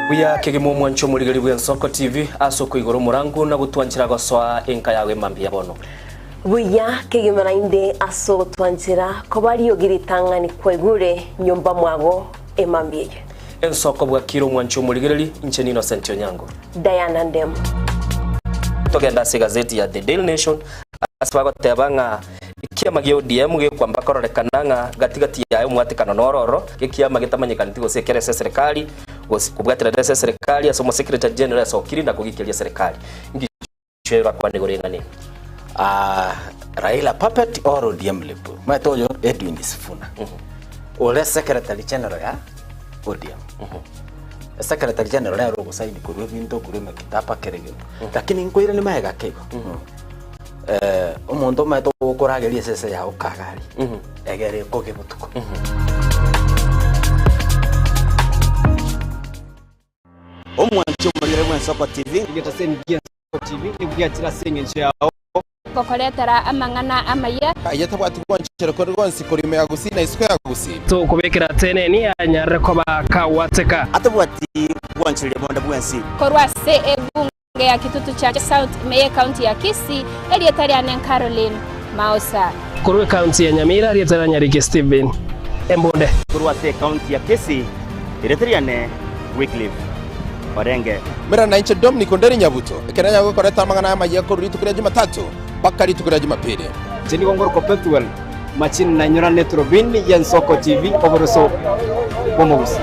Buya kegemo mwancho muligari bwa Nsoko TV asoko igoro murangu na gutwanchira goswa enka yawe mambi yabono. Buya kegimara inde aso twanchira ko bari yogiritanga ni kwegure nyumba mwago emambiye. Nsoko bwa kiro mwancho muligari inche Innocent Onyango. Diana Ndem. Togenda se gazeti ya The Daily Nation asbago tebanga ikiama gyo DM ge kwamba kororekananga gatigati yayo mwatikano nororo ikiama gitamanyikana tigo sekerese serikali kubwatira ndese serikali asomo secretary general sokiri na kugikilia serikali ngichera kwa negorengane Raila Puppet or ODM lepo matoyo Edwin Sifuna ole secretary general ya ODM secretary general ya rogo saini kurwe binto kurwe kitapa kerege lakini nkoire ni maega kego omuntu mato ukurageria sese ya ukagari egere koge butuko omwancho muri mwa Nsoko TV ngeta sen gia Nsoko TV nibwatira senge nchao kokoretera amangana amaya ayatabwati bwanchero ko rwonsi kurime yagusina isiko yagusi to kubekera tene ni anyare ko bakawateka atabwati bwanchire bonda bwansi korwa se ebunge ya Kitutu cha South Meye County ya Kisii elietari anen Caroline Mausa korwe county ya Nyamira elietari Nyarige Steven Embonde kurwa se county ya Kisii elietari ane Wycliffe Orenge mera na inche Dominic Onderi Nyabuto ekeranya gukoreta amangana y'amagiye ko ritukira Jumatatu bakari tukira Jumapili jeni gongoro ko Petuel machini na nyora netrobin ya Nsoko TV oboroso bomogusi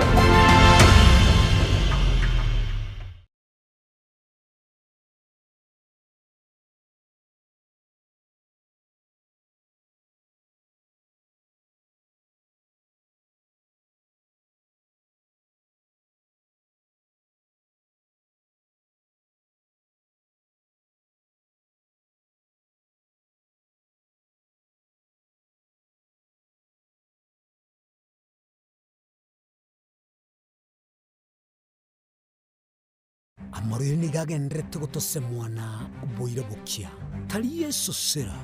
Amoriri gagendrete gutose mwana boire bukia tari Yesu sera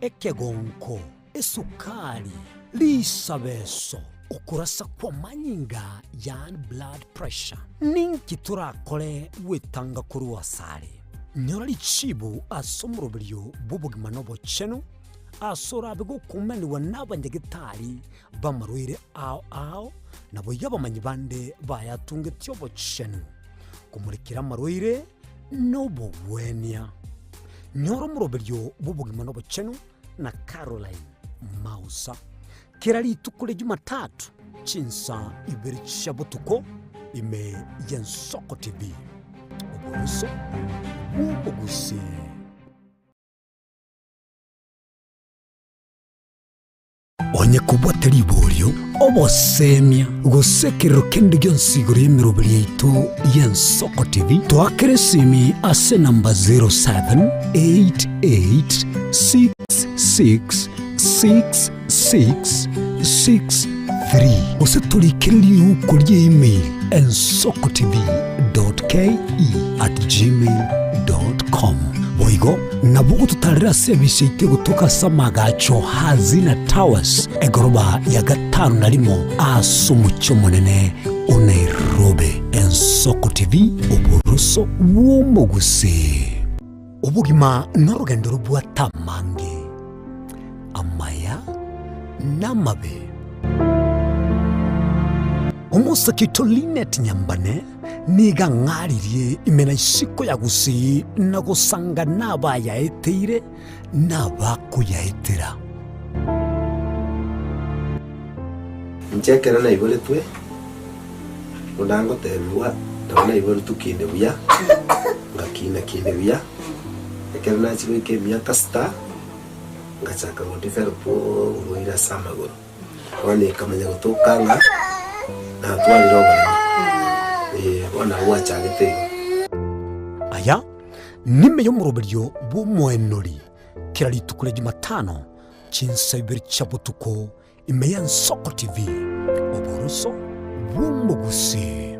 ekegonko esukari lisabeso ukurasa kwa manyinga yan blood pressure ninki turakore wetanga kuri wasare nyorali chibu asomurobiryo bubugima nobo cheno asora bego kumeni wanabanyegitari bamarwire ao nabo yabamanyi bande bayatunge tyobo cheno kumurikira marwire nobo wenia nyoro muroberyo bubugima nobo cheno na Caroline Mausa kirali tukule Jumatatu chinsa ibiri chabutuko ime ya Nsoko TV oburuso ubuguse onye kubwateri bolyo obosemia gusekero kende gyonsigoro yemirobiri yaitu ya Nsoko TV twakeresimi ase namba 0788666663 usetulikiriri ukurye email nsokotv.ke@gmail.com boigo nabugu tutarira service ite gutuka samagacho hazina towers egoroba ya gatanu narimo asumucyo munene Nairobi. Nsoko TV uburuso w'umuguse ubugima n'urugendo rubwatamange amaya namabe umusakito Linet Nyambane niga ngaririye imena isiko yagusi nagusanga nabayaeteire nabakuyaetera njekera na ibole twe undango teruwa ndabona ibole tukinde buya ngakina kinde buya ekera na chiwe ke miya kasta ngachaka ngondi ferpo uruira samagoro wani kamanya gutokanga na twali roba wana wacha gitego aya nime yo muroberyo bumwenori kirali tukule Jumatano chinsa ibiri chabutuko ime ya Nsoko TV oburuso bw'umuguse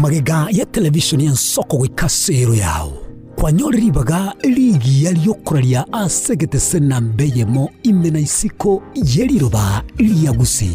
magega ya televishoni ya Nsoko wikasero yao twanyori baga ligi yaliyokuralia asegete sena mbeyemo imena isiko yeliroba liyagusi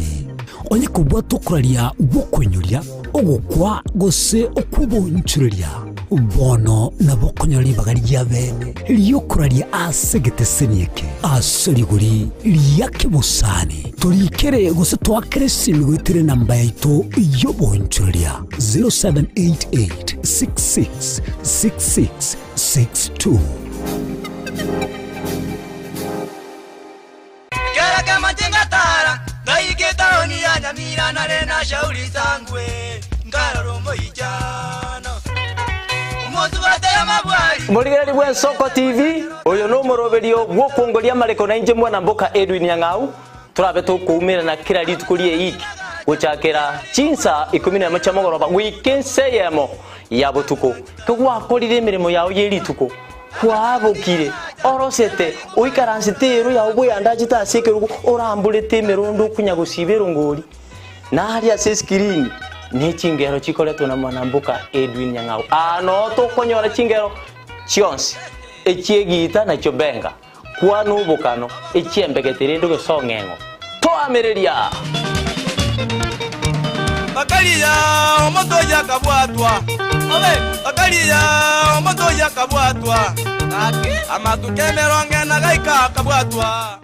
onye kubwa tokuralia bokwenyolia ogukwa gose okubonchurelia bono na bokonyoli baga lyabene liyokuralia asegete senieke asoliguri liyake busani tulikere gose twakere simigwitire namba yaito yobonchurelia 0788666662 kama tingatara ngaiketa oni ya nyamira na rena shauri zangwe ngarombo ijana umozu bataya mabwari Muligari bwa Nsoko TV oyo no moroberio gwo kongolia mareko na inje mwana mboka Edwin Nyang'au turabe tukumira na kila litukulie iki guchakera chinsa 10 chamogoroba wikenseyemo ya botuko kugwakorire imirimo yawe yerituko kwabukire orosete uikaransitero ya ubwe andajita asekerugo orambulete merondo kunya gusibero ngori nari ase screen ne chingero chikoleto na mwanambuka Edwin Nyang'au ano to konyora chingero chionsi echiegita na chobenga kwanu ubukano echiembegetere ndo gesongengo to amereria Bakalia omoto yakabwatwa obe bakalia omoto yakabwatwa amatukemeronge na gaika kabwatwa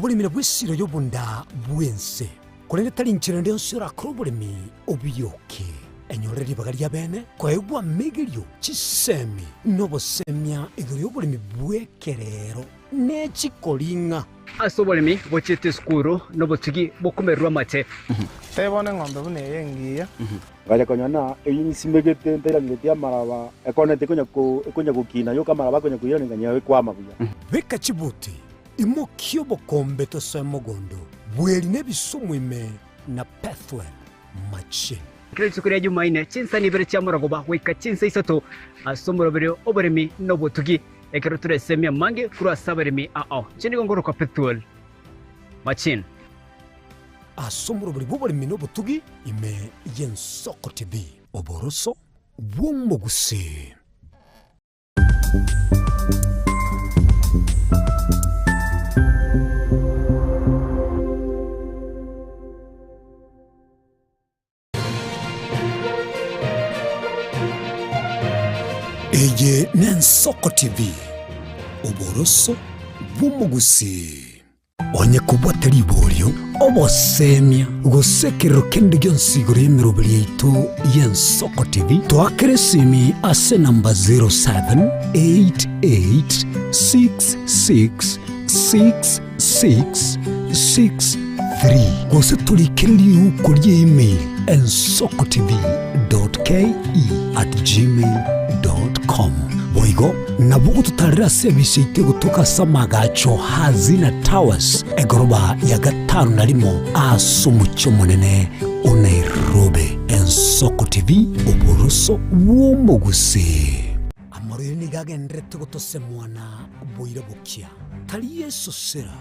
obulimira bwesiro yobunda bwense kolene talinchira ndio sura krobulimi obiyoke enyoreri bagalia bene kwegwa megerio chisemi nobosemia egerio bulimi bwekerero nechikolinga asobolimi bochete skuru nobotugi bokumerwa mate tebone ng'ombe bune yengiya gaja konyana eyisimegete nterangetia maraba ekonete konya gukina yo kamaraba konya kuyona nganya kwama buya beka chibuti imokio bokombe to semogondo bweli nebisumwime na pathway machine kile chukuri ya Jumaine chinsa ni bere chamuragoba weka chinsa isato asomorobere oberemi nobotugi ekero turesemia mange kura saberemi chini gongoro kwa pathway machine asomorobere boberemi nobotugi ime Nsoko TV oboroso bwomoguse Eye Nsoko TV oboroso bwumugusi onye kubwatari ibolyo obosemia gusekero kende gyonsigoro yemirobeli yaitu Nsoko TV twakeresimi ase namba 0788666663 gose tulikereri ukurye email nsokotv.ke@gmail.com boigo nabugo tutarira service itego tukasamaga hazina towers egoroba ya gatanu narimo asumucho munene Nairobi Nsoko TV oboroso womoguse amorire nigagendrete gotose mwana boire bokia tali Yesu sera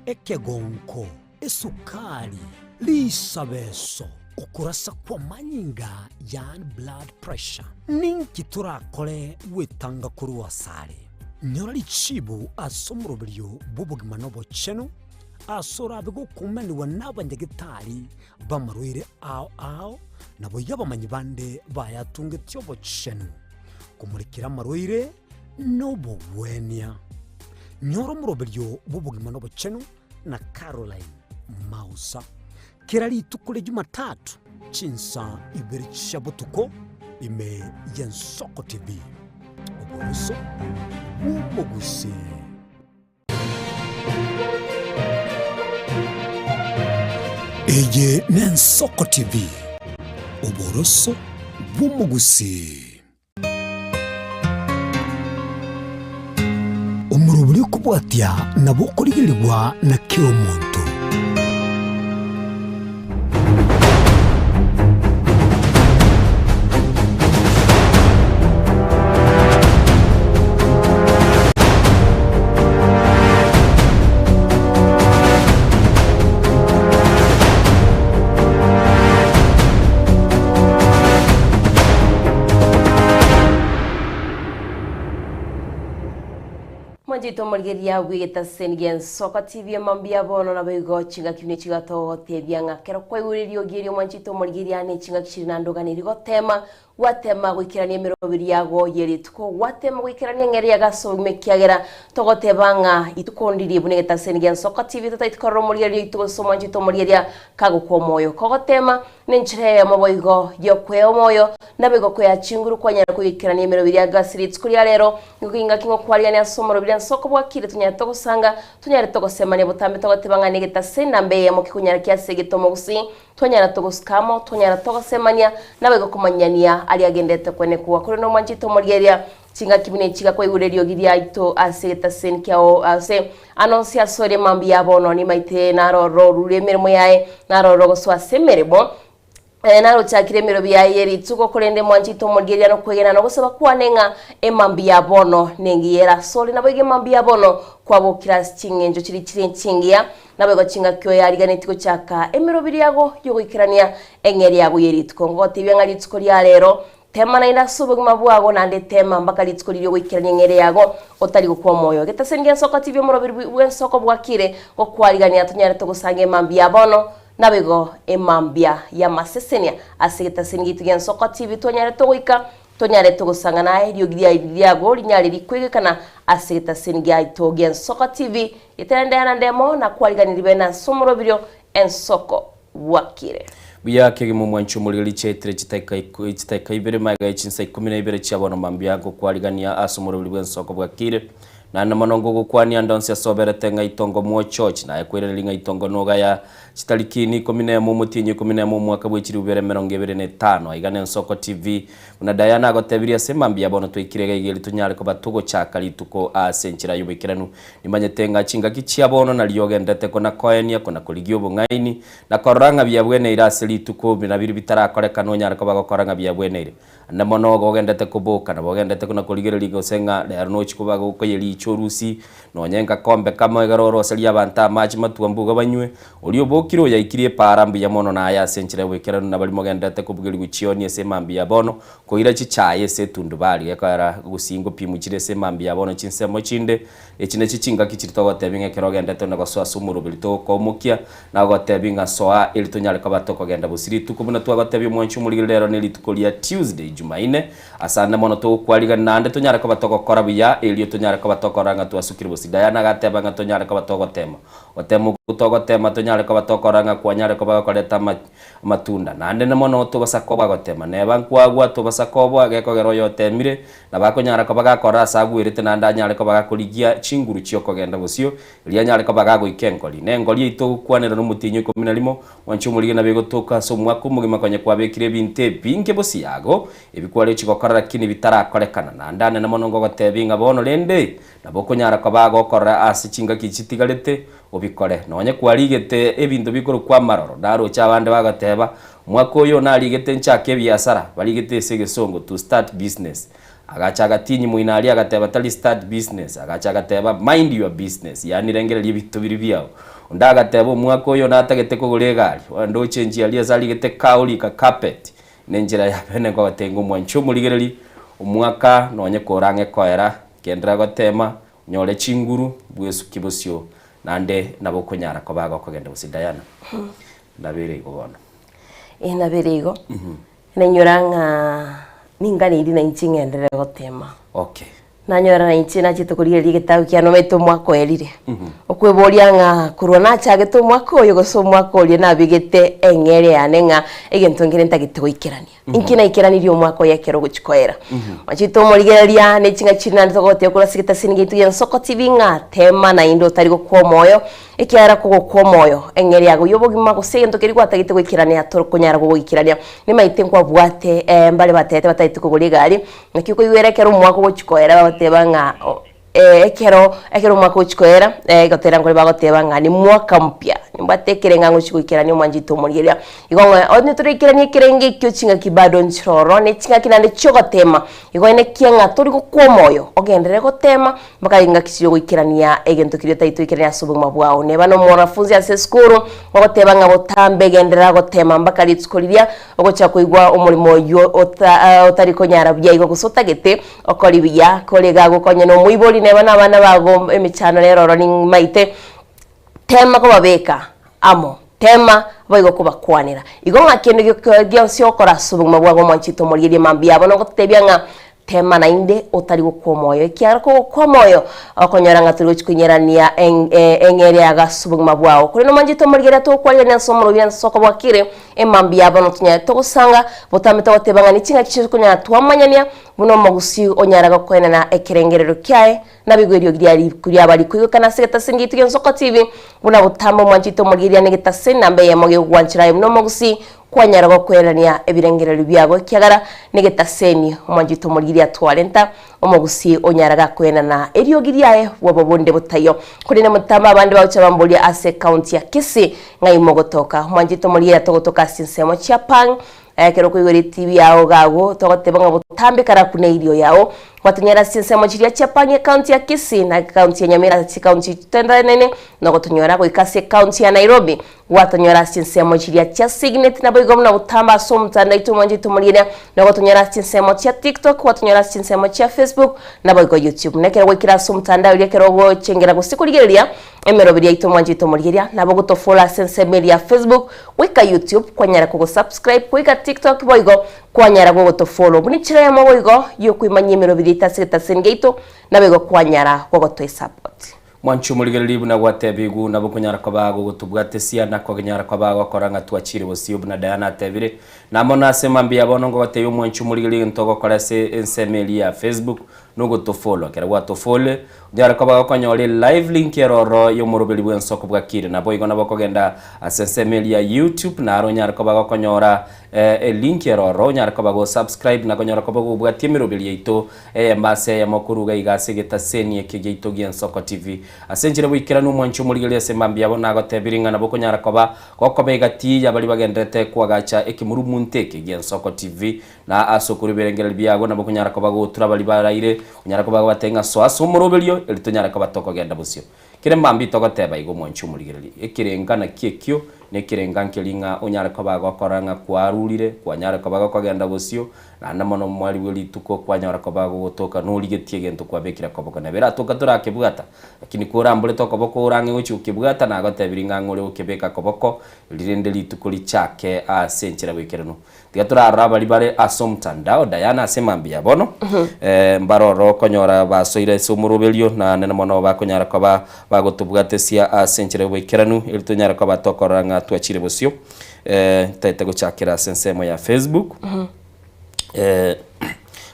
ekegonko esukari lisabeso ukurasa kwa manyinga yani blood pressure ninki turakore wetanga kuri wasare nyorali chibu asomurobelyo bubugima nobo cheno asora bego kumeni wanabanyegitari bamarwire ao nabo yabamanyi bande bayatunge tyobo cheno kumurikira marwire nobo wenia nyoro murobelyo bubugima nobo cheno na Caroline Mausa kirali tukule Jumatatu chinsa ibiri chabutuko ime Nsoko TV oboroso umugusi Eye Nensoko TV. Oboroso bw'umugusi. Umuruburi kubwatia nabo kurigirirwa na kiro muntu. Majito margeria wigeta sengen soka TV mambia bono na bego chinga kine chiga to tebianga kero kwa uririo girio manjito margeria ne chinga kishina ndoga ni rigo tema watema gwikirania mirobiri yago yeri tuko watema gwikirania ngeri yagaso mekiagera togotebanga itukondirie bunegeta sengen soka TV tataitkorro margeria ituko so manjito margeria kago kwa moyo kogotema nenchire maboigo yokwe moyo na bego kwa chinguru kwa nyara gwikirania mirobiri yagasiri tukuria rero ngukinga kingo kwaria ne asomoro bilan soko bwakire tunyara togosanga tunyara togosemane butambe togotebanga negeta sena mbeye mo kikunyara kyase gitomo gusi tunyara togoskamo tunyara togosemania nawe gokumanyania ali agendete kwene kuwa kuri no manjito morgeria chinga kibine chiga kwa iurerio giria ito aseta sen kyao ase annoncia sore mambi yabono ni maite naroro ruremeremo yae naroro goswa semerebo naro chakire mero biyayeri tuko kurende mwanjito morgeria no kwegena no gusaba kwanenga emambi yabono nengiyera sole nabege mambi yabono kwabo kiras chingenjo chiri chingia nabego chinga kyo yariganetiko chaka emero biriago yogikirania engeri yago yeri tuko ngote byangari tuko lya lero tema na ina subu mabwago nande tema mpaka litiko lyo gwikirania engeri yago otali gukwa moyo getasengia soko TV moro bwen soko bwakire go kwarigania tunyare tugusange mambi yabono nabego emambia ya masesenia asigeta singiti gen soko TV tonyare togoika tonyare togosanga nae ryogiria iriago linyare likwegekana asigeta singia ito gen soko TV itendana ndemo na kwariganira bena somoro biryo en soko wakire biya kege mu mwanchu muri lichetre chitaika ibere maga ichinsa 12 cyabona mambia go kwarigania asomoro biryo en soko wakire na namanongo gukwania ndonse soberete nga itongo mo church na ekwerelinga itongo noga ya chitalikini 11 mutinyi 11 mwaka bwikiri ubere 25 igane Soko TV una Diana agotebiria semambia bono twikirega igeli tunyare ko batugo chaka lituko asenchira yubikiranu nimanyetenga chinga kichia bono na lyogendete kona koenia kona kuligio bungaini na koranga bya bwene irase lituko binabiri bitarakoreka no nyare ko bagokoranga bya bwene ire namono gogendete kuboka na bogendete kona kuligere ligo senga lero no chikubaga ukoyeli chorusi no nyenga kombe kama garoro selia banta maji matuambuga banywe ulio bokiro yaikirie parambi ya mono na aya senchira wekera na bali mogendete kubugiri guchioni ese mambi ya bono ko ira chichaye se tundubali yakara gusingo pimuchire se mambi ya bono chinsemo chinde echine chichinga kichirito gotebinga kerogendete na goswa sumuru bilito ko mukia na gotebinga soa ilitonyale ko batoko genda busiri tukubuna twagotebi mwanchu muri lero ne litukolia Tuesday Jumaine asana mono to kwaliga nande tonyale ko batoko korabuya elio tonyale ko batoko ranga twasukiri busida na gateba nga tonyale ko batoko tema otemu kutogo tema tonyale ko batoko ranga kwanyale ko bakoleta matunda nande namono to basako gotema ne bankwagwa to basako bwage gero yotemire na bakonyara ko bagakora sagwirite nanda nyale ko bagakoligia chinguru chiyo kogenda busio lia nyale ko bagago ikenkoli nengoli ito kwanera no mutinyo 11 wanchumuri na bego toka so mwako mugima kwanye kwabekire binte binke bosi yago ebikwale chikokora kini bitarakorekana nandane namono ngo gotebinga bono lende na bokonyara ko bagokora asichinga kichitigalete obikore nonye kwarigete ebintu bikoro kwa maroro daro chabande bagateba mwako yo narigete nchake biasara barigete segesongo to start business agacha gatinyi muinali agateba tali start business agacha gateba mind your business yani rengere libito biri byao ndagateba mwako yo natagete kuguregari ndo change ali azarigete kauli ka carpet nenjira ya bene kwa tengo mwancho muligereli umwaka nonye korange koera kendra gotema nyole chinguru bwesu kibosio nande nabo kunyara ko baga kugenda busidayana ndabere igobona nabere igo nenyoranga ningani iri na inchingendere gotema okay nanyora na inchina chitukurie ligetaw kiano meto mwako elire okweboria nga kurona chage to mwako yo goso mwako lie na bigete engere anenga egentongere ntagitwikirania inkina ikiranirio mwako yakero guchikoera machito morigeria ne chinga china ntogote kula sigita sinige tu Soko TV nga tema na indo tari go kwa moyo ikiara kugukwa moyo engeri yago yobogima gusegento kiri gwatagite gwikirania kunyara gugikirania ni maite kwa bwate mbale batete bataite kuguri gari nakiko iwerekera umwako guchikoera bateba nga ekero mwaka uchikoera gotera ngore bagoteba nga ni mwaka mpya nimbatekere nga nguchikirania mwanjito muriria igongwe odne turikirania kirenge kyo chinga kibado nchoro ne chinga kinande chogotema igone kienga turi gukwa moyo ogendere gotema mpaka inga kisiyo gwikirania egento kiryo taito ikirania subuma bwao ne bano mwanafunzi ase skuru bagoteba nga botambe gendera gotema mpaka litskoliria ogocha kuigwa umurimo yo otari konyara bya gusota gete okori biya kolega gukonye no muiboli ne bana bago emichano rero ni maite tema ko babeka amo tema boigo kubakwanira igonga kende gyo sio kora subuma bwago mwanchito muririe mambia abo no gotebya nga tema na inde otari gukwa moyo ikiara ko kwa moyo okonyora nga turi guchinyerania engeri aga subuma bwao kuri no mwanchito muririe to kwalya ne somoro bya soko bwakire emambia abo no tunya to gusanga botameta gotebanga ni chinga kichizo kunya twamanyania buno mogusi onyaraga kwena na ekerengerero kyae nabigwerio gyari kuri abali kuyukana segeta singiti Gensoko TV buna butamba mwanchito muriria negeta senambe yamoge gwanchira buno mogusi kwanyaraga kwerania ebirengerero byabo kyagara negeta seni mwanchito muriria twalenta omogusi onyaraga kwena na erio giriae wabobonde butayo kuri ne mutamba abandi bawucha bambolia ase county ya Kisii ngai mogotoka mwanchito muriria togotoka sinsemo chapang kero kuigori TV yao gago togotebanga butambe kara kune irio yao watunyara sinsemo chiria chapanye county ya Kisii na county ya Nyamira county tendanene no gotunyora go ikase county ya Nairobi watunyora sinsemo chiria cha Signet na boigo na butamba somtanda itumonje tumulira no gotunyora sinsemo cha TikTok watunyora sinsemo cha Facebook na boigo YouTube nekero wikira somtanda uri kero go chengera go sikurigeria emerobiria itumonje tumulira na bogo to follow sinsemo ya Facebook wika YouTube kwanyara ko subscribe wika TikTok boigo kwanyara go to follow bunichira ya boigo yo kwimanye emerobiri tasita sengeito na bego kwanyara go to support mwanchu muligereri buna gwatebigu nabo kunyara kwa bago gutubwate siana kwa kunyara kwa bago koranga twachire bosiyo buna Diana tebire namo nasema mbia bono ngo bateyo mwanchu muligereri ntogo kora se ensemeli ya Facebook nugo to follow kera gwa to follow ndiara kwa bago konyole live link eroro yo murubeli bwen soko bwakire nabo igona bako genda ensemeli ya YouTube na aro nyara kwa bago konyora link eroro nyara kwa bago subscribe na konyora kwa bago bwati mirubeli yito mbase ya makuruga igase geta seni ekegeito Gensoko TV asenjire bwikira no mwanchu muligereri asemambia abo nago tebiringa nabo konyara kwa gati yabali bagendete kwa gacha ekimuru munteke Gensoko TV na asokuru berengera byago nabo konyara kwa bago turabali baraire kunyara ko batenga swaso murobelio elitonyara ko batoko genda busyo kire mbambi togoteba igo mwanchu muligereri ekirenga na kiekyo nekirenga nkelinga onyara ko bago koranga kwarurire kwanyara ko bago kogenda busyo na namono mwali weli tuko kwanyara ko bago gotoka nuligetie gento kwa bekira ko boko nebera toka turake bugata lakini kurambule toko boko urange uchi ukibugata na gotebiringa ngore ukebeka ko boko lirende lituko lichake asenchira bwikirano tigatura raba libare asomtandao Diana asemambia bono mbaroro konyora basoire somurubelio na nena mono bakonyara ko bagotubugate sia asenchira bwikirano ilitonyara ko batokoranga twachire bosyo taita gochakira sensemo ya Facebook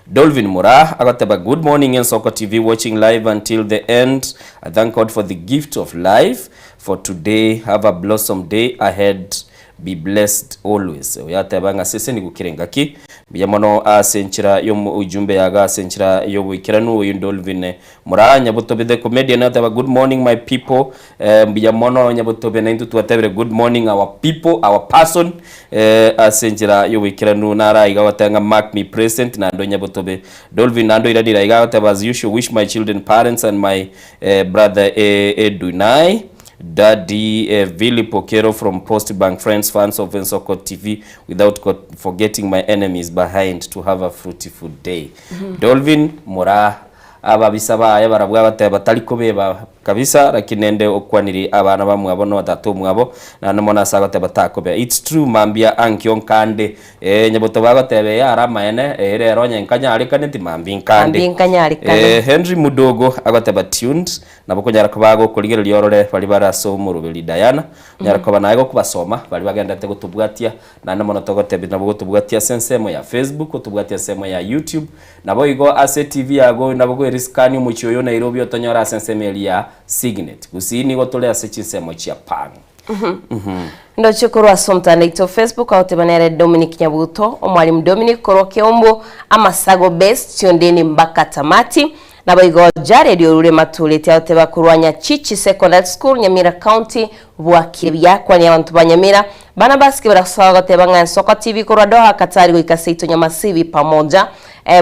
Dolvin Mura agataba good morning Gensoko TV watching live until the end. I thank God for the gift of life for today. Have a blossom day ahead. Be blessed always. Yatabanga sese ni gukirenga ki biyamono asenchira yo ujumbe yaga asenchira yo bikiranu Dolvin Mura nyabutobe the comedian ataba good morning my people. Biyamono nyabutobe na intu tuwatabire good morning our people our person asenchira yo bikiranu nara igawatanga mark me present na ndo nyabutobe Dolvin nando iradira igawataba as usual wish my children parents and my brother Edunai Daddy Vili Pokero from Post Bank friends fans of Gensoko TV without forgetting my enemies behind to have a fruitful day. Dolvin Mura ababisaba yabarabwa batali beba kabisa rakinende okwaniri abana bamwe abono batatu mwabo na namona sagote batakobe it's true mambia ankion kande nyaboto bagotebe yara maene rero nyenkanya arikaneti mambi nkande Henry Mudogo agoteba tuned naboko nyara kubago kuligero yorore bali baraso murubeli Diana nyara kuba nayo kubasoma bali bagenda te gutubwatia na namona togotebe nabo gutubwatia sensemo ya Facebook gutubwatia sensemo ya YouTube nabo igo ase TV yago nabo riskani muchiyo Nairobi otonyora sensemelia Signet kusini gotolea sechisemo chia pang ndo chukuru asomta naito Facebook au tebanere Dominic Nyabuto omwalimu Dominic Koroke Ombo amasago best tiondeni mbaka tamati na baigo jare dio ule matulete au teba kurwanya Chichi Secondary School Nyamira County bwakibya kwani abantu banyamira bana basiki barasaga tebanga Soko TV kurwadoha katari goikaseito nyamasivi pamoja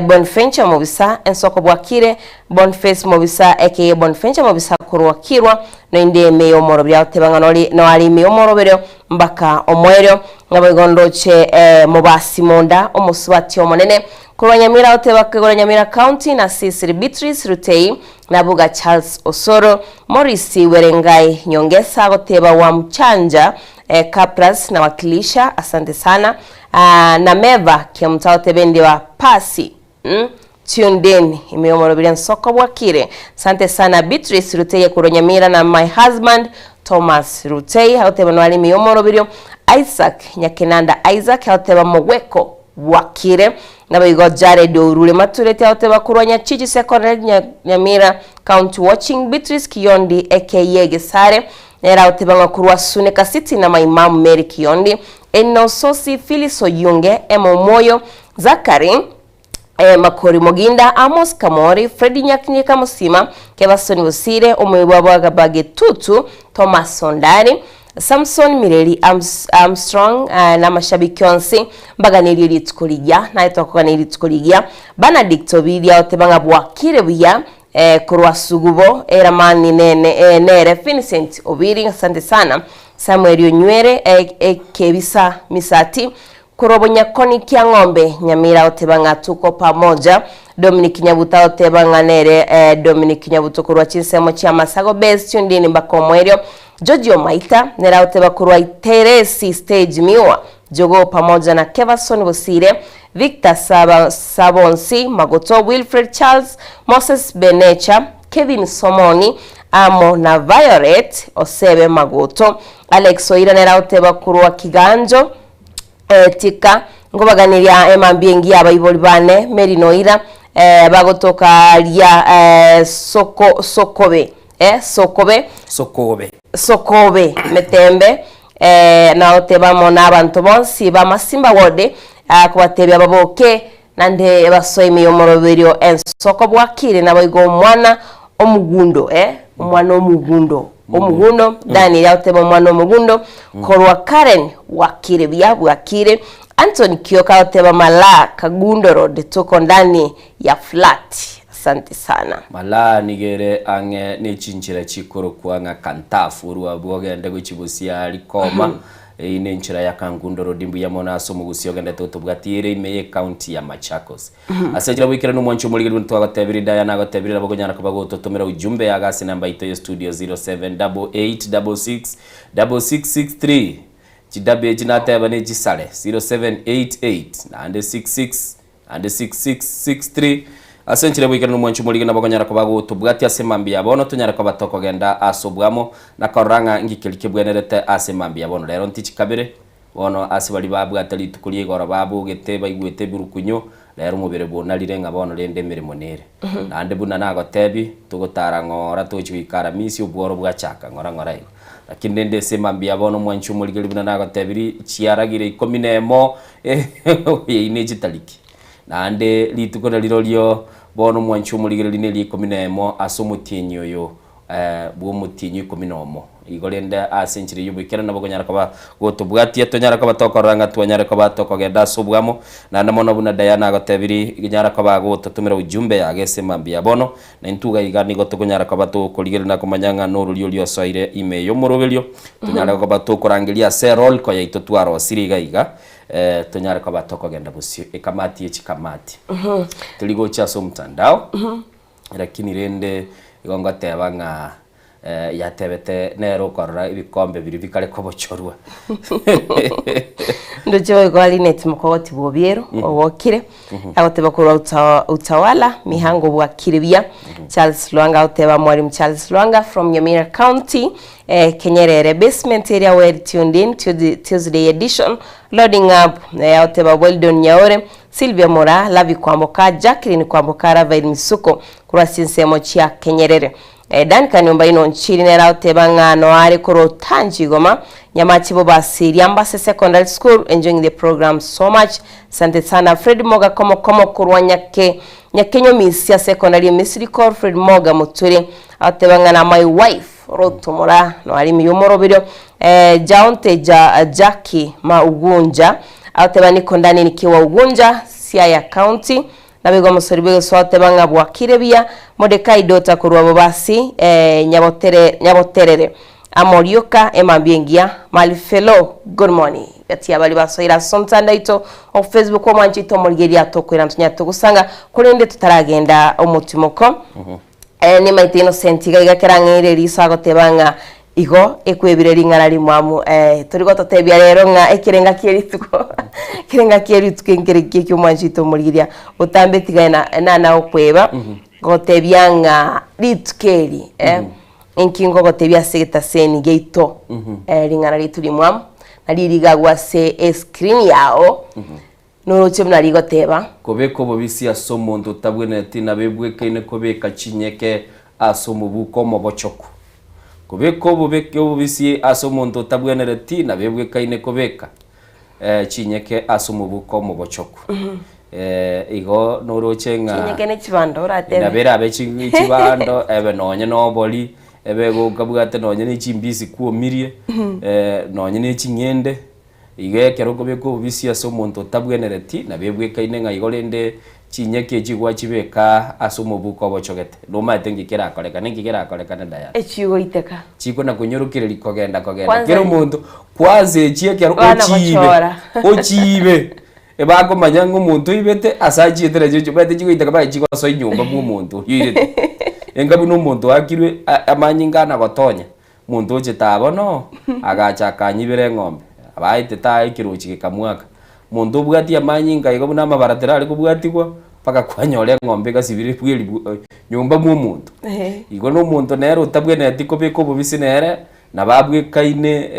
Bonfencha mobisa ensoko bwakire Bonface mobisa aka Bonfencha mobisa kurwakirwa no inde meyo moro bya tebanga no ali meyo moro beryo mbaka omweryo ngabegondoche mobasi monda omuswati omonene kurwanyamira oteba kurwanyamira County na Sisiri Beatrice Rutei na Buga Charles Osoro Morisi Werengai Nyongesa goteba wa mchanja Kapras na wakilisha asante sana na Meva kia mtao tebende wa pasi Tiondeni imeyomoro bila Soko Wakire asante sana Beatrice Rutei kurwanyamira na my husband Thomas Rutei haoteba nwali imeyomoro bila Isaac Nyakenanda Isaac haoteba Mweko Wakire na baigo jare dorule maturete haoteba kurwanya Chichi Secondary Nyamira County watching Beatrice Kiyondi aka Gesare Nera utebanga kurwa Suneka City na maimamu Mary Kiyondi Eno Sosi Phyllis Oyunge Emo Moyo Zakari Makori Moginda Amos Kamori Freddy Nyakinyeka Musima Kevasoni Busire Omwebwa Gabage Tutu Thomas Sondari Samson Mireli Armstrong na mashabiki onsi mbaga nili tukuligia na itoka nili tukuligia Benedict Obidia otebanga bwakire buya kurwa sugubo eramani nere Vincent Obiri asante sana Samuel Onywere kebisa misati kurobonya koni kia ngombe Nyamira otebanga tuko pamoja Dominic Nyabuta otebanga nere Dominic Nyabuto kurwa chinsemo chia masago best ndini mbako mweryo Jojo Maita nera oteba kurwa Teresi stage miwa Jogo pamoja na Kevason Busire Victor Sabonsi Magoto Wilfred Charles Moses Benecha Kevin Somoni Amo na Violet Osebe Magoto Alex Oira nera oteba kurwa Kiganjo tika ngobaganiria emambiengi abayiboli bane Mary Noira bagotoka lia Sokobe Metembe na otebamo n'abantu bonsi bamasimba wode kubatebya baboke nande basoimi yomoroberio ensoko bwakire nabayigo omwana omugundo omwana omugundo Dani yaoteba omwana omugundo korwa Karen Wakire bwakire Anthony Kioka oteba Mala Kagundo Road tuko ndani ya flat asante sana Mala nigere ange nechinchira chikoro kuanga kantafu ruwa bwogende guchibusia likoma ine nchira ya Kangundo Road mbu ya mona asomo gusiogende toto bwatire imeye county ya Machakos asajira bwikira no mwancho muri guntu agatebirida yana agatebirira bagonyana kabago totomera ujumbe ya gasi namba ito studio 0788666663 chidabe jinateba ne jisale 0788 and 6663 asenchire bwikira no mwancho muri gina bagonyana kabago tubwati asemambi yabono tonyara kabatoko genda asobwamo na koranga ngikelike bwenerete asemambi yabono rero ntichi kabere bono asibali babwatali tukulie gora babu gete baigwete birukunyo rero mubere bonalire ngabono rende mirimo nere nande buna nago tebi tugotara ngora tuchwikara misi ubworo bwachaka ngora lakini nende semambi yabono mwancho muri gina nago tebiri chiaragire ikominemo inejitaliki nande litukona lirolio bono mwancho muri gina likomинemo asomutinyo yo bwo mutinyo kominomo igolende asenchiri yubikira nabogonyara kaba gotubwati tonyara kaba tokoranga twanyara kaba tokogenda subwamo na namono buna Diana agotebiri ginyara kaba gototumira ujumbe yagese mambia bono na intuga igani gotogonyara kaba tokoligera na komanyanga noru lyo soire ime yo morogelio tonyara kaba tokorangilia serol ko yaito twaro siriga iga tonyara kaba tokogenda busio ekamati echikamati tuligo chaso mtandao lakini rende igonga tebanga yatebete nero korora ibikombe biri bikale ko bochorwa ndoje gwali net mukoti bobiero obokire agoteba kurwa utawala mihango bwakiribia Charles Lwanga oteba mwalimu Charles Lwanga from Nyamira County Kenyerere basement area where tuned in to the Tuesday edition loading up oteba Weldon Nyaore Sylvia Mora Lavi Kwamboka Jacqueline Kwamboka Rafael Misuko kurwa sinsemo chia Kenyerere Dan nyumba ino nchini nera otebanga no ari koro tanji goma nyamachi bo basiri Ambase Secondary School enjoying the program so much. Sante sana Fred Moga komo kurwa nyakenyo misia secondary Misri call Fred Moga muturi otebanga na my wife rotomora no ari miyomoro bidio jaunte Jackie ma Ugunja otebani kondani nikiwa Ugunja Siaya County na bigo musoribe sote banga bwakire bia Modekai dota kurwa bobasi nyaboterere Amorioka emambiengia malifelo good morning yatia bali basoira sontanda ito on Facebook kwa manchito mulgeria tokwira ntunya tugusanga kurinde tutaragenda omutimoko ni maitino sentiga igakerangire risago tebanga igo ekwebire ringana limwamu turigo totebya rero nga ekirenga kierituko kirenga kierituko ngerekie kyo manchito mulgeria utambetigana na okweba gotebyanga litukeri inkingo gotebya segeta seni geito ringana litulimwamu nalirigagwa se screen yao nuruche mnarigoteba kobeko bobisi asomondo tabweneti na bebwekaine kobeka chinyeke asomubuko mobochoko kobeko bobisi asomondo tabwenereti na bebwekaine kobeka chinyeke asomubuko mobochoko igo nuruche nga chinyeke ne chibando ratebe na bera be chibando ebe nonye no boli ebe go kabugate nonye ni chimbisi kuomirie nonye ni chinyende ige keroko beko bisia so monto tabwenereti na bebwekaine nga igolende chinyeke chigwa chibeka asumo buko bochogete no matengi kera koleka na daya echigo iteka chiko na kunyorukire kogenda kero muntu kwaze chieke ochibe ebako manyango muntu ibete asaji etere cyo bete chigo iteka ba chigo so inyumba mu muntu yirete engabu no muntu akirwe amanyingana gotonya muntu chitabo no agacha kanyibere ngombe abaite tae kiruchi kamwaka muntu bwati amanyinga igo na mabaratera ari kubwatigwa paka kwanyole ngombe gasibiri bwiri nyumba mu muntu igo no muntu nero utabwene atiko beko bubisi nere na babwe kaine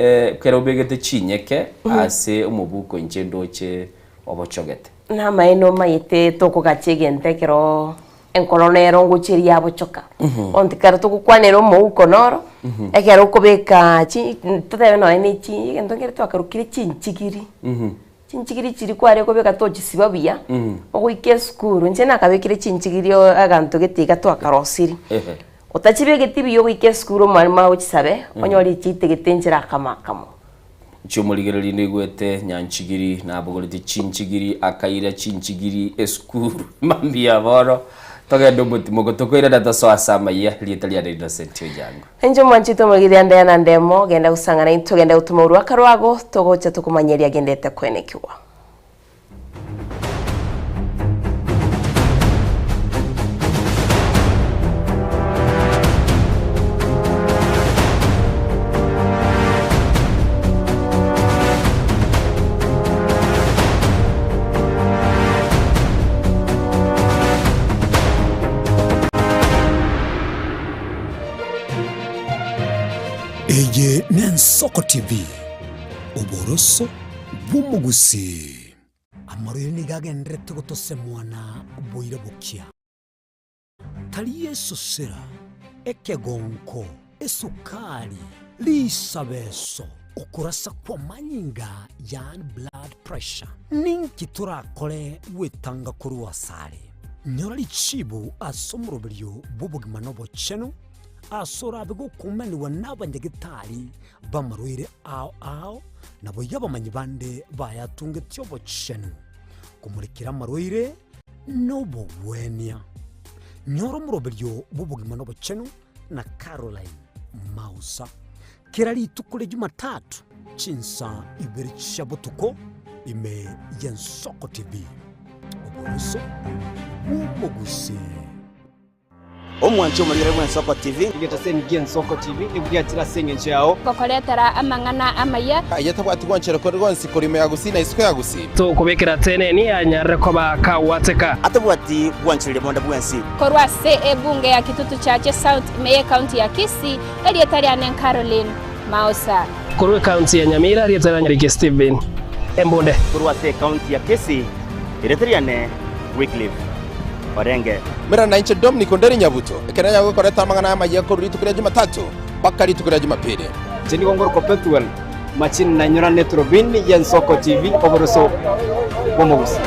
kerobegete chinyeke ase umubuko inchendoche obochogete na maino mayete toko gachegente kero enkolonero nguchiri yabo choka ontikaro tukukwanero muuko noro ekero kubeka chi tutebe no ene chi endongere twakarukire chinchigiri chinchigiri chiri kware kubeka to chisibabia oguike skuru nje nakabekire chinchigiri aganto getiga twakarosiri utachibege tibi yo guike skuru marima uchisabe onyori chitegetenjera kamakamo chumuligereri nigwete nyanchigiri nabugorite chinchigiri akaira chinchigiri eskuru mambia boro togendo mutimo gotokoira data so asama ya lietalia innocent yangu enjo manchito mugiria ndena ndemo genda usangana into genda utuma urwa karwago togocha tukumanyeria gendete kwenekiwa Eje Nensoko TV uboroso bumugusi amarire nigagendre tugotose mwana boire bukia tali Yesu sera ekegonko esukari lisabeso ukurasa kwa manyinga yan blood pressure ninki turakore wetanga kuri wasare nyorali chibu asomurobelyo bubugima nobo cheno asora bigo kumani wanabanyagitari bamarwire ao nabo yabamanyi bande bayatunge tyobo chenu kumurikira marwire nobo wenia nyoro murobelyo bubugima nobo chenu na Caroline Mausa kirali tukule Jumatatu chinsa ibiri chabutuko ime Yensoko TV uboroso umugusi omwancho mulire Yensoko TV igeta sen Yensoko TV ibwatira senge njao kokoretera amangana amaya ayatabwati gwanchero ko rwonsi kurime yagusina isiko yagusi to kubekera tene ni anyare ko bakawateka atabwati gwanchire bonda bwensi korwa se ebunge ya kitutu chache South Meye County ya Kisii elietariane Caroline Mausa korwe county ya Nyamira elietariane Steven Embonde korwa se county ya Kisii elietariane Wycliffe Orenge. Mira na inche Dominic Onderi Nyabuto ekeranya gukoreta amang'ana ya magia kuru ritu kuri Jumatatu mpaka ritu kuri Jumapili. Chini gongoro Perpetual machini na nyora Netrobin ya Soko TV oboroso bomogusi.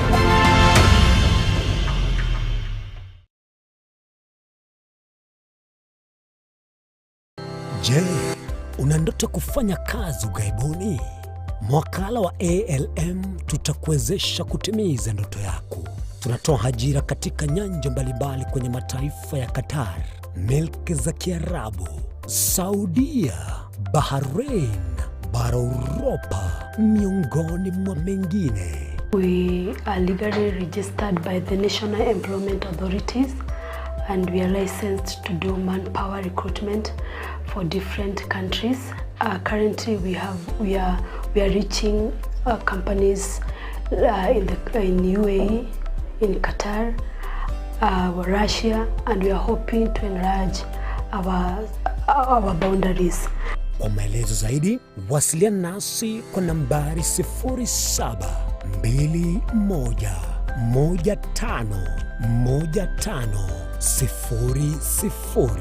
Je, una ndoto kufanya kazi ughaibuni? Mwakala wa ALM tutakuwezesha kutimiza ndoto yako. Tunatoa ajira katika nyanja mbalimbali kwenye mataifa ya Qatar, Milki za Kiarabu, Saudia, Bahrain, bara Europa, miongoni mwa mengine. We are legally registered by the National Employment Authorities and we are licensed to do manpower recruitment for different countries. Currently we are reaching companies in UAE, in Qatar, Russia, and we are hoping to enlarge our boundaries. Kwa maelezo zaidi, wasiliana nasi kwa nambari 0721511500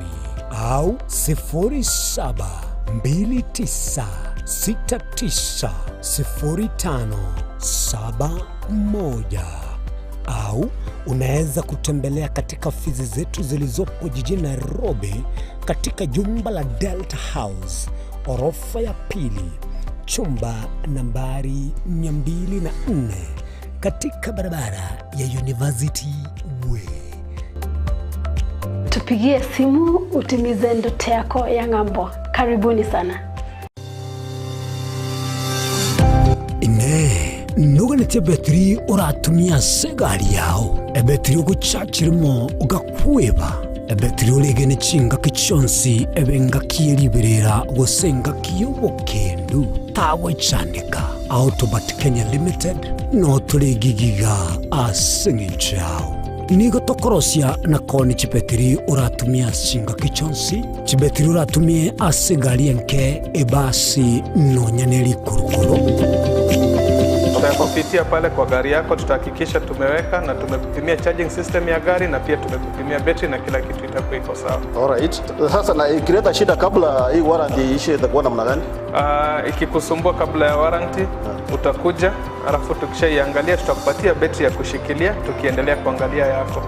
au 0729690571 au unaweza kutembelea katika ofisi zetu zilizopo jijini Nairobi katika jumba la Delta House, orofa ya pili, chumba nambari 204 katika barabara ya University Way. Tupigie simu utimize ndoto yako ya ng'ambo. Karibuni sana. Nuganete betri uratumia segari yao ebetri uguchachirimo ugakweba ebetri ulegene chinga kichonsi ebenga kieriberera gosenga kiyobokendu tawe chandika Autobat Kenya Limited no tuligigiga asingichao nigo tokorosia na koni chibetri uratumia chinga kichonsi chibetri uratumie asigari enke ebasi no nyaneli kurukuru. Tutakupitia pale kwa gari yako, tutahakikisha tumeweka na tumekupimia charging system ya gari na pia tumekupimia battery na kila kitu itakuwa iko sawa. Alright. Sasa na ikileta shida kabla hii warranty ishe itakuwa namna gani? Ikikusumbua kabla ya warranty utakuja, alafu tukishaiangalia tutakupatia battery ya kushikilia tukiendelea kuangalia yako.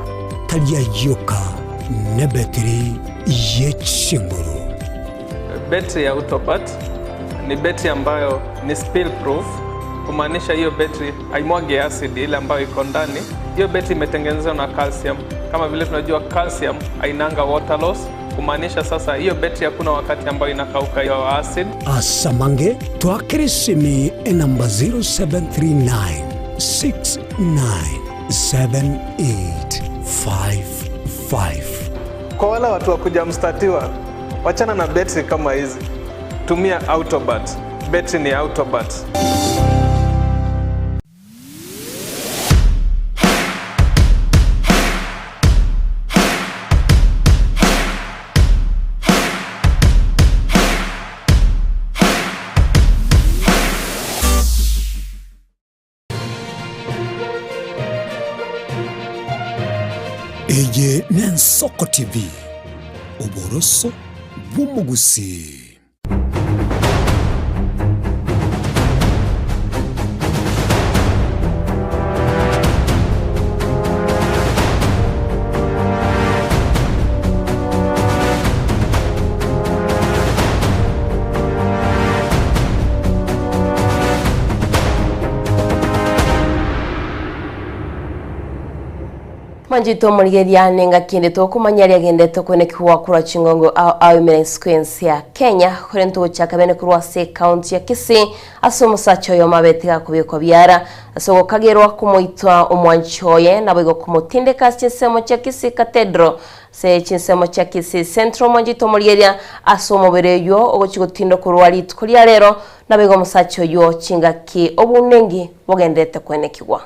Talia yoka na battery yechinguru. Battery ya Autobat ni battery ambayo ni spill proof. Kumaanisha hiyo battery haimwagi acid ile ambayo iko ndani. Hiyo battery imetengenezwa na calcium. Kama vile tunajua calcium hainanga water loss. Kumaanisha sasa hiyo battery hakuna wakati ambayo inakauka hiyo acid. Asamange twakirisimi namba 0739697855. Kwa wale watu wa kuja mstatiwa, wachana na battery kama hizi. Tumia Autobat. Battery ni Autobat. Eye Nensoko TV Oboroso Bumugusi. Manjito murigeria nenga kinde to kumanya riagendete kwenekwa kura chingongo au sequence ya Kenya kurento chaka bene kurwa se county ya Kisii asomusacho yo mabetega kubiko byara asogo kagerwa kumuitwa umwanchoye nabwo kumutindeka chinsemo cha Kisii Cathedral se chinsemo cha Kisii Central. Manjito murigeria asomobere yo ogochigutindo kurwa litkulia rero nabwo musacho yo chingaki obunengi bogendete kwenekwa.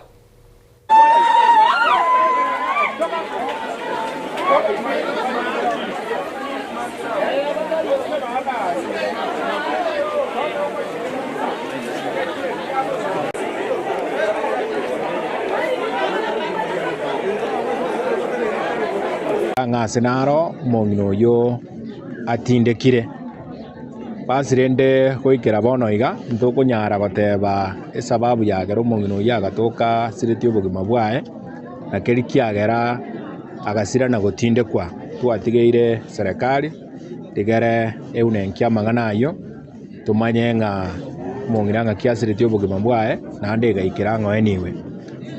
ngase naro mongino yo atindekire basirende goikera bono iga ntukunyara goteba esababu yagera mongino yagatoka siriti obogima bwae na keri kiagera agasira na gotindekwa twatigeire serikali tigere eunenkia mang'ana ayo tumanye ng'a mong'ina kiasiriti obogima bwae naende gaikera ng'oe niwe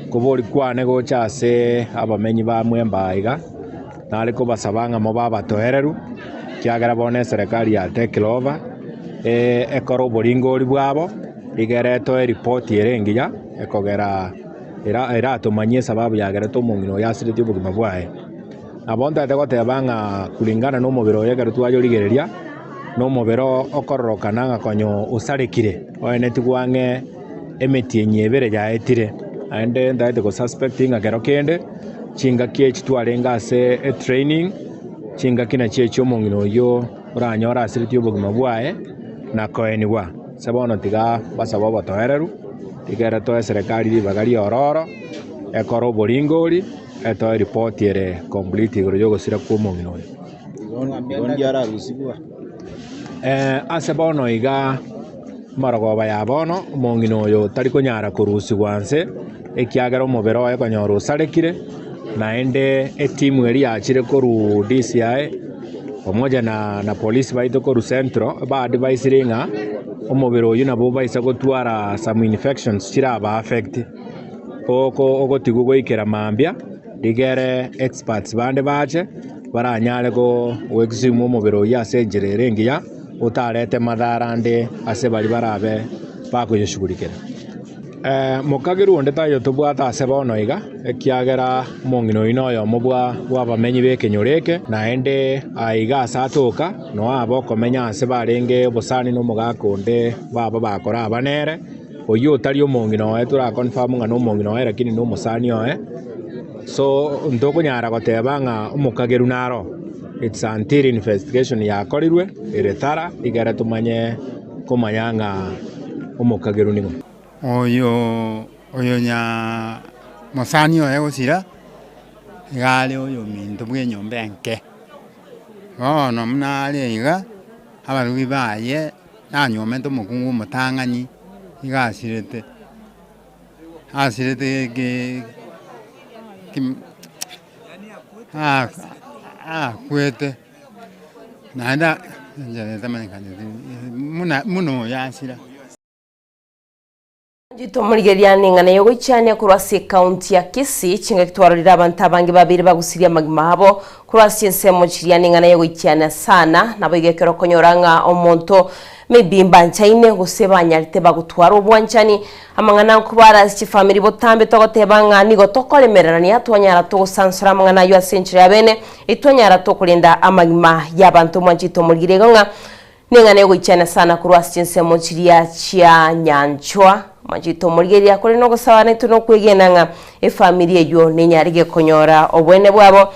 kobori kwane gocha ase abamenyi ba mwemba iga nare kobasaba ng'amo babatoereru kiagera bone serikali yatekire over ekoro oboringori bwabo igere toe ripoti erengiya ekogera era tumanyie sababu yagera tomong'ina yasiriti obogima bwae abonta tegoteba ng'a kulingana n'omobere oyegere twayorigereria n'omobero okororokana ng'a konyo osarekire oene tigwang'e emeti enyebere yaetire aende ndaete go suspecting agero kende chinga kiechi twarenga ase training chinga kina chiechi omong'ina oyo oranyora asiriti obogima bwae na koenigwa sebono tiga basaba obotoereru tigere toe serikali ribagari ororo ekora oboringori etoe ripoti ere complete igoro yogosira kwa omong'ina oyo Gondi ararusibwa. Ase bono iga marogoba ya bono omong'ina oyo tari konyara korusigwa nse ekiagera omobere oye konyora osarekire naende etimu eri yachire koru DCI pamoja na polisi baito koru centro baadvisire ng'a omobere oyo nabo baisa gotwara some infections chiraba affect ogotigwa goikera mambia rigere experts bande bache baranyare go weximo omobere oyo ase enjera erengiya otarete madhara nde ase bari barabe bakoyeshugurikera mokageru onde tayo tobwata ase bono iga ekiagera mong'ina oyo noyomo bwabamenyi bekenyoreke naende aiga ase atoka no abo okomenya ase barenge obosani n'omogaka onde baba bakora abanere oyo otari omong'ina oye toraconfirm ng'a n'omong'ina oye lakini n'omosani oye so ntokonyara goteba ng'a omokageru naro it's until investigation yakorirwe ere thara igere tumanye komanya ng'a omokageru nigo oyo nya mosani oye gosira igare oyo minto bwa enyomba enke bono munare iga abarugi baye nanyomete omokungu omotang'ani iga asirete kwete naenda njarete manyikanye muno yasira Jitomurigeria ningana yo gochania kurwasi county ya Kisii chinga kitwarira abantu abangi babiri bagusiria magima habo kurwasi nsemo chiria ningana yo gochania sana nabo igekero konyoranga omonto mebimba nchaine gusebanyarite bagutwara obwanchani amangana kubara chi family botambe togotebanga nigo tokolemererani atwanyara tugusansura amangana yo asenchira yabene itwanyara tukulinda amagima y'abantu mwanchito murigerenga ningana yo gochania sana kurwasi nsemo chiria chia nyanchwa Majito murigeria kuri no gusabana tuno kwegenanga efamily eyo nenyarige konyora obwene bwabo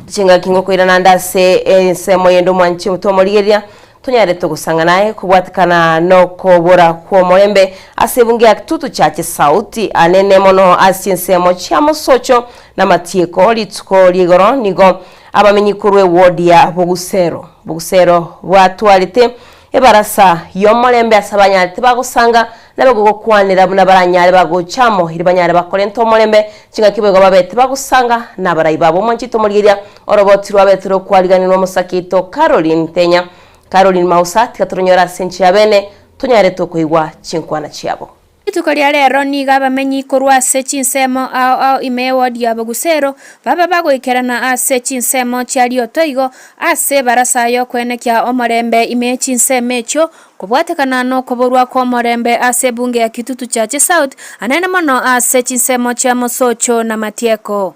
chinga kingo kwirana ndase semo yendo mwanchi utomurigeria tunyare tugusanga naye kubwatikana no kobora kwa morembe asebungi akitutu chache sauti anene mono asiensemo chamo socho na matieko litsuko ligoro nigo abamenyikurwe ward ya Bugusero watwalite ebarasa yomorembe asabanyarite bagusanga nabago kwanira buna baranyare bagochamo iribanyare bakorento morembe chinga kibego babete bagusanga nabarayi babo mwanchito murigeria orobotirwa betero kwaliganira no musakito Caroline Tenya Caroline Mausa tikatunyora senchi yabene tunyare tokuigwa chinkwana chiabo Tukoria rero niga bamenyi korwa ase chinsemo ao ime ward ya Bugusero baba bagoikerana ase chinsemo chiari otoigo ase barasayo kwenekia omorembe ime chinseme echo kubwatekana no koborwa kwa omorembe ase bunge ya Kitutu Chache South anene mono ase chinsemo chia mosocho na matieko.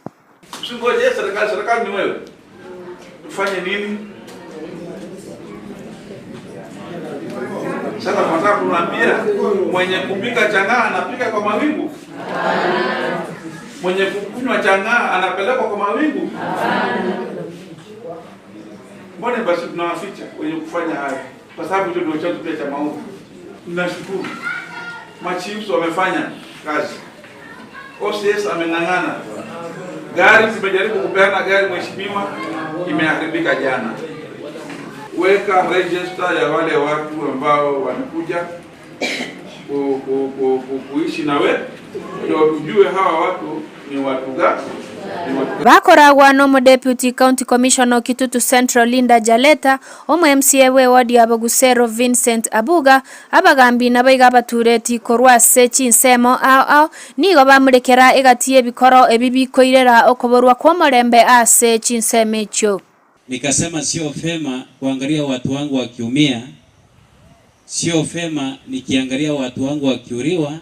Usingoje serikali ni wewe. Tufanye nini? Sasa tunataka kuambia mwenye kupika chang'aa anapika kwa mawingu. Mwenye kukunywa chang'aa anapelekwa kwa mawingu. Mbona basi tunawaficha wenye kufanya haya? Kwa sababu hicho ndio chanzo pia cha maovu. Ninashukuru. Machiefs wamefanya kazi. OCS ameng'ang'ana. Gari zimejaribu kupeana gari mheshimiwa imeharibika jana. Weka register ya wale watu ambao walikuja kuishi nawe, ndio tujue hawa watu ni watu gani. Bakoragwa no Deputy County Commissioner Kitutu Central Linda Jaleta, omo MCA we wadi Abogusero Vincent Abuga, abagambi nabaiga batureti korwase chinsemo ao nigo bamurekera egatie bikoro ebibikoirera okoborwa kwa morembe ase chinsemecho. Nikasema sio fema kuangalia watu wangu wakiumia, sio fema nikiangalia watu wangu wakiuriwa,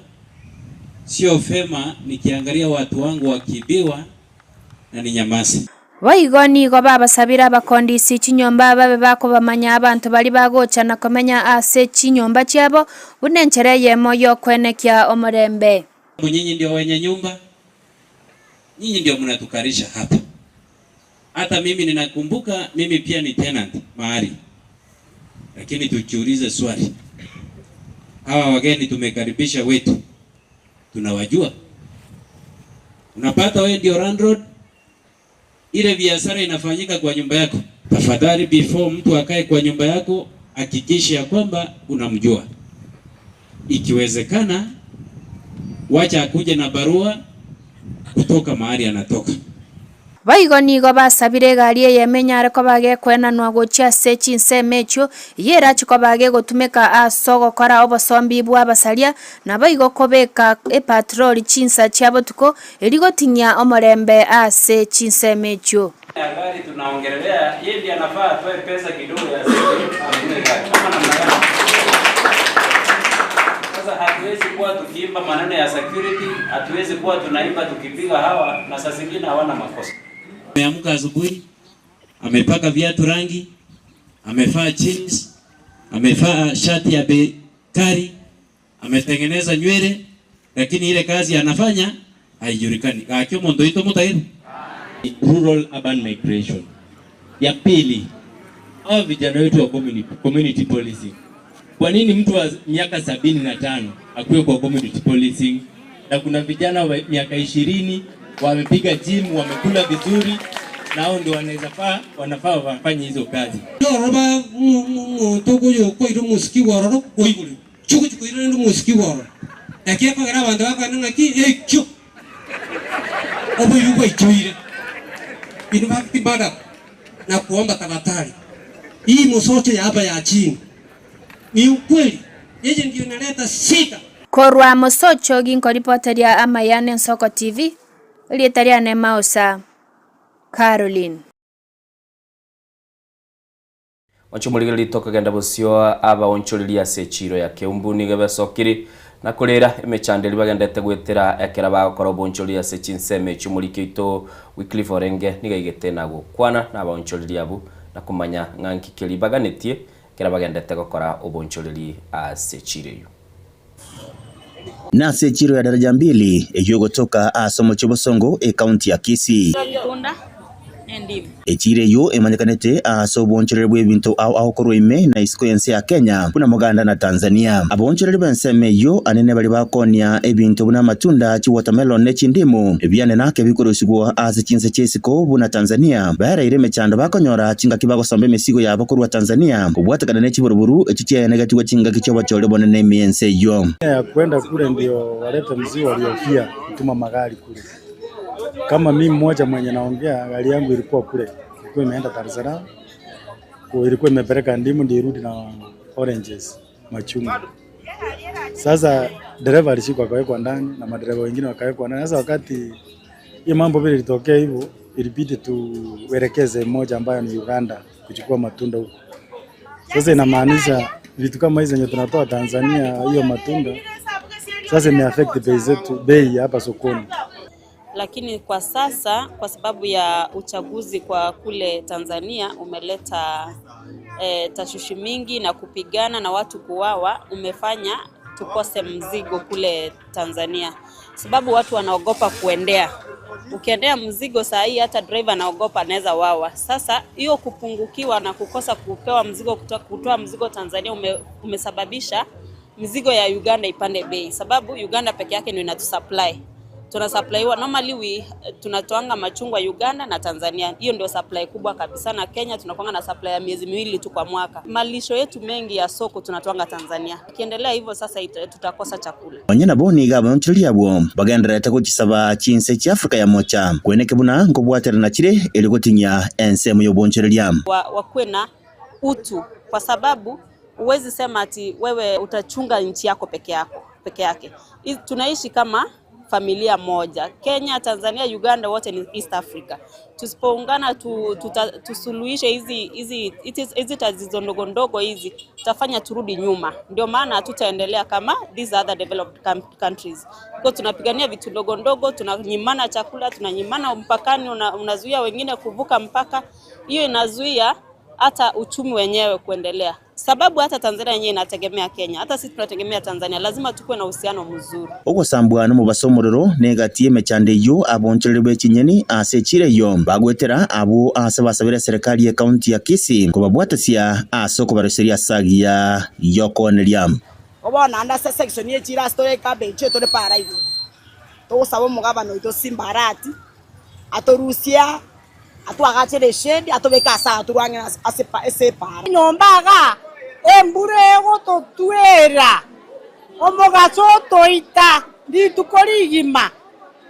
sio fema nikiangalia watu wangu wakibiwa na ni nyamasi. Waigoni go baba sabira bakondisi chinyomba babe bako bamanya abantu bali bagocha na komenya ase chinyomba cyabo bunenchereye moyo kwenekya omorembe. Nyinyi ndio wenye nyumba, nyinyi ndio mnatukarisha hapa. Hata mimi ninakumbuka mimi pia ni tenant mahali. Lakini tujiulize swali. Hawa wageni tumekaribisha wetu, tunawajua? Unapata wewe ndio landlord, ile biashara inafanyika kwa nyumba yako. Tafadhali before mtu akae kwa nyumba yako hakikisha ya kwamba unamjua. Ikiwezekana wacha akuje na barua kutoka mahali anatoka. Baigoni go basabire gari yemenyare ko bage kwenanwa gocha se chinsemecho yera chiko bage gotumeka asogo kora obosombi bwa basalia na baigo kobeka patrol chinsa cyabo tuko eligotinya omorembe ase chinsemecho. Gari tunaongelea yeye ndiye anafaa atoe pesa kidogo ya kama namna gani. Sasa hatuwezi kuwa tukiimba maneno ya security, hatuwezi kuwa tunaimba tukipiga hawa na saa zingine hawana makosa. Ameamka asubuhi, amepaka viatu rangi, amevaa jeans, amevaa shati ya bekari, ametengeneza nywele, lakini ile kazi anafanya haijulikani. Kakyo mondo ito mutairu. Rural urban migration. Ya pili, hao vijana wetu wa community policing. Kwa nini mtu wa miaka 75 akuwe kwa community policing na kuna vijana wa miaka 20 wamepiga gym, wamekula vizuri, nao ndio wanafaa wafanye hizo kazi. Roba togoyo ko iro musiki waroro oiguru. Chuku iro ndo musiki waroro. Akia kwa gara banda kwa nanga ki ekyo. Obo yuko ichoire. Ino bakti bada na kuomba tafadhali. Hii msoto ya hapa ya chini. Ni ukweli. Yeye ndio inaleta shida. Korwa mosocho ginko reporteria Amayane Nsoko TV. Lietaria ne Mausa Caroline. Wanchumuligili toka genda bosio aba oncholilia se chiro ya keumbu nigebe sokiri na kulera emechandeli bagendete gwetera ekera bagokora boncholilia se chinseme chumulikito Wycliffe Orenge nigaigete nago kwana na boncholilia bu na kumanya nganki keli baganetie kera bagendete gokora oboncholilia se chiro yu. Na sechiro ya daraja 2 eyogotoka asomo chobosongo kaunti ya Kisii. Echire yo emanyakanete asoboncherere bwebintu au koroime na iskoyense ya Kenya kuna Uganda na Tanzania. Aboncherere benseme yo anene bali bakonia ebintu buna matunda chi watermelon ne chindimu ebyane nake bikorosigwa ase chinse chesiko buna Tanzania bara ireme chanda bakonyora chinga kibago sombe mesigo ya bakuru wa Tanzania kubwatakana ne chiburuburu echitia negativwa chinga kichoba chole bonene miense yo ya kwenda kule ndio waleta mzigo waliofia kutuma magari kule. Kama mimi mmoja mwenye naongea, gari yangu ilikuwa kule, ilikuwa imeenda Dar es Salaam, ilikuwa imepeleka ndimu ndio irudi na oranges, machungwa. Sasa dereva alishikwa akawekwa ndani na madereva wengine wakawekwa ndani. Sasa wakati hii mambo vile ilitokea hivyo, ilibidi tuelekeze mmoja ambaye ni Uganda kuchukua matunda huko. Sasa inamaanisha vitu kama hizo zenye tunatoa Tanzania, hiyo matunda sasa imeaffect bei zetu, bei hapa sokoni. Lakini kwa sasa kwa sababu ya uchaguzi kwa kule Tanzania umeleta tashushi mingi na kupigana na watu kuwawa, umefanya tukose mzigo kule Tanzania. Sababu watu wanaogopa kuendea. Ukiendea mzigo saa hii hata driver anaogopa anaweza wawa. Sasa hiyo kupungukiwa na kukosa kupewa mzigo kutoa mzigo Tanzania umesababisha mzigo ya Uganda ipande bei. Sababu Uganda peke yake ndio inatusupply. tuna supply normally tunatoanga machungwa Uganda na Tanzania. Hiyo ndio supply kubwa kabisa, na Kenya tunakuanga na supply ya miezi 2 tu kwa mwaka. Malisho yetu mengi ya soko tunatoanga Tanzania. Ikiendelea hivyo sasa tutakosa chakula. Wanyana boni gaba ntuli abo bagenderete kuchisaba chinse chi Afrika ya mocha kweneke buna ngobwatera na chire ili gotinya ensemo yobonchereria wakwe na utu, kwa sababu uwezi sema ati wewe utachunga nchi yako peke yake. Tunaishi kama familia moja. Kenya, Tanzania, Uganda wote ni East Africa. Tusipoungana tusuluhishe hizi tatizo ndogo hizi, tutafanya turudi nyuma. Ndio maana hatutaendelea kama these other developed countries. Kwa tunapigania vitu ndogo, tunanyimana chakula, tunanyimana mpakani, unazuia wengine kuvuka mpaka. Hiyo inazuia hata uchumi wenyewe kuendelea. Sababu hata Tanzania yenyewe inategemea Kenya, hata sisi tunategemea Tanzania, lazima tukue na uhusiano mzuri. Ogo sambwana mu basomorero negatie mechande yo aboncherebe chinyeni asechire yo bagwetera abo asabasabira serikali ya county ya Kisii kubabwatasia asoko bareseria sagia yokoneria obona anda section ye chira story ka benche to de para hivi to sabo mugabano ito simbarati atorusia atwagachere shedi atobeka sa turwanga asepara nyombaga emburego totwera omogacho toita nditukorigima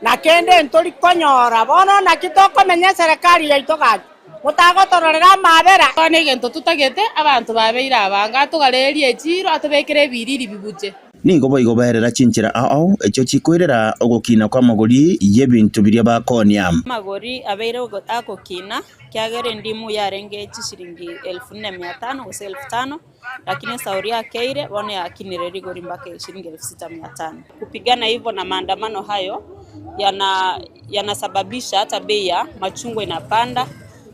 na kende ntori konyora bono na kitoko menya serikali ya itoga mutagotororera mabera tone gento tutagete abantu babeira abanga tugarerie chiro atobekere biriri bibuje ningo igoberera chinchira ao echo chikwirera ogokina kwa magori yebintu biria bakonia magori abeire agokina kyagere ndimu yarenge chishiringi 1400 gose 1500, lakini sauri ya keire bone yakinire rigori mbaka shilingi 6500. Kupigana hivyo na maandamano hayo yanasababisha hata bei ya machungwa inapanda,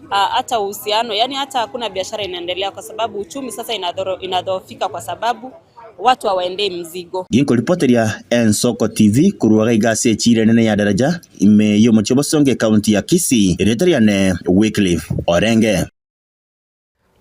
hata uhusiano, yani hata hakuna biashara inaendelea kwa sababu uchumi sasa inadhoofika kwa sababu watu hawaendei mzigo. Ginko reporteria Ensoko TV kuruwaga igase chire nene ya daraja ime yo mochobosonge county ya Kisii Eritreane Wycliffe Orenge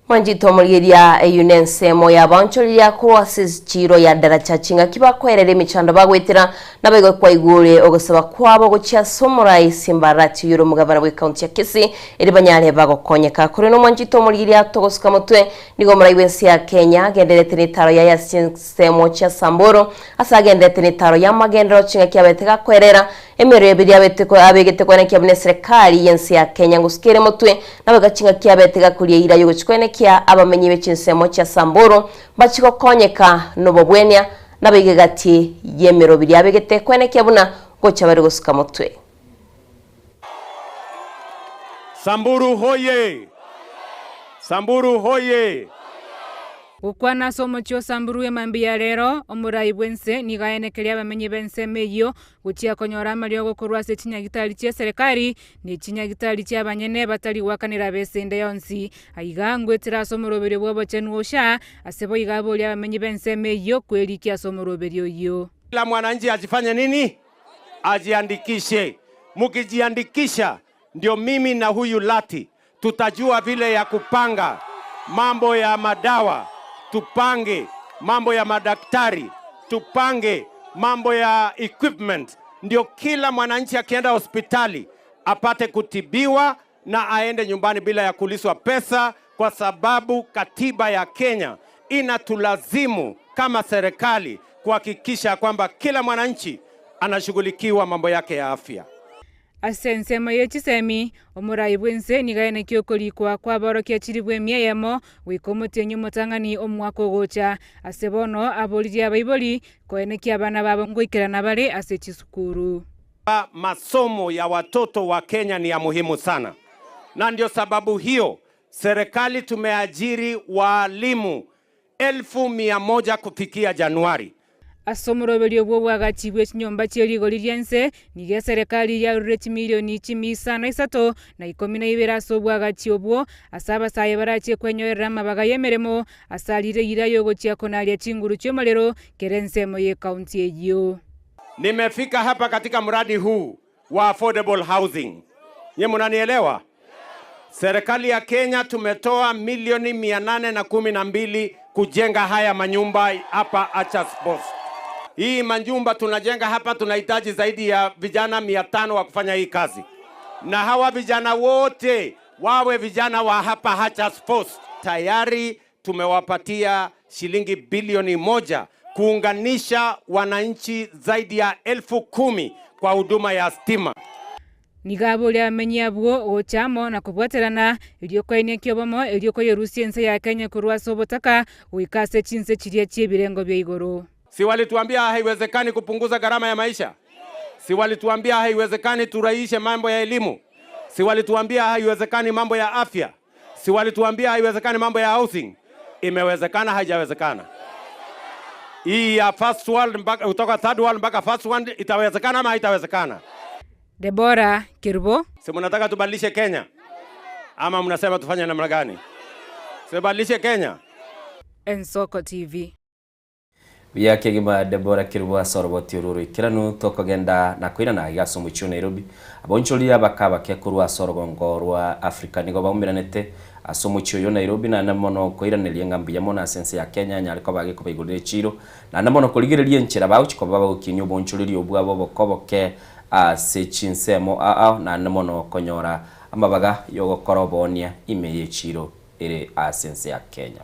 Mwanjito murigeria eyunense moya banchoria cross chiro ya daracha chinga kiba kwerere michando bagwetira nabego kwa igure ogosaba kwabo gocha somurai simbarati yuro mugabara we county ya Kisii eri banyale bagokonyeka kuri no mwanjito murigeria togosuka mutwe nigo murai wensi ya Kenya genderete ni taro ya semo cha Samburu asa genderete ni taro ya magendero chinga kiabetega kwerera emero ebiria beteko abegete kwana kiabune serikali yensi ya Kenya ngusikire mutwe nabega chinga kiabetega kuri ira yugo chikwene kia abamenyi bechinsemo cha Samburu bachiko konyeka nobo bwenya nabege gati yemero biri abegete kwene kiabuna gocha bari gusuka mutwe. Samburu hoye! Samburu hoye! Ukwana somo chio Samburu emambia rero omurai bwense nigaenekeria bamenyi bense meyo guchia konyora mario gokorwa se chinya gitari chia serikali ni chinya gitari chia banyene batari wakanira besende yonsi aiga ngwetira somorobere bwabo chenwosha asebo igabolia bamenyi bense meyo kwelikia somoroberio yo. Kila mwananchi ajifanye nini? Ajiandikishe. Mukijiandikisha ndio mimi na huyu Lati tutajua vile ya kupanga mambo ya madawa, tupange mambo ya madaktari, tupange mambo ya equipment, ndio kila mwananchi akienda hospitali apate kutibiwa na aende nyumbani bila ya kuliswa pesa, kwa sababu katiba ya Kenya inatulazimu kama serikali kuhakikisha kwamba kila mwananchi anashughulikiwa mambo yake ya afya. Asensema yechisemi omurai bwense nigaene kyokolikwa kwa borokia chiribwe mieyemo wikomutenyu mutangani omwako gocha asebono aboliria baiboli koenekia bana babo ngoikirana bali asechisukuru. Masomo ya watoto wa Kenya ni ya muhimu sana, na ndio sababu hiyo serikali tumeajiri walimu 1,100 kufikia Januari. Asomoroberio bwo bwagachibwe nyomba chirigoliriense nige serikali ya ureti milioni 13 na 12 so bwagachio bwo asaba saye barache kwenyorera mabaga yemeremo asalire irayo gochia konalia chinguru chomalero kerense moye county eyo. Nimefika hapa katika mradi huu wa affordable housing. Nye mnanielewa? Serikali ya Kenya tumetoa milioni 812 kujenga haya manyumba hapa Achas Post. Hii manjumba tunajenga hapa, tunahitaji zaidi ya vijana 500 wa kufanya hii kazi, na hawa vijana wote wawe vijana wa hapa Hachas Post. Tayari tumewapatia shilingi bilioni 1 kuunganisha wananchi zaidi ya 10,000 kwa huduma ya stima. Nigabo lya menyabuo ochamo na kubwaterana iliokoine kyobomo iliokoyerusia nse ya Kenya kurwa sobotaka uikase chinse chiria chiebirengo bya igoro. Si walituambia haiwezekani kupunguza gharama ya maisha? Si walituambia haiwezekani turahishe mambo ya elimu? Si walituambia haiwezekani mambo ya afya? Si walituambia haiwezekani mambo ya housing? Imewezekana, haijawezekana? Hii ya first world mpaka kutoka third world mpaka first world itawezekana ama haitawezekana? Deborah Kirbo. Si mnataka tubadilishe Kenya? Ama mnasema tufanye namna gani? Tubadilishe Kenya? Ensoko TV. Biyake gima Deborah Kirbo asoroboti ururu kiranu tokogenda na kwira na gasomo cyo Nairobi aboncholi abakaba ke kurwa sorogongo rwa Africa nigo baumiranete asomo cyo yo Nairobi na namono koiraneliye ngambi yamo na sense ya Kenya nyariko bage ko bigurire chiro na namono kuligirelie nchira bauchi ko baba ukinyo boncholi obwabo bokoboke sechinsemo na namono konyora amabaga yogokorobonia imeye chiro ere sense ya Kenya.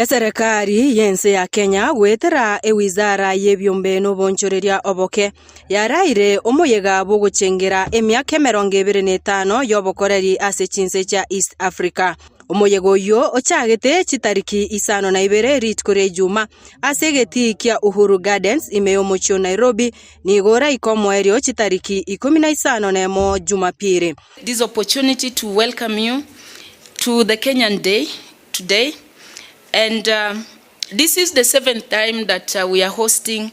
Serikali yense ya Kenya gwetera ewizara yebyombe no bonchoreria oboke yaraire omuyega buguchengera emyaka 25 yobokoreri ase chinse cha East Africa. Omuyego yo ochagete chitariki 52 ritkore juma ase geti kia Uhuru Gardens imeyo mocho Nairobi nigora ikomwerio chitariki 15 nemo Jumapili. This opportunity to welcome you to the Kenyan Day today. And this is the 7th time that we are hosting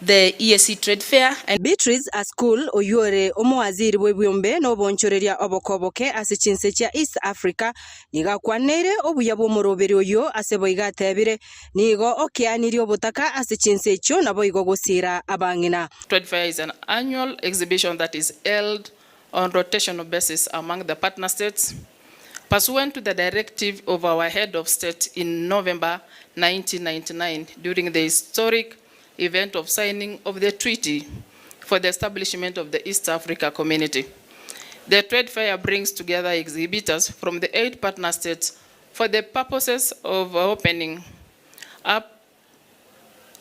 the EAC Trade Fair. And Beatrice a school oyore omwaziri webyombe no bonchoreria obokoboke ase chinse cha East Africa niga kwanere obuya bomoroberi oyo ase boigatebire nigo okianirio obotaka ase chinse cho nabo igo gosira abangina. Trade Fair is an annual exhibition that is held on rotational basis among the partner states. Pursuant to the directive of our head of state in November 1999 during the historic event of signing of the treaty for the establishment of the East Africa Community. The trade fair brings together exhibitors from the 8 partner states for the purposes of opening up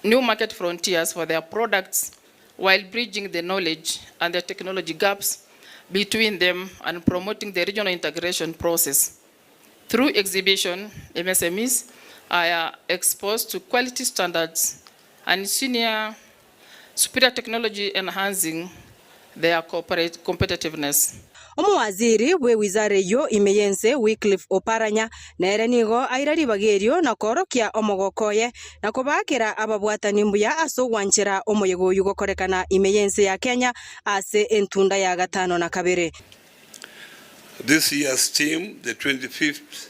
new market frontiers for their products while bridging the knowledge and the technology gaps between them and promoting the regional integration process. Through exhibition, MSMEs are exposed to quality standards and superior technology enhancing their corporate competitiveness. Omwaziri we wizara yo imeyense Wycliffe Oparanya nere nigo airari bagerio na korokia omogokoye na kubakira ababwatani mbuya aso wanchira omuyego yugokorekana imeyense ya Kenya ase entunda ya 5 na 2. This year's theme, the 25th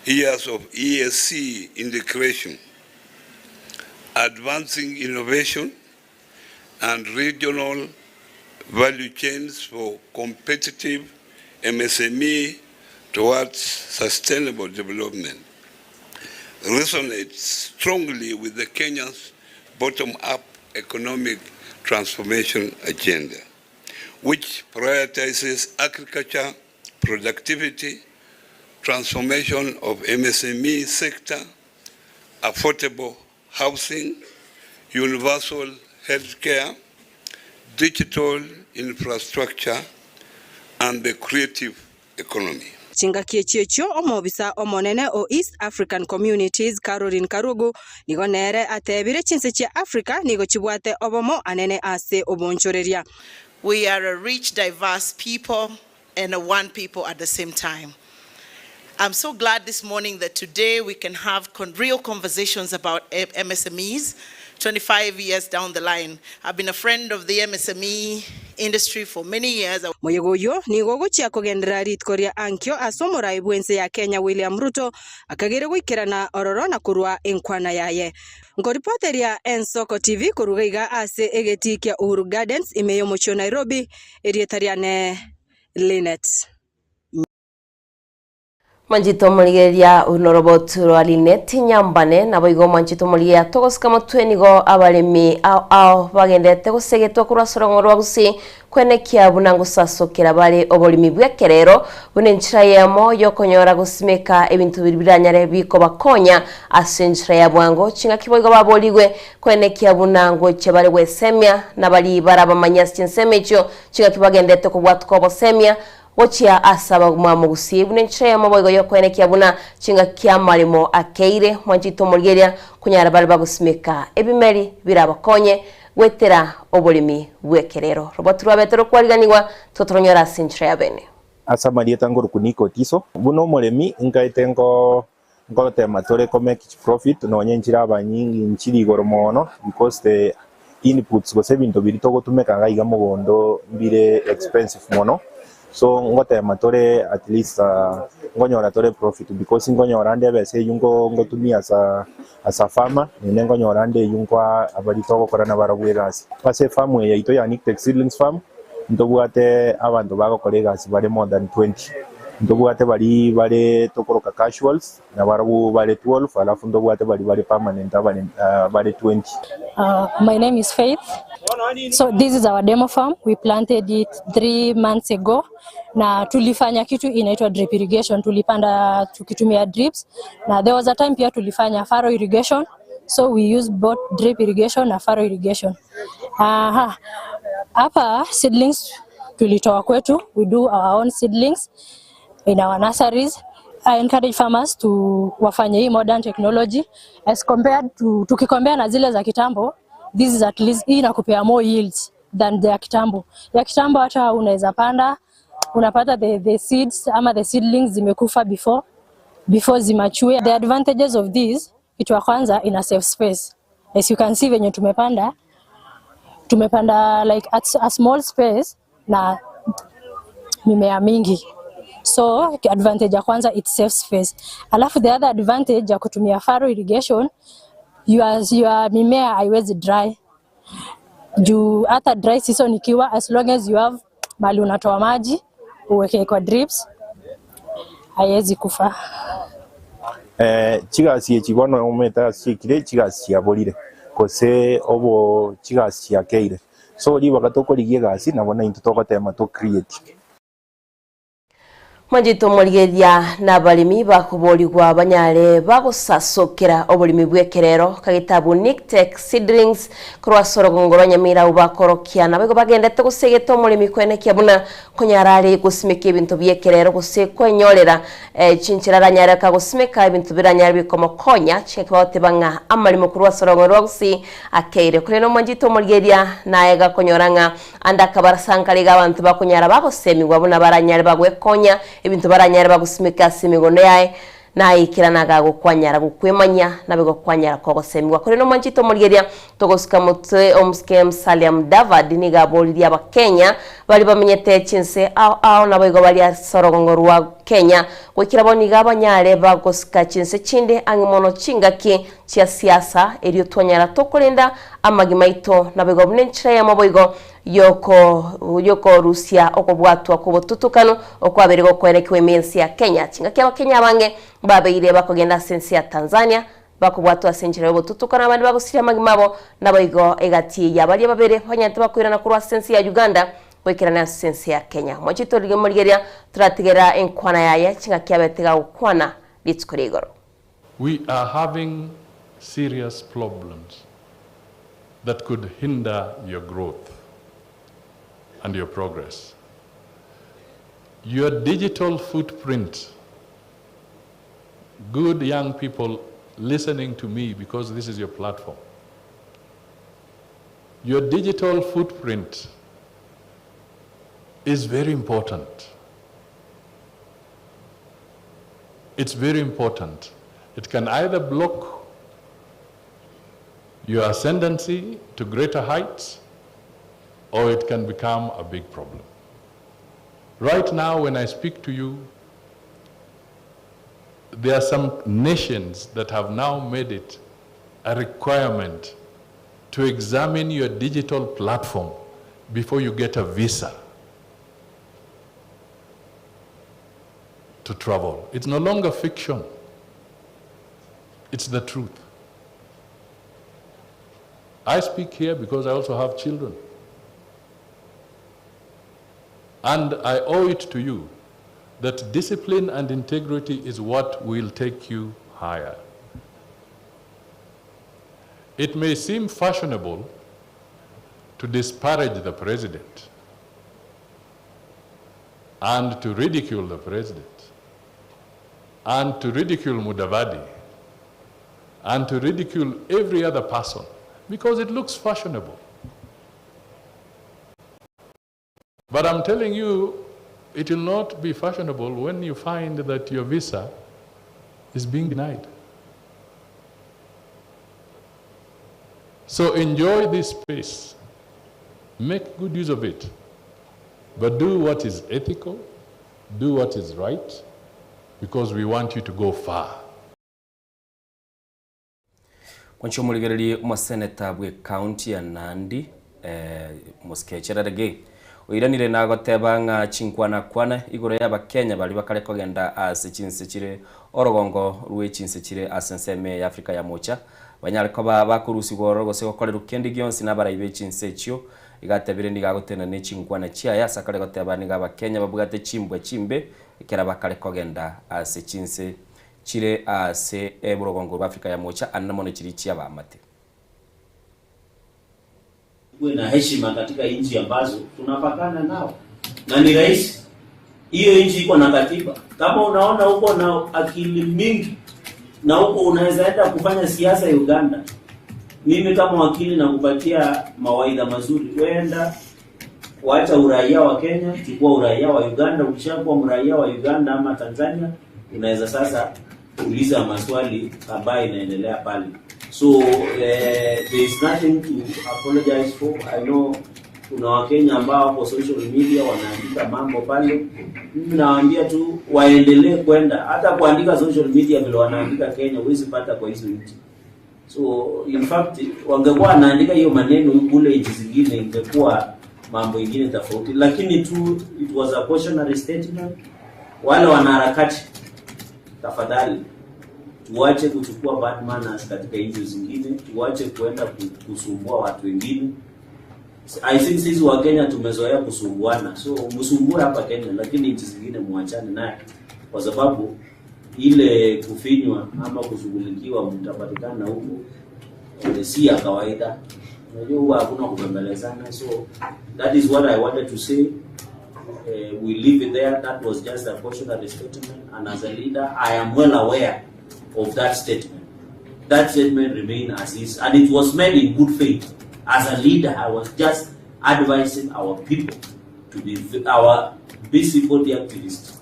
years of EAC integration, advancing innovation and regional value chains for competitive MSME towards sustainable development, resonates strongly with the Kenya's bottom-up economic transformation agenda, which prioritizes agriculture, productivity, transformation of MSME sector, affordable housing, universal healthcare, digital infrastructure, and the creative economy. Chingakie checho omobisa omonene o East African Communities Caroline Karugu nigo nere atebire chinse cha Africa nigo chibwate obomo anene ase obonchoreria. We are a rich, diverse people and a one people at the same time. I'm so glad this morning that today we can have real conversations about MSMEs 25 years down the line. I've been a friend of the MSME industry for many years. Moyegoyo ni gogochia kogendera ritkoria ankyo asomora ibwense ya Kenya William Ruto akagere gwikirana ororo na kurwa enkwana yaye. Ngoripoteria Ensoko TV kurugaiga ase egetikia Uhuru Gardens imeyo mocho Nairobi erietariane Linet. Manjito muligeria unorobotu alineti nyambane na boigo manjito muligeria togosika mutwenigo abalemi ao bagendete gusegetwa kurasoro rwagusi kwenekia bunangu sasokera bale obolimi bwekerero bunenchira yamo yokonyora gusimeka ebintu biranyare biko bakonya asenchira yabwango chinga kiboigo baboligwe kwenekia bunangu chebale wesemya na bali barabamanya chinsemecho chinga kibagendete kubwatko bosemya Wochia asaba mwamu gusibu nenchaya maboigo yokwenekia buna chinga kia malimo akeire mwanjito muligeria kunyara bali bagusimika ebimeri birabakonye wetera obolimi bwekerero robotu rwabetero kwariganirwa totoronyora sinchaya bene asama tangoro kuniko tiso buno mulemi ngaitengo ngote matore make profit no nyenjira abanyingi nchiri goromono because the inputs go sebinto birito gotumeka ngaiga mugondo mbire expensive mono. So ngote matore at least ngonyora tore profit because ngonyora ande bese yungo ngotumia as a farmer nene ngonyora ande yungwa abali toko korana barabwegasi base farm ya ito ya Nictex seedlings farm ndobwate abantu bagokoregasi bare more than 20 ndobwate bari tokoroka casuals na barabu bare 12 alafu ndobwate bari permanent bare 20. My name is Faith. So this is our demo farm. We planted it 3 months ago. Na tulifanya kitu inaitwa drip irrigation. Tulipanda tukitumia drips. Na there was a time pia tulifanya furrow irrigation. So we use both drip irrigation na furrow irrigation. Hapa seedlings tulitoa kwetu. We do our own seedlings in our nurseries. I encourage farmers to wafanye hii modern technology as compared to tukikombea na zile za kitambo. This is at least inakupea more yields than the kitambo. Ya kitambo hata unaweza panda unapata the seeds ama the seedlings zimekufa before zimachue. The advantages of this, kitu ya kwanza ina save space. As you can see venye tumepanda like at a small space na mimea mingi. So advantage ya kwanza it saves space. Alafu the other advantage ya kutumia furrow irrigation, your mimea haiwezi dry. Juu hata dry season ikiwa, as long as you have mali unatoa maji uweke kwa drips haiwezi kufa. Chigasi echibono ometa chikire chigasi yabolire kose obo chigasi yakeire so liba katokoligie gasi nabona into tokotema to create. Manjito muligeria na balimi bakuboligwa banyale bagusasokera obolimi bwekerero kagitabu Nictex seedlings kurwasoro gongoro nyamira ubakorokia na bego bagendete gusegeta omulimi kwenekia buna kunyarari gusimika ibintu byekerero gusekwenyorera chinchirara nyara ka gusimika ibintu biranyara bikomokonya cheke baote banga amalimo kurwasoro gongoro gusi akeire kuri no manjito muligeria na ega konyoranga anda kabarasankaliga abantu bakunyara bagosemiwa buna baranyara bagwekonya ibintu baranyara bagusimika simigono yae na ikiranaga gukwanyara gukwemanya na bego kwanyara kogosemiwa kuri no manjito muligeria togosika mutwe omskem Salim David niga boliri aba Kenya bali bamenyete chinse ao na bego bali asorogongo rwa Kenya gwikira boniga abanyare bagosika chinse chinde angimono chingaki cia siasa erio twanyara tokulinda amagimaito na bego bunenchira ya maboigo yoko Rusia okobwatwa kubotutukano okwabirego kwerekiwe mensi ya Kenya chingaki abakenya bange babeire bakogenda sensi ya Tanzania bakubwatwa senchira botutukana abandi bagusira magimabo naboigo egati yabali babere banyate bakwirana kurwa sensi ya Uganda kwekirana sensi ya Kenya mwachito ligeria turatigera enkwana yaye chingaki abetega ukwana litsukurigoro. We are having serious problems that could hinder your growth and your progress. Your digital footprint, good young people listening to me because this is your platform. Your digital footprint is very important. It's very important. It can either block your ascendancy to greater heights, or it can become a big problem. Right now, when I speak to you, there are some nations that have now made it a requirement to examine your digital platform before you get a visa to travel. It's no longer fiction. It's the truth. I speak here because I also have children. And I owe it to you that discipline and integrity is what will take you higher. It may seem fashionable to disparage the president and to ridicule the president and to ridicule Mudavadi and to ridicule every other person because it looks fashionable. But I'm telling you, it will not be fashionable when you find that your visa is being denied. So enjoy this space. Make good use of it. But do what is ethical, do what is right, because we want you to go far. Kwancho muligereri umuseneta bwe county ya Nandi muskechera rege oiranire na goteba nga chinkwana kwana igoro ya bakenya bali bakale kogenda ase chinsechire orogongo ruwe chinsechire asenseme ya Afrika ya mocha banyale ko bakurusi goro gose gokorera ukendi gyonsi nabarayibe chinsechio igatebire ndigagotena ne chinkwana chia ya sakale goteba ni gabakenya babugate chimbwe chimbe ikera bakale kogenda ase chinse chire ase burogongo rwa Afrika ya mocha anamone chiri chia bamate. Kuwe na heshima katika nchi ambazo tunapakana nao. Na ni rahisi. Hiyo nchi iko na katiba. Kama unaona uko na akili mingi na huko unaweza enda kufanya siasa ya Uganda, mimi kama wakili nakupatia mawaidha mazuri. Wenda waacha uraia wa Kenya, chukua uraia wa Uganda. Ukishakuwa mraia wa Uganda ama Tanzania, unaweza sasa uliza maswali ambayo inaendelea pale. So there is nothing to apologize for. I know kuna Wakenya ambao kwa social media wanaandika mambo pale. Mimi nawaambia tu waendelee kwenda. Hata kuandika social media vile wanaandika Kenya huwezi pata kwa hizo nchi. So in fact wangekuwa wanaandika hiyo maneno kule nchi zingine ingekuwa mambo mengine tofauti. Lakini tu it was a cautionary statement. Wale wanaharakati tafadhali tuache kuchukua bad manners katika nchi zingine, tuache kuenda kusumbua watu wengine. I think sisi wa Kenya tumezoea kusumbuana. So msumbue hapa Kenya, lakini nchi zingine muachane naye. Kwa sababu ile kufinywa ama kushughulikiwa mtapatikana huko si ya kawaida. Unajua huwa hakuna kubembelezana. So that is what I wanted to say. We leave it there. That was just a cautionary statement, and as a leader I am well aware of that statement. That statement remains as is, and it was made in good faith. As a leader, I was just advising our people to be our busybody activists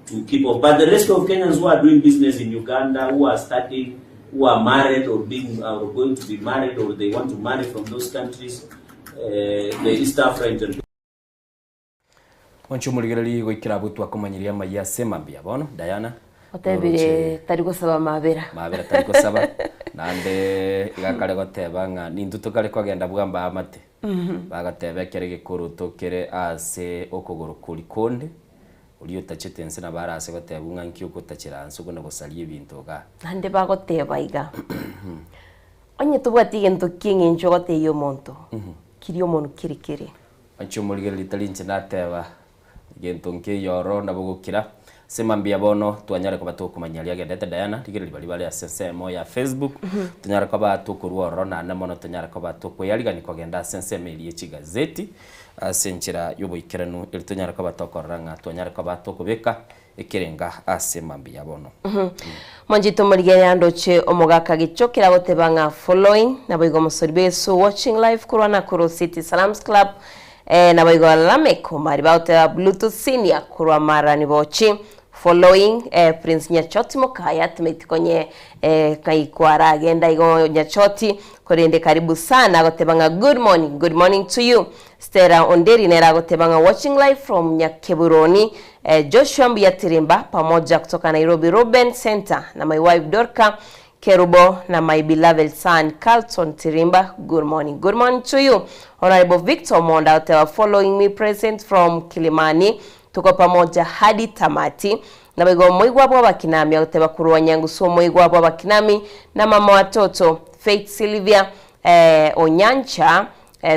to keep up. But the rest of Kenyans who are doing business in Uganda, who are studying, who are married or going to be married, or they want to marry from those countries, the East African. Wancho muligereri goikira butu akomanyiria maya semambia bono Diana otebire tariko saba mabera tariko saba nande igakare goteba nga nindu tukare kwagenda bwamba amate bagatebe kere gikuru tokere ase okogoro kuri konde uri utachitense na barase goteba nga nkyo kutachiranso gona gosalie ibintu ga nande bagoteba iga onye tubati gento kingi njogote iyo monto kirio monu kirikiri wancho muligereri talinche nateba gento nke yoro na bugukira semambia bono twanyare kwa batu kumanyalia gendete Diana ligeri bali asensemo ya Facebook tunyare kwa batu kuruoro na namono tunyare kwa batu kuyaliga ni kogenda asensemo ili yechi gazeti asenchira yobo ikiranu ili tunyare kwa batu koranga tunyare kwa batu kubeka ikirenga asemambia bono Manjito Maligere andoche omogaka gichokira gotebanga following na boigo musoribe so watching live kurwana kuro City Salams Club na boigo lameko mari baute Bluetooth senior kurwa mara ni bochi following Prince Nyachoti Mokaya tumetikonye kaikwara agenda igo Nyachoti korende karibu sana gotebanga good morning to you Stera Onderi nera gotebanga watching live from Nyakeburoni Joshua Mbiyatirimba pamoja kutoka Nairobi Ruben Center na my wife Dorka Kerubo na my beloved son Carlton Tirimba good morning to you Honorable Victor Monda following me present from Kilimani tuko pamoja hadi tamati na baigo moigwa bwa bakinami aguteba kurwa Nyangusu moigwa bwa bakinami na mama watoto Faith Sylvia Onyancha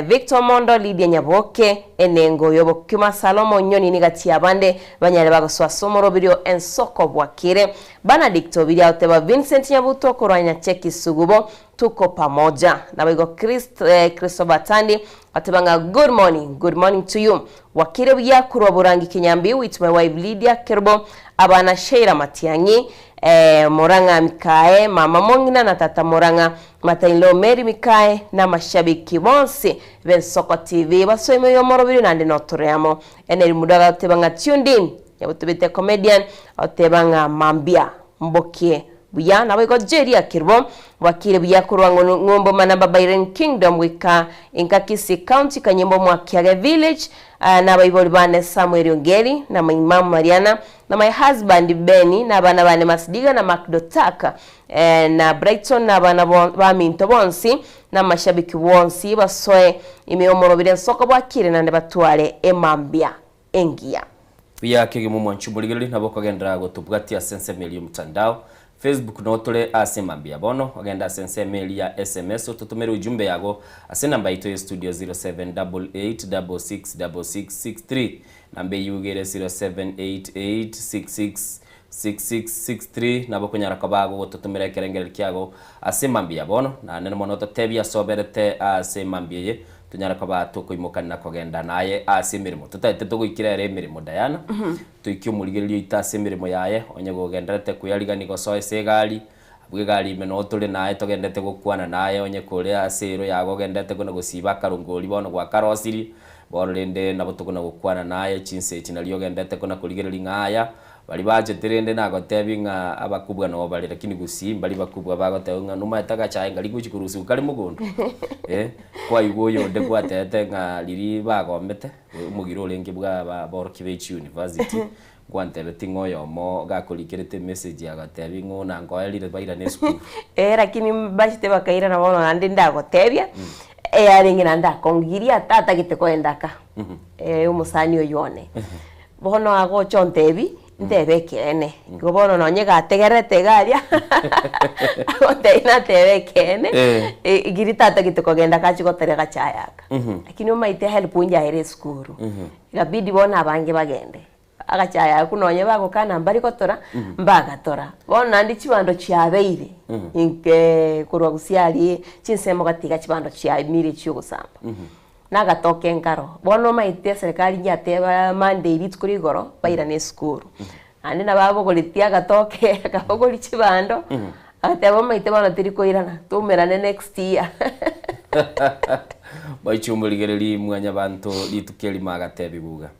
Victor Mondo Lydia Nyaboke enengo yobo kuma Salomo Nyoni nigati abande banyale bagoswa somoro birio ensoko bwakire Benedicto biria oteba Vincent Nyabuto koranya cheki sugubo tuko pamoja na baigo Kristo Batandi atebanga good morning to you wakire bya kurwa burangi Kinyambi with my wife Lydia Kerbo abana Sheira Matiangi Moranga Mikae mama Mongina na tata Moranga Matainlo Mary Mikae na mashabiki bonse Bensoko TV basoime yo morobiri nande notoreamo eneri mudaga otebanga tuned in yabutubite comedian otebanga Mambia Mbokie buya na bego Jeria Kirbo wakire buya kurwango ngombo manamba Byron Kingdom wika Inkakisi County Kanyembo Mwakiage Village na baiboli bane Samuel Ongeri na my mom Mariana na my husband Benny na bana bane Masdiga na Macdotaka na Brighton na bana ba Minto bonsi na mashabiki bonsi basoe imeomorobire soko bwakire nande batwale Emambia engia buya kege mu mwanchubuligeli nabo kagendera gotubwatia sense meli mtandao Facebook notole ase Mambia bono agenda sense mail ya SMS ututumere ujumbe yago ase namba ito ya studio 0788666663 namba yugere 0788666663 nabo kunyara kabago ututumere kerengere kyago ase Mambia bono na nene monoto tebia soberete ase Mambia ye tunyara kaba tukoimukana kogenda naye ase mirimo tutahite tugikirere mirimo Diana tuikyo muligerio itase mirimo yaye onye gogenderete kuyarigani gosoe segari abwe gari meno tuli naye togendete gukwana naye onye kore asero yago gendete kuna gusiba karungoli bono gwa karosiri borende nabo tukuna gukwana naye chinse chinalio gendete kuna kuligerio ngaya bali baje terende nago tebinga abakubwa no bali lakini gusimba bali bakubwa bagoteunga numa etaka chaye ngali guchikurusi ukali mugundu kwa igoyo de kwatete nga liri bagomete umugiro lengi bwa Borkibeach University kwantele tingoyo mo gakolikirete message yagatebinga na ngoelire baira ne school lakini bashite bakaira na bono nandi ndagotebia aringira ndakongiria tata gitekwendaka umusani oyone bono ago chontebi ndebekene gobono nonye gategerete garia oteina tebekene igirita gitukogenda kachikoterega chayaka lakini umaite help unja ire skuru igabidi bona abange bagende agachaya kunonye bagokana mbari kotora mbagatora bona ndi chibando chiabeire inke kurwa gusiari chinsemo gatiga chibando chiamire chugusamba nagatoke nkaro bono maite serikali nyateba Monday litkuri goro baira ne skuru andi na babo golitia gatoke akabogoli chibando ateba maite bana tiriko irana tumerane next year baichumbuligereri mwanya bantu litukeli magatebi buga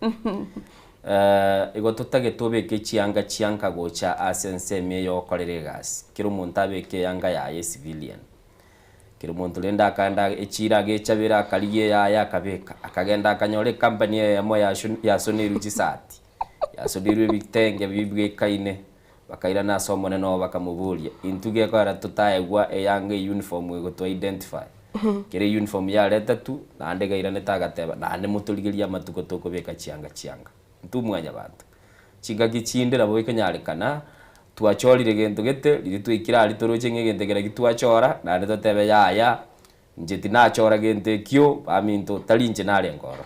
ego tutage tobeke chianga gocha asense meyo koleregas kiro montabeke yanga ya civilian kiro muntu lenda akanda echira gechabira kaliye ya kabeka akagenda akanyore company ya moya ya Soniru Chisati ya Soniru bitenge bibwe kaine bakaira na somone no bakamubulia intuge ko ara tutayegwa eyanga uniform ego to identify kire uniform ya leta tu na ndega irane tagateba na ande mutuligiria matuko toko beka chianga ntumwanya bantu chigagi chindira bo ikanyarekana tuachorire gento gete liri twikira ali toroche ngegente gitwachora na ndo tebe yaya njeti nachora gente kyo aminto talinje nale ngoro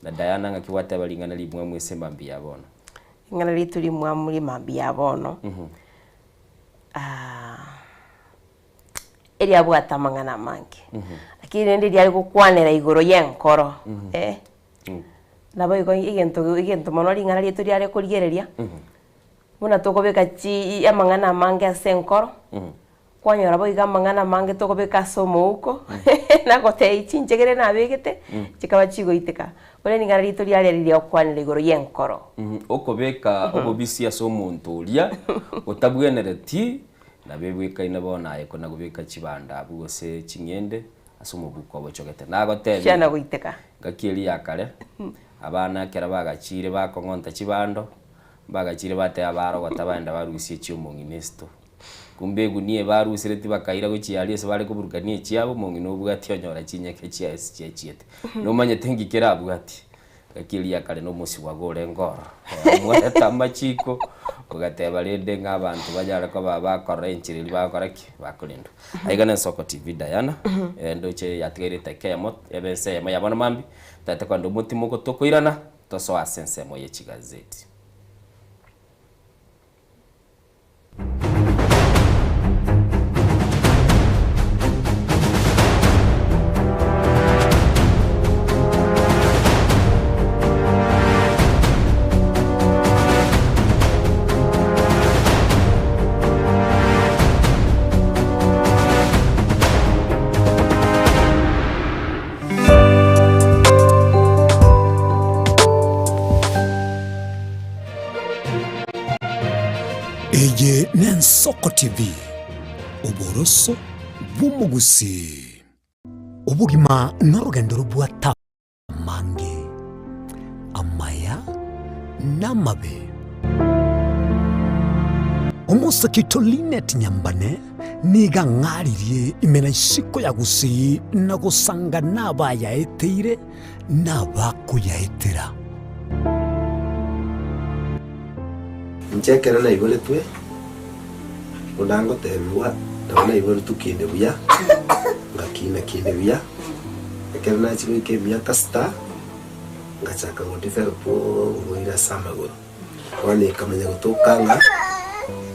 na Diana ngakiwate balingana limwe mwese Mambia bono ngana lituli mwamuli Mambia bono eri abwata mangana mangi lakini ndi ali kukwanera igoro yenkoro nabo igento monori ngana lituli ali kuligereria muna tokobeka chi amangana mange asenkoro kwanyora bo igamangana mange tokobeka somo uko nagote ichinjegere nabegete chikaba chigo iteka ole ningara ritori yale riri okwanira igoro yenkoro okobeka obobisi asomo ntolia otabwenereti nabebweka inabona yeko nagobeka chibanda bwose chinyende asomo buko bochogete nagote cyana guiteka gakieli yakale abana kera bagachire bakongonta chibando bagachire bate abaro batabanda barusie cyumo nginesto kumbe gunie barusire tibakaira guchiali ese bale kuburukanie chiabo mongino bugati onyora chinyeke chiese chiete no manye tengi kera bugati gakiria kare no musi wa gore ngoro mwe tamachiko ugateba rende nk'abantu bajara ko babakora enchiriri bakora ki bakulindo aigana Soko TV Diana ndoche yatigirite kemo ebese yabona mambi tate kwa ndo mutima ko tokwirana toso asense mo yechigazeti. Eye Soko TV uboroso bw'umugusi ubugima n'urugendo rubwata mange amaya n'amabe umusakito Linet Nyambane niga ngaririye imena ishiko yagusi na gusanga nabayaeteire nabakuyaetera nchekera na ibole twe unango tebiwa ndabona ibole tukinde buya ngakina kinde buya ekera na chiko ke buya kasta ngachaka ngo develop ngoira samagoro wani kamenya gutokanga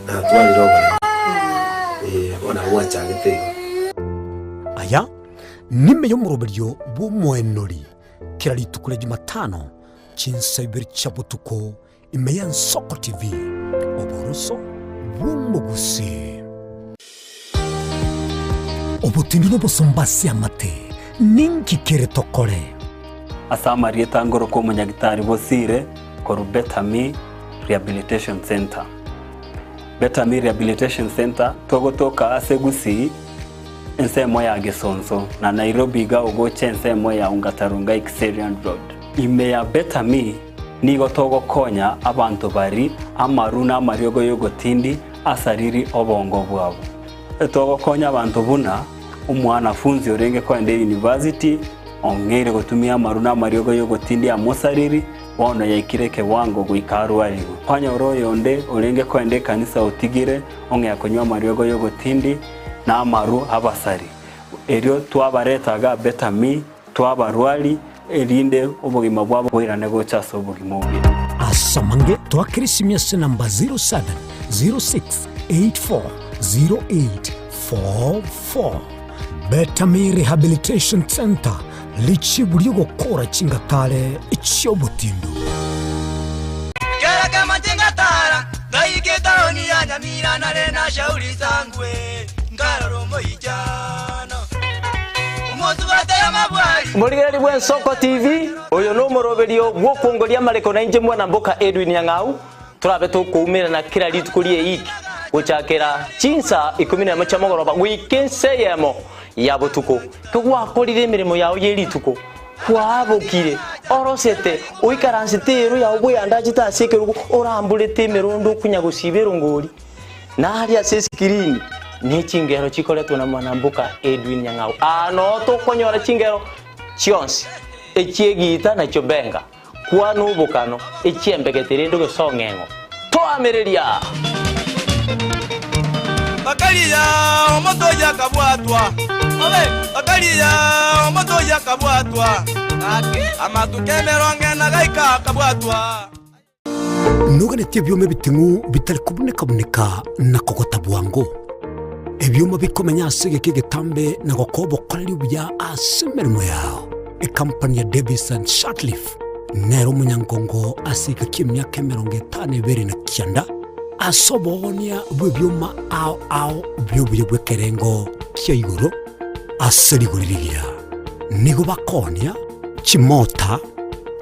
na twali roba ona wacha gitego aya nime yo muroberyo bumwenori kirari tukure Jumatano chinsaiber chabutuko imeya Soko TV oboroso bw'umugusi obutindi n'obusumbasi amate ninkikere tokore asamariye tangoro ko munyagitari bosire koru Betami Rehabilitation Center. Betami Rehabilitation Center togotoka asegusi ensemo ya Gesonso na Nairobi ga ugoche ensemo ya Ungatarunga Xerian Road. Imeya Betami nigo togo konya abantu bari amaruna mariogo yogotindi asariri obongo bwabo. Togo konya abantu buna umwanafunzi orenge kwende university ongere gutumia maruna mariogo yogotindi amosariri wono yaikireke wango guikaru aligo. Kwanya oroyo onde orenge kwende kanisa utigire onge yakonywa mariogo yogotindi na amaru abasari. Erio twabaretaga Betami twabarwali erinde obugima bwabo bwirane gochaso obugima obi asamange twakirisimya namba 0706840844 Betami Rehabilitation Center lichiburi gukora chingatare icyobutindo kera kama chingatara gaigeta oni ya nyamira na rena shauri zangwe ngaroromo ijana Murigeri bwen Soko TV oyo no moroberio gwokongoria mareko na inje mwana mboka Edwin Yang'au turabe tukumira na kira litukurie iki guchakera chinsa 10 chamogoroba wikenseyemo yabotuko tugwakorire emirimo yawo yerituko kwabokire orosete uikaransitero yawo buyanda chitasekerugo orambulete mirondo kunyagusibero ngori na hali ya screen ni chingero chikoletwa na mwanambuka Edwin Yang'au ano tokonyora chingero chionsi echiegita na chobenga kwa nubukano echiembegetere ndo gesongengo twamereria bakaliya omoto yakabwatwa bakaliya omoto yakabwatwa amatukemeronge na gaika kabwatwa nuganetie byome bitingu bitari kuboneka na kokota bwango ebyuma bikomenya asige kigetambe na gokobo koreri bya asemerimo yao company ya Davis and Shotleaf nero munyangongo asika kimyaka 59 asobonia byuma ao byubuye bwekerengo kyiguru aseriguririya nigo bakonia chimota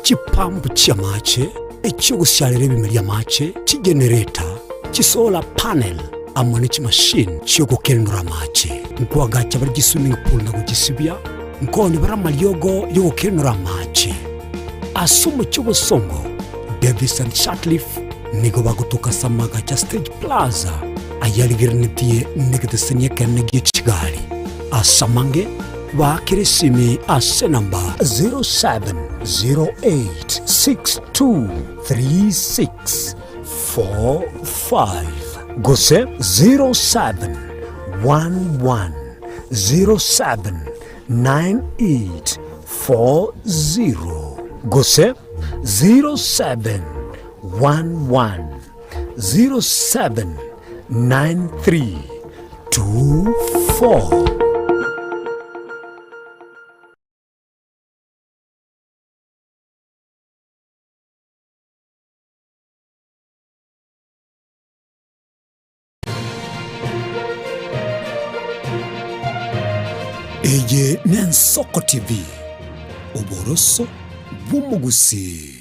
chipambu cyamache ekyo gusharire bimerya mache chigenerator chisola panel amone chimashine cyo gukenura mache nkwaga bari giswimming pool na gugisibya nkoni baramalyogo yo gukenura mache asumu cy'ubusongo Davis and Shotleaf nigo bagutuka samaga cha Stage Plaza ayaligiranitiye negedesenya kanegi Kigali asamange Wakirisimi ase namba 0708623645 gose 0711079840 gose 0711079324. Eye Nensoko TV uboroso bumugusi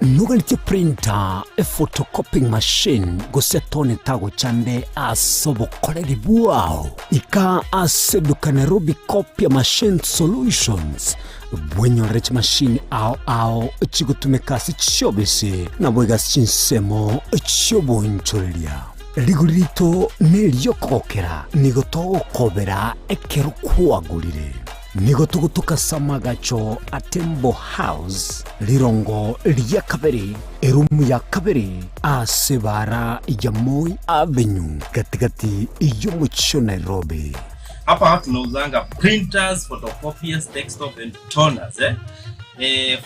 nugalike printer a photocopying machine gosetone tago chande asobokoreri buao ika aseduka Nairobi Copy Machine Solutions bwenyorech machine ao chigutumekasi chobese na bwegas chinsemo chobonchoria ligurito niliyokokera nigotogokobera ekero kwagurire nigotugutuka samagacho atembo house lirongo lya kabiri erumu ya kabiri asebara ya Moi Avenue katikati iyo mucho Nairobi. Hapa tunauzanga printers, photocopiers, desktop and toners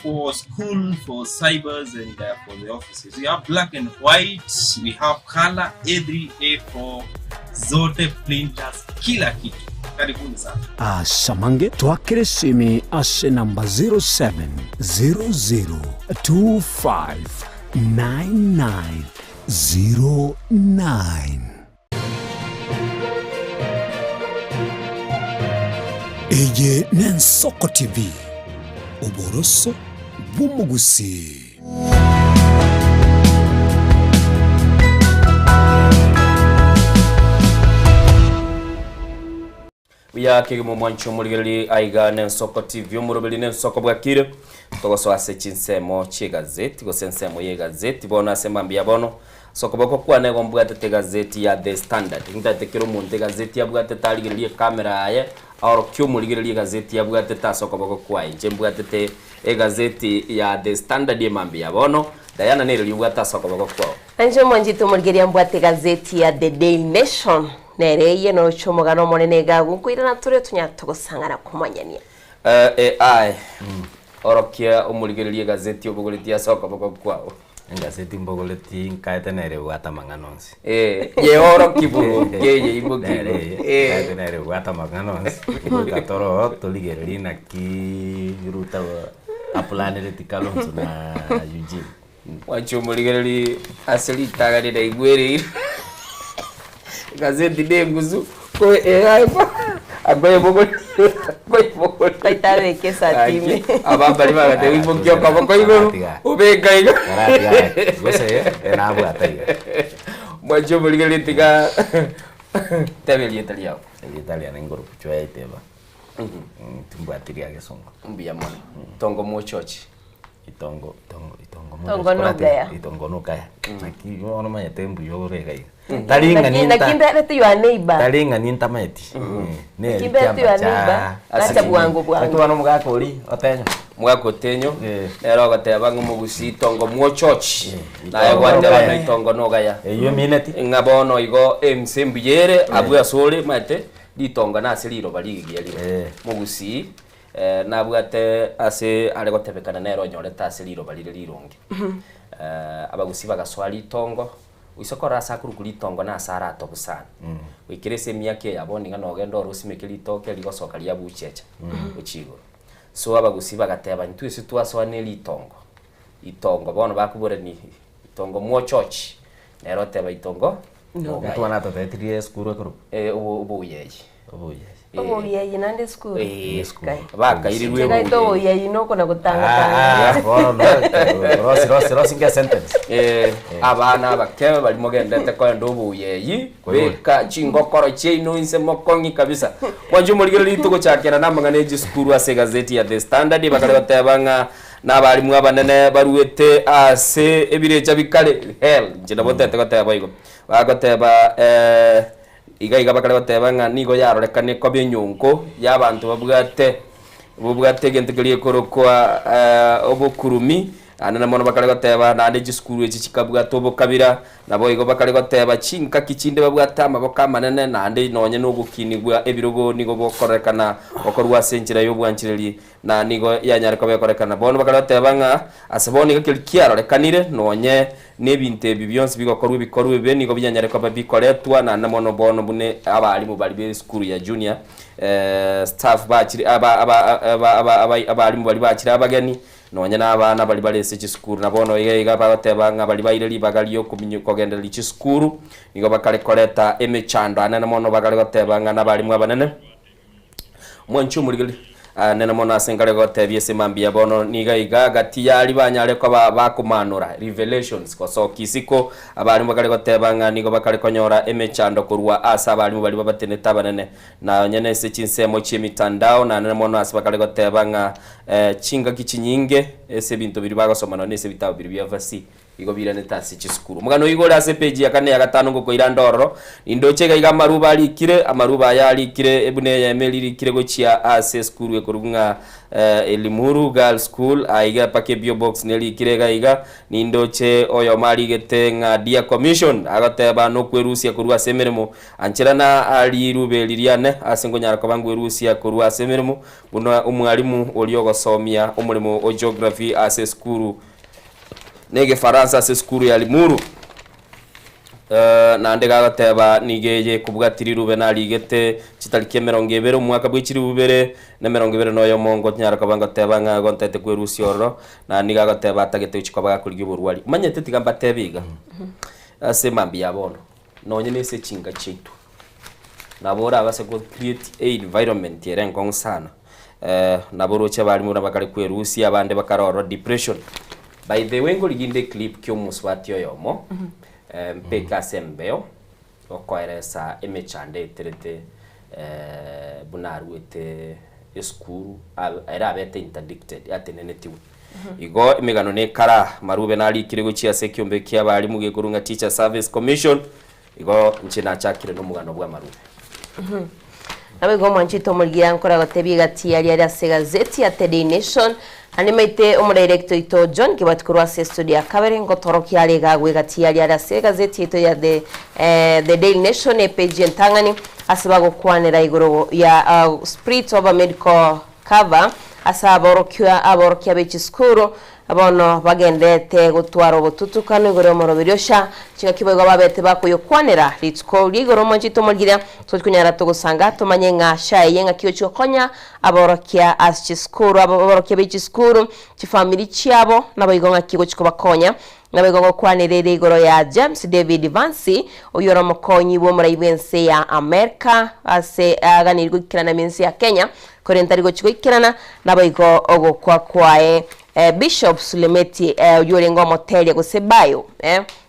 for school, for cybers and for the offices. We have black and white, we have color, every A4, zote printers, kila kitu. Karibuni sana. Samange twakire simi ase namba 0700259909. Eye Nensoko TV uboroso bumugusi. Uya kigimo mwancho muligeli aiga Nensoko TV umurobeli Nensoko bwakire togoso ase chinsemo chegazeti gosensemo ye gazeti bona semambia bono soko bako kwa nego mbwate gazeti ya The Standard ngate kiro munte gazeti ya bwate taligeli kamera aye aoro kyo muligeli gazeti ya bwate ta soko bako kwa inje mbwate gazeti ya The Standard ye mambia bono Diana nere liwata soko bako kwa anje mwanjito muligeli mbwate gazeti ya The Daily Nation nereye no chomogano monene gagu kwira na tore tunyatogosangana kumanyania AI orokia umuligeli gazeti obugoletia soko bako kwao gazeti mbogoleti nkaete nere wata manganonsi ye oro kibu ye ibo kibu kaete nere wata manganonsi katoro toligeli na ki ruta aplanere tikalonso na Eugene wacho umuligeli asili tagade da igwere gazeti de nguzu ko AI agoye bogo taitare ke satime aba bali baga de ibo kyo ka boko ibo ubega igo wese na bwa taiga mwacho muligeli tiga tabeli Italia ngoro kuchwa iteba tumbatiria gesongo mbia mwana tongo mochochi itongo nogaya naki ono manya tembu yorega talinga ninta nakimbe tu ya neighbor talinga ninta maiti ne kimbe tu ya neighbor acha bwangu atuano mugakori otenyo mugakotenyo nero gateba ngumugusi tongo mochochi naye gwateba na itongo nogaya eyo mineti ngabono igo msembiyere abu asole mate litonga na siliro baligiali mugusi nabwate ase ale gotebekana nero nyoreta siliro balire lironge abagusi bagaswali tongo wisokora sakurukuri tongo na sara to busana wikirese miake yaboni ngano ogendo rusimekeli toke ligosoka lya buchecha uchigo so abagusi bagateba ntu ese twaswaneli itongo bono bakubure ni itongo mochochi nero teba itongo mtu anato tetrie skuru kuru ubuyeyi obo yeyi nande school baka iriwe ubu to yeyi noko na gutanga rosi nge sentence abana bakebe bali mogendete ko ndobu yeyi beka chingokoro cheino inse mokongi kabisa kwanje muligero litugo chakera namangane school ase gazeti ya The Standard bakale batebanga n'abarimu abanene baruete ase ebirecha bikale hell njina botete goteba igo bagoteba iga bakare gotebanga nigo yarorekane ko benyunko y'abantu babwate gentegerie korokwa obukurumi anana mono bakare goteba na ande school echi chikabwa tobo kabira nabo igo bakare goteba chinka kichinde babwata amaboko manene na ande nonye n'ugukinigwa ebirogo nigo bokorekana okorwa senchira y'obwanchireri na nigo yanyare ko bekorekana bono bakare gotebanga asaboni gakirikiaro rekanire nonye n'ebintu ebi byonse bigokorwa be nigo byanyare ko babikoretwa na namono bono bune abalimu bali be school ya junior staff bachiri abalimu bali bachiri abageni nonye n'abana bali balese chiskuru nabono iga batebanga bali baireli bagalio kugendera chiskuru nigo bakale koleta emechando anana mono bakale gotebanga n'abalimu abanene mwanchu murigeli nena mono asengale gotebye semambia bono niga iga gati yali banyale ko bakumanura revelations ko so kisiko abalimu bakale gotebanga nigo bakale konyora emechando kurwa asa abalimu bali babateneta banene na nyene se chinsemo chimitandao na nena mono asibakale gotebanga chinga kichinyinge ese bintu biri bagosomana nese bitabo biri byavasi igo birane tasi chiskuru mugano igo rase page ya kane ya gatano ngo irandoro indochega iga maruba alikire amaruba yalikire ebune ya emelirikire gochia ase skuru ekurunga Elimuru Girl School aiga pake bio box nelikire ga iga nindoche oyo mari getenga dia commission agateba no kwerusia kurwa semeremo anchirana ali rube liriane asengo nyara ko bangwerusia kurwa semeremo buno umwalimu oliogosomia umulimo o geography ase skuru nege Faransa se skuru ya Limuru na ndega gateba nigeje kubwatiri rube na ligete chitalike 20 mwaka bwikiri bubere na 20 noyo mongo nyara kabanga tebanga gontete kwerusioro na niga gateba tagete chikwabaga kurigi burwari manyete tigamba tebiga ase mambi yabono nonye nese chinga chitu nabora abase go create a environment yerengo sana naboro che bali muri bakari kwerusia abande bakaroro depression by the way ngo liginde clip kyo muswatyo yomo mpeka sembeo okoeresa emechande terete bunaruete eskuru era bete interdicted atenenetiwe igo imigano ne kara marube nali kirego chia sekyombe kya bali muge kurunga Teacher Service Commission igo nchina chakire no mugano bwa marube nawe go mwanchito mulgira nkora gatebi gati yali ya gazeti ya The Daily Nation animaite umudirector ito John kibatkurwa se studio kabere ngo toroki yali gagwe gati yali ya gazeti ito ya The Daily Nation page ntangani asibago kwanera igoro ya spirit of a medical cover asaba aborokia bechiskuru abono bagendete gutwara obututukano igoro morobiryosha chinga kibego babete bakuyo kwanera litsko ligoro manjito mulgira twakunyara tugusanga tumanye nga shaye nga kiyo chikonya aborokia aschiskuru aborokia bechiskuru chifamily chiabo nabayigonga kigo chikobakonya nabayigonga kwanirere igoro ya James David Vancy oyoro mukonyi bo murayibense ya America ase aganirgo kirana minsi ya Kenya korentarigo chikoikirana nabayigo ogo kwae Bishop Sulemeti yorengo moteli gusebayo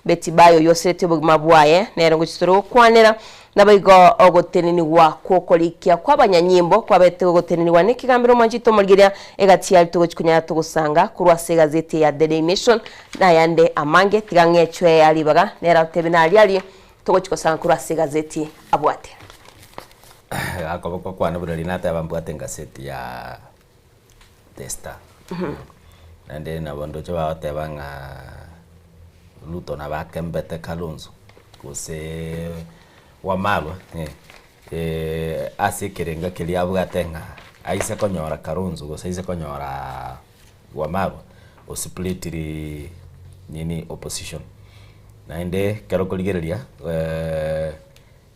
beti bayo yosete bugmabwaye nero ngutoro kwanera nabayigo ogoteneni wa kokolikia kwabanyanyimbo kwabete ogoteneni wa nikigambiro manjito mulgiria egati yali tugochikunya tugusanga kurwase gazeti ya The Daily Nation na yande amange tigangechwe yalibaga nera tebinali yali tugochikosanga kurwase gazeti abwate akoboko kwana burali nata bambwate gazeti ya Testa nande nabondo choba tebanga luto na bakembete Kalonzo kuse wamalwa asikirenga kiliabwatenga aise konyora Kalonzo kuse aise konyora wamalwa osplitiri nini opposition naende kero kuligereria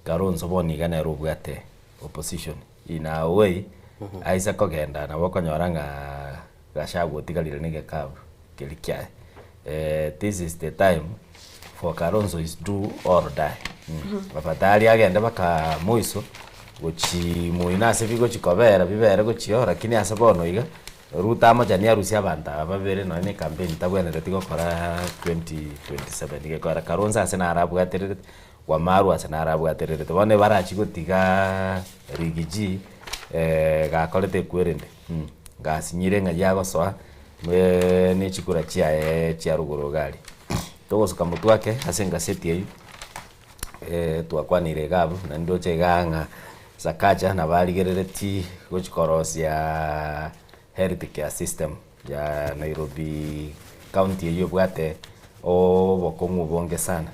Kalonzo boni gana rubwate opposition ina a way aise kogenda na bokonyoranga gashago tigalire nige kabu kilikia this is the time for Kalonzo is do or die bafatali agenda baka muiso gochi muina se bigo chikobera bibere gochio lakini asabono iga ruta moja ni arusi abanta babere no ni campaign tabwene retigo kora 2027 ige kora Kalonzo asena arabu aterere wa maru asena arabu aterere bone barachi gotiga rigiji gakolete kwerende ngasinyire nga yago soa ne chikura chia ruguru gali togosuka mutu wake asenga seti eyu twakwanire gabu na ndoche ganga Sakaja na barigerereti guchikorosia health care system ya Nairobi county iyo bwate o bokongu bonge sana.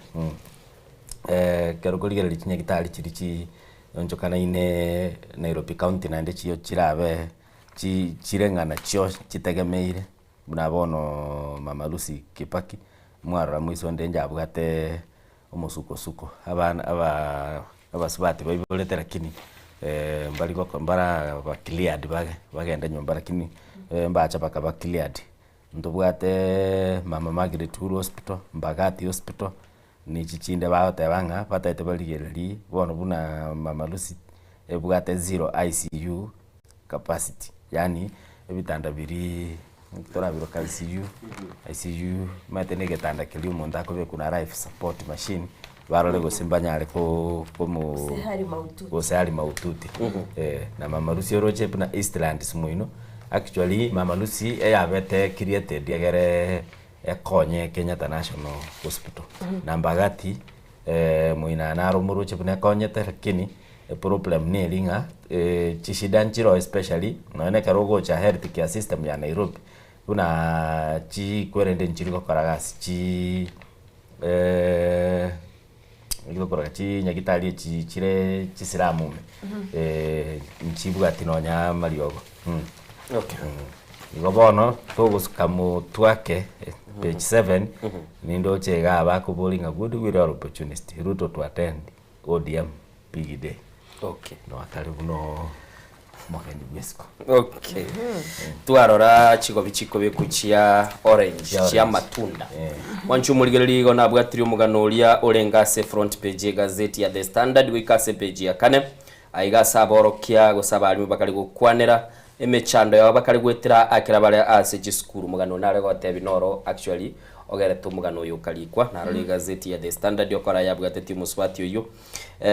Kero kurigereri chinyagitari chirichi onjokana ine Nairobi county na ndechiyo chirabe chirengana chyo chitegemeire munabono Mama Lucy Kibaki mwarora mwiso ndenja bwate omusuko abasubati bayibolete lakini mbali kwa mbara ba cleared bagenda nyumba lakini mbacha baka ba cleared ndobwate Mama Margaret Hospital Mbagati Hospital ni chichinde baote banga patete baligereri bono buna Mama Lucy ebwate 0 ICU capacity yani ebitanda biri tora biro ICU matene getanda kili umuntu akobe kuna life support machine barole gosimbanyale ko sehari maututi na Mama Lucy roche puna Eastlands muino actually Mama Lucy eyabete created yagere ekonye Kenyatta National Hospital na Mbagati muina naro muroche puna konye lakini problem ni linga chishidanchiro especially naone karogo cha health care system ya Nairobi una chi kwerende nchiriko karagasi chi ngiko kora chi nyagitali chi chire chisiramu nchibuga tinonya mariogo okay ngobono toguskamu twake page 7 nindo chega abakubolinga good with opportunity ruto to attend ODM big day okay no akaribu no mwakeni bwesko okay twarora chiko bikuchia orange chia matunda wanchu muligereri gona bwatiri umuganuria orengase front page gazeti ya The Standard wikase page ya kane aigasa borokia gusaba alimu bakari gukwanira emechando ya bakari gwetira akira bare ase school mugano nare gote binoro actually ogere tumugano uyu kalikwa na roli gazeti ya The Standard yokora yabwateti muswati uyu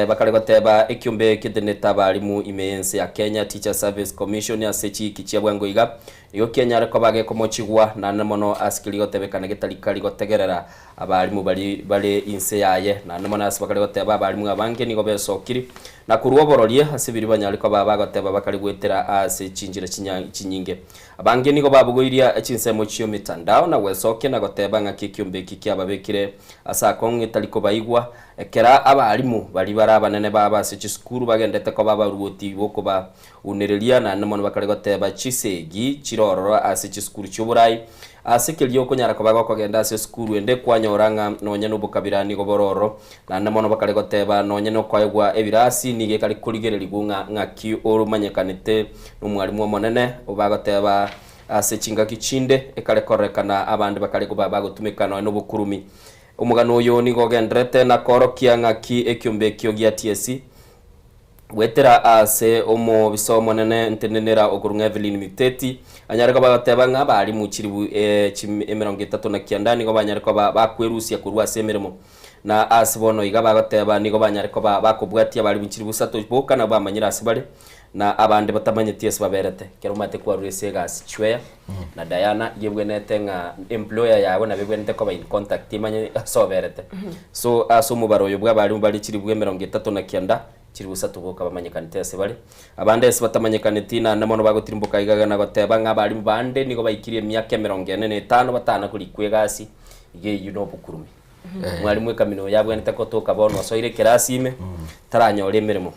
bakari goteba ekyumbe kideneta balimu imense ya Kenya Teacher Service Commission ya sechi kichia bwango iga iyo Kenya ariko bage komochigwa na namono askili gotebekana gitalikali gotegerera abalimu bali inse yaye na namono asbakari goteba abalimu abange nigo besokiri na kuruobororie asibiri banyaliko baba goteba bakari gwetera ase chinjira chinyinge abange nigo babugoiria echinsemo chiyo mitandao na wesoke na goteba ngaki kyumbe kikyababekire asa konge taliko baigwa ekera abalimu bali barabanene baba se chiskuru bagendete ko baba ruoti boko ba unerelia na namono bakari goteba chisegi chirororo ase chiskuru cy'uburai ase kelyo ko nyara ko baga ko genda ase skuru ende kwanyoranga nonye no bukabirani go bororo na namono bakari goteba nonye no kwayegwa ebirasi nige kali kurigereri gunga ngaki orumanyekanite n'umwarimu monene obagoteba ase chinga kichinde ekale korekana abandi bakari ko baba gutumikana no bukurumi umugano uyo nigo gendrete na korokia ngaki ekyumbe kyo gya TSC wetera ase omo bisomo nene ntenenera ogurunga Evelyn Miteti anyareka bagateba nga bali mu kiribu 39 na kiandani go banyareka bakwerusia kurwa semeremo na asibono iga bagateba nigo banyareka bakobwatia bali mu kiribu sato boka na bamanyira asibale na abandi batamanye TS baberete kero mate kwa rwese gas chweya na Diana yebwenete nga employer yawe na bebwenete ko ba in contact imanye so berete so aso mubaro yobwa bali kiribu 39 na kianda kiribu sato boka bamanyekanite asibale abandi ese batamanyekanite na namono bagotirimbuka igaga na goteba nga bali bande nigo bayikirie myaka 45 batana kuri kwegasi ige yuno bukurumi mwalimu ekamino yabwenete ko toka bono so ire kirasi ime taranyore mirimo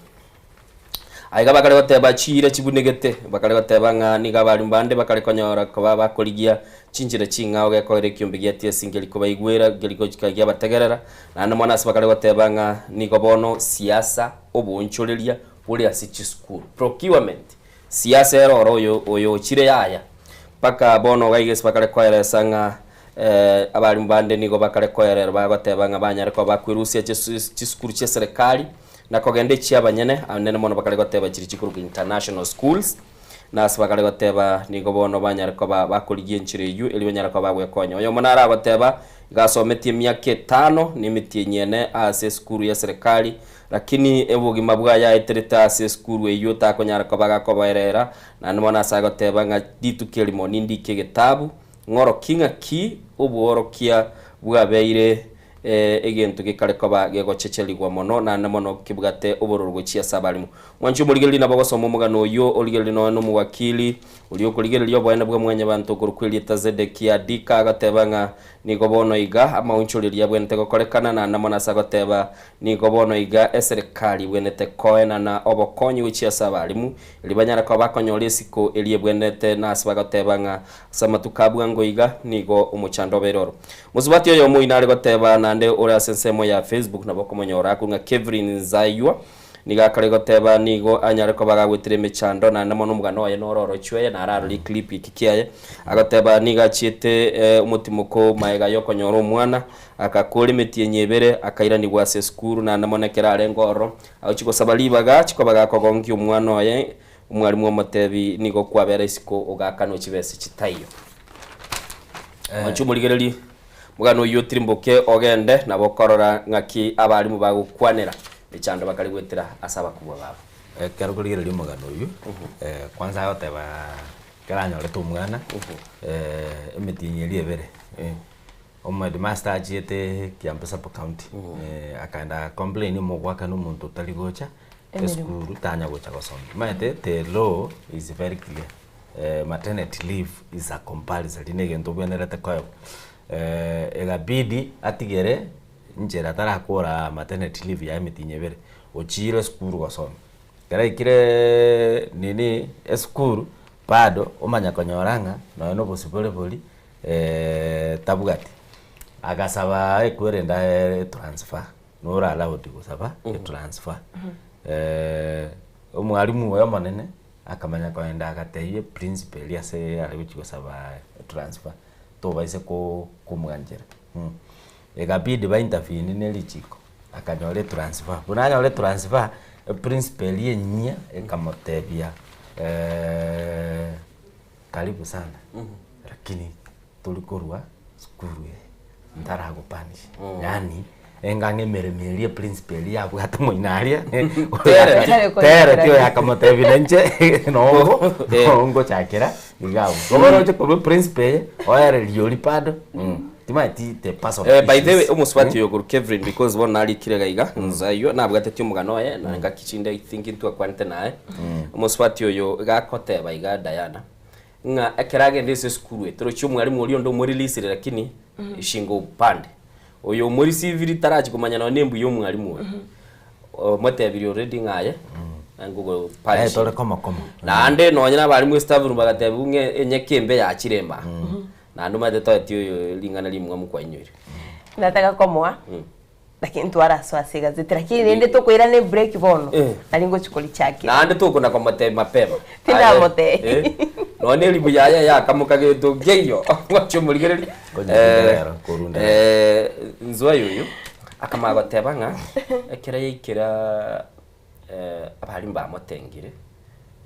aiga bakare goteba chire chibunegete bakare goteba nga niga bali mbande bakare konyora ko bakorigia chinjire chinga oge ko ire kyumbe giatie singeli ko baigwera geliko chikagia bategerera na no mwana bakare goteba nga nigo bono siasa obunchoreria buri asichi school procurement siasa eroro oyo chire yaya paka bono gaigese bakare koyera sanga abali mbande nigo bakare koyera bagoteba nga banyare ko bakwirusia chi school che serikali na kogende chia banyene anene mono bakale goteba chiri chikuru international schools na asbakale goteba nigo bono banyara ko bakoligie nchire yu eli banyara ko bagwe konyo yo monara goteba gasometie myaka 5 nimitie nyene ase skuru ya serikali lakini ebugima bwa ya etereta ase skuru eyo ta konyara ko baga ko baerera na mona asagoteba nga ditu kelimo nindi kegetabu ngoro kinga ki obuorokia bwa beire egintu gikare koba gegochecheligwa mono na mono kibugate obororo gochia sabalimu mwanchu murigereri nabo gosoma omugano oyo origereri no mugwakili uri okurigereria obwene bwa mwanya bantu kurukwirita Zedekia Dika agatebanga nigo bono iga amaunchuriria bwente gokorekana na mona sagoteba nigo bono iga eserikali bwenete koena na obokonyi gochia sabalimu libanyara ko bakonyore siko elie bwenete na asibagotebanga samatukabwa ngoiga nigo umuchando beroro muzubati oyo muinare goteba nande ore asensemo ya Facebook nabo komonyora kunga Kevin Zaywa niga kare goteba nigo anyare ko bagagwitire mechando na namo numugano oye nororo chweye na ararori clip ikikiaye agoteba niga chiete umutimuko maega yokonyora omwana akakuri metie nyebere akaira ni gwase skuru na namonekera arengoro auchiko sabalibaga chiko bagakogongi omwana oye umwarimu omotebi nigo kwabera isiko ogakano chibese chitayo murigereri mugano yo tirimboke ogende nabo korora ngaki abarimu bagukwanira echando bakari gwetira asaba kubwa babo kero kurigereri mugano uyu kwanza yoteba karanyore tu mwana emitinyeri ebere omwedi master ajiete Kiambu County akaenda complain mugwaka n'umuntu utaligocha esukuru tanya gocha gosoma maete the law is very clear maternity leave is a compulsory negento bwenerete kwayo egabidi atigere njera tarakora maternity leave ya emitinyebere ochire skuru gosoma kera ikire nini eskuru bado omanya konyoranga no possible boli tabugati agasaba ekwerenda transfer nora allowed gusaba transfer omwarimu oyo monene akamanya kwenda agateye principal yase ari gusaba transfer to baise ko kumwanjira egabidi ba intervene nelichiko akanyore transfer bunanyore transfer principal yenyia ekamotebia karibu sana lakini tulikorwa skuru ndaragupanish yani engange meremerie principal yabu hata moinaria tere tio yakamotebia nje no ngo chakera igao goboro ko principal oyere lioli pado timati te paso by the way umuswati yo guru Kevin because one ali kirega iga nzayo nabwate tyo mugano ye na ngakicinde I think into akwante nae umuswati yo gakoteba iga Diana nga ekerage ndese skuru etro cyumwari muri ndo muri lisire lakini ishingo upande oyo muri civil taraji kumanya na nembu yo mwari mu mote abiri already ngaye ngugo pali tore koma na ande nonyina bari mu staff room bagatebunge enyekembe ya kiremba na nduma de toti yo lingana limwe mu kwanywira nataka komoa lakini twara swasi gazeti lakini nende to kwira ne break bono alingo chikoli chake na ande to kuna kwa mote mapema tina mote none libu ya kamukage to geyo wacho muligereri nzwa yoyo akamaga tebanga ekera yikira abari mba motengire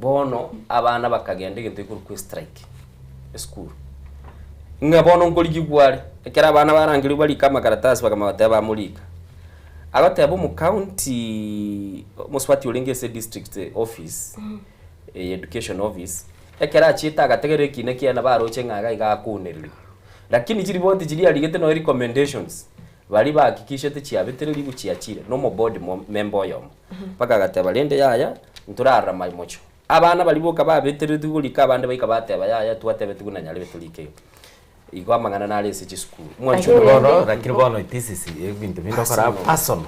bono abana bakagenda gintu ikuru ku strike school ngabono ngoligi gwari ekera abana barangiri bari kama karatasi bakamagoteba mulika agoteba mu county muswati ulengese district office education office ekera chita agategere kine kiana baroche ngaga igakuneriri lakini chiri bonti chiri aligete no recommendations bali bahakikishe te chiabetereri guchiachire no mo board member yom paka gateba lende yaya nturara mai mocho abana bali boka babetereri tugulika abande baika bateba yaya tuatebe tugunanya lebe tulike igwa mangana na lese chi school mwancho bono lakini bono TCC ebintu bindokora person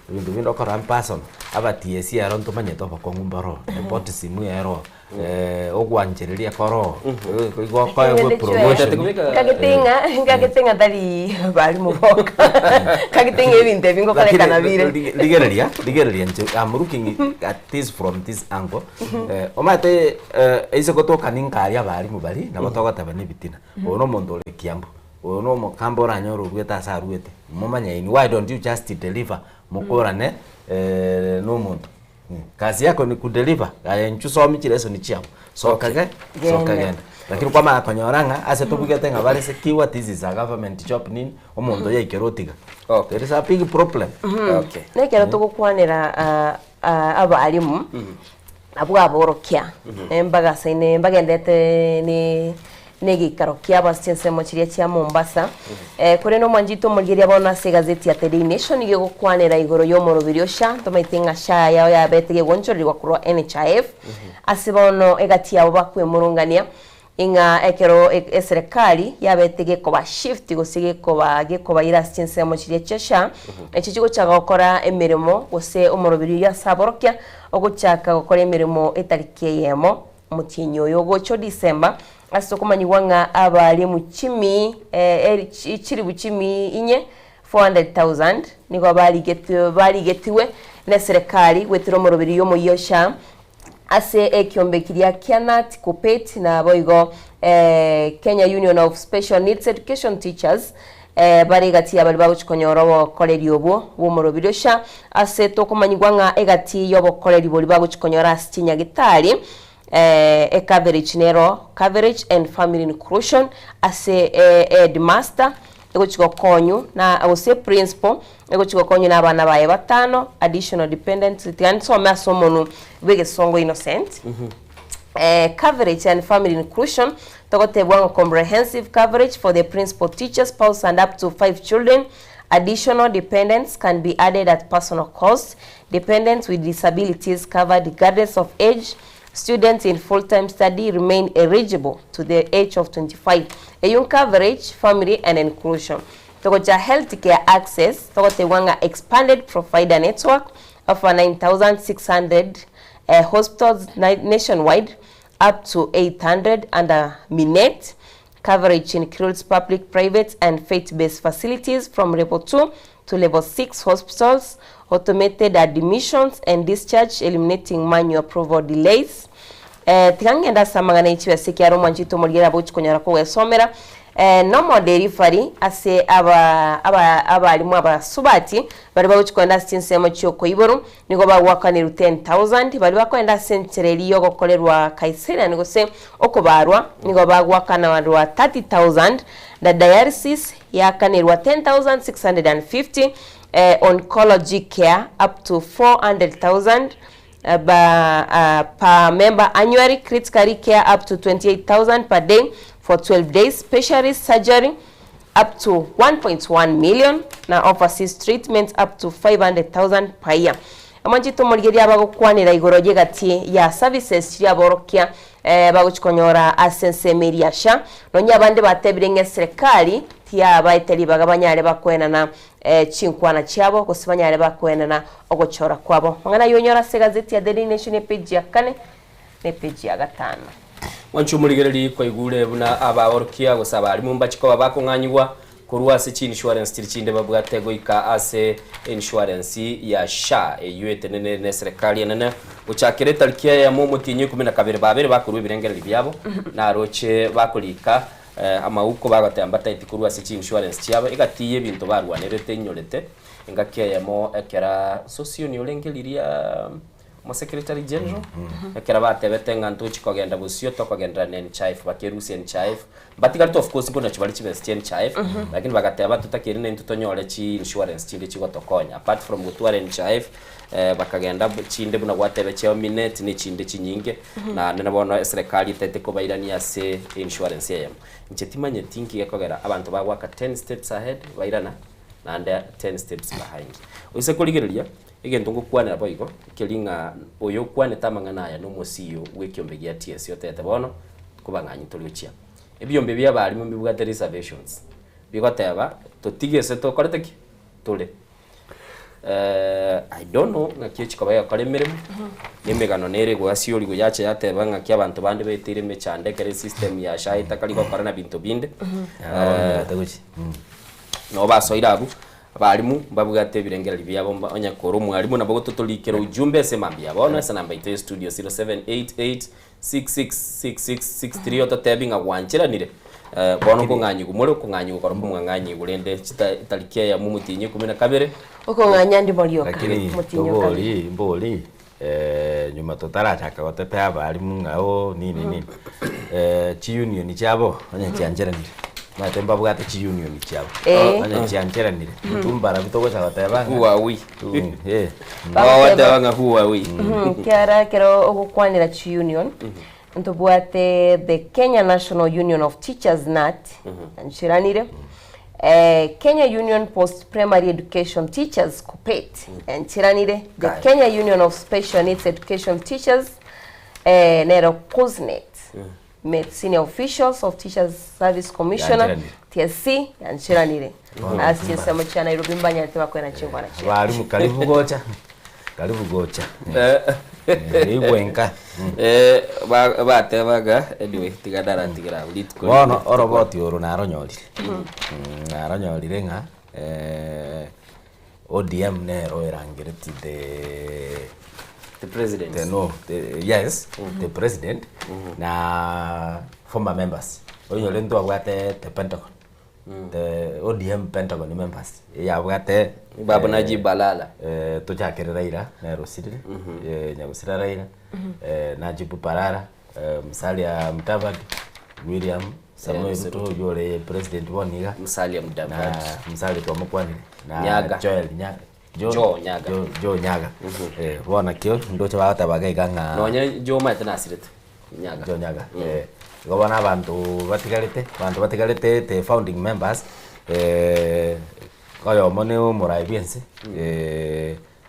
ebintu bindokora person abatiesi yaro ntumanye to bakongumbaro report simu yaro ogwanjereria koro igwa kwa promotion kagetenga dali bali muboka kagetenga ebintu bingo kale kanabire ligereria nje I'm looking at this from this angle omate ise gotoka ninkaria bali mubali na batogota bane bitina ono mondo le Kiambu ono mokambo ranyoro rweta sa rwete mumanya ini why don't you just deliver mukorane no mondo kazi yako ni kudeliver nchusomi chileso ni chiamo so kagenda lakini kwa makonyoranga ase tubugete ngabale sekiwa this is a government job nini omondo yekerotiga there is a big problem okay nekero tugukwanira abarimu abwa borokia embaga sine mbagendete ni negikaro kia basitense mochiria cia Mombasa kuri no mwanjito mulgiria bona se gazeti ya The Daily Nation igo kwanera igoro yo morobiri osha tomaitinga sha yao ya betege gonchori gwakurwa NHIF asibono egatia obakwe murungania inga ekero eserikali yabetege koba shift gosige koba ira sitense mochiria chesha echichigo chaga gukora emirimo gose omorobiri ya saborokia oguchaka gukora emirimo etarikie yemo mutinyo yo gocho December asokomanyigwanga abali mu chimi chiri buchimi inye 400,000 nigo bali getiwe na serikali wetiro morobiri yo moyosha ase ekiombe kiria Kianat Kopet na boigo Kenya Union of Special Needs Education Teachers bari gati abali baguchikonyoro koleri obo wo morobiri osha ase tokomanyigwanga egati yobo koleri boli baguchikonyora stinya gitari coverage nero coverage and family inclusion ase headmaster egochiko konyu na ose principal egochiko konyu na abana baye batano additional dependents yani so masomonu bege songo innocent coverage and family inclusion togotebwa comprehensive coverage for the principal teacher spouse and up to 5 children. Additional dependents can be added at personal cost. Dependents with disabilities covered regardless of age. Students in full-time study remain eligible to the age of 25. A young coverage, family and inclusion. Togoja healthcare access, togote wanga expanded provider network of 9,600 hospitals nationwide, up to 800 under Minet. Coverage includes public, private and faith-based facilities from level 2 to level 6 hospitals, automated admissions and discharge, eliminating manual approval delays. Tigangenda samangana ichiwe sikiaro mwanjito mulgira bochi konyara ko somera normal delivery ase abalimu abasubati bali bochi kwenda sinsemo cyoko iboro nigo bagwakaniru 10,000 bali bakwenda sentereri yo gokolerwa Kaisera nigo se okubarwa nigo bagwakana warwa 30,000 the dialysis yakanirwa 10,650 oncology care up to 400,000 per member annually. Critical care up to 28,000 per day for 12 days. Specialist surgery up to 1.1 million. Now overseas treatments up to 500,000 per year. Amanjito mulgeria bagokwanira igoroje gati ya services ya borokia baguchikonyora asense meriasha nonya bande batebirenge serikali tia baiteli bagabanyale bakwena na chinkwana cyabo gusibanyale bakwena na ogochora kwabo ngana yonyora se gazeti ya Daily Nation page ya 4 ne page ya 5 wanchu muligereri ko igure buna ababorokia gusaba ali mumbachiko bakonganywa kurwa se insurance tirchinde babwatego ika ase insurance ya SHA eyuete ne serikali nene uchakire talkia ya mutinyi 12 babere bakurwe birengereri byabo na roche bakulika ama uko bagatambata itikurwa se insurance cyabo igatiye bintu barwanerete nyorete ingakia yamo ekera socio nyolengeliria mo secretary general ekera batebete ngantu chikogenda busio tokogenda NHIF bakerusi NHIF batigari of course ngona chibali chibesti NHIF lakini bagateba tutakiri ne tutonyole chi insurance chinde chigotokonya apart from gutwara NHIF bakagenda chinde buna gwatebe cyo Minet ni chinde chinyinge na nabona serikali tete ko bairania se insurance yemo nchetimanye tinki yakogera abantu bagwaka 10 steps ahead bairana na under 10 steps behind use kuligereria igento ngukwana boigo kilinga oyo kwane tamangana ya no musio wekiombe gia TS yotete bono kubanganyi toliochia ebyombe bya bali mu bugate reservations bigoteba totigese to koreteki tole I don't know ngakyo chikobaya koremeremo yemegano nere gwasio ligo yache yateba ngakya abantu bande betire mechande kere system ya SHA itakariko korana bintu binde no basoirabu abalimu babugate birengereri byabo onya koro mwalimu nabo tutolikero ujumbe sema byabo esa namba ite studio 0788666663 ototabinga wanchiranire bono konganyi gumure konganyi gukora kumwanganyi gurende italikia ya mumutinye 12 okonganya ndi molioka mutinyo mboli nyuma totarachaka gotepe abalimu ngao nini chi union cyabo onya cyanjeranire matemba bwate chi union cyabo onya cyanjeranire tumbara bitogo cyabata Huawei bawada wanga Huawei kiara kero ogukwanira chi union ntubwate the Kenya National Union of Teachers NAT anshiranire Kenya Union Post Primary Education Teachers KUPPET anshiranire the Kenya Union of Special Needs Education Teachers nero KUSNET met senior officials of Teachers Service Commissioner TSC anshiranire asiyesa mchana Nairobi mbanya tema kwena chingwa na chingwa walimu karibu gocha igwenka batebaga anyway tigadara tigira ulit ko bono oroboti oro naronyorire nga ODM nero erangireti the president the president na former members oyole ndo agwate the Pentagon the ODM Pentagon members yabwate Babu Najib Balala tuchakire Raila Nero City nyagusira Raila Najib Balala Musalia Mudavadi William Samuel Ruto yole president woniga Musalia Mudavadi Musalia Tomokwanire na Nyaga Joel Nyaga Jo Nyaga wona kyo ndocho bata bagaiga nonye Jo matana asirete Nyaga gobana abantu batigarite the founding members koyo mone Muraibiense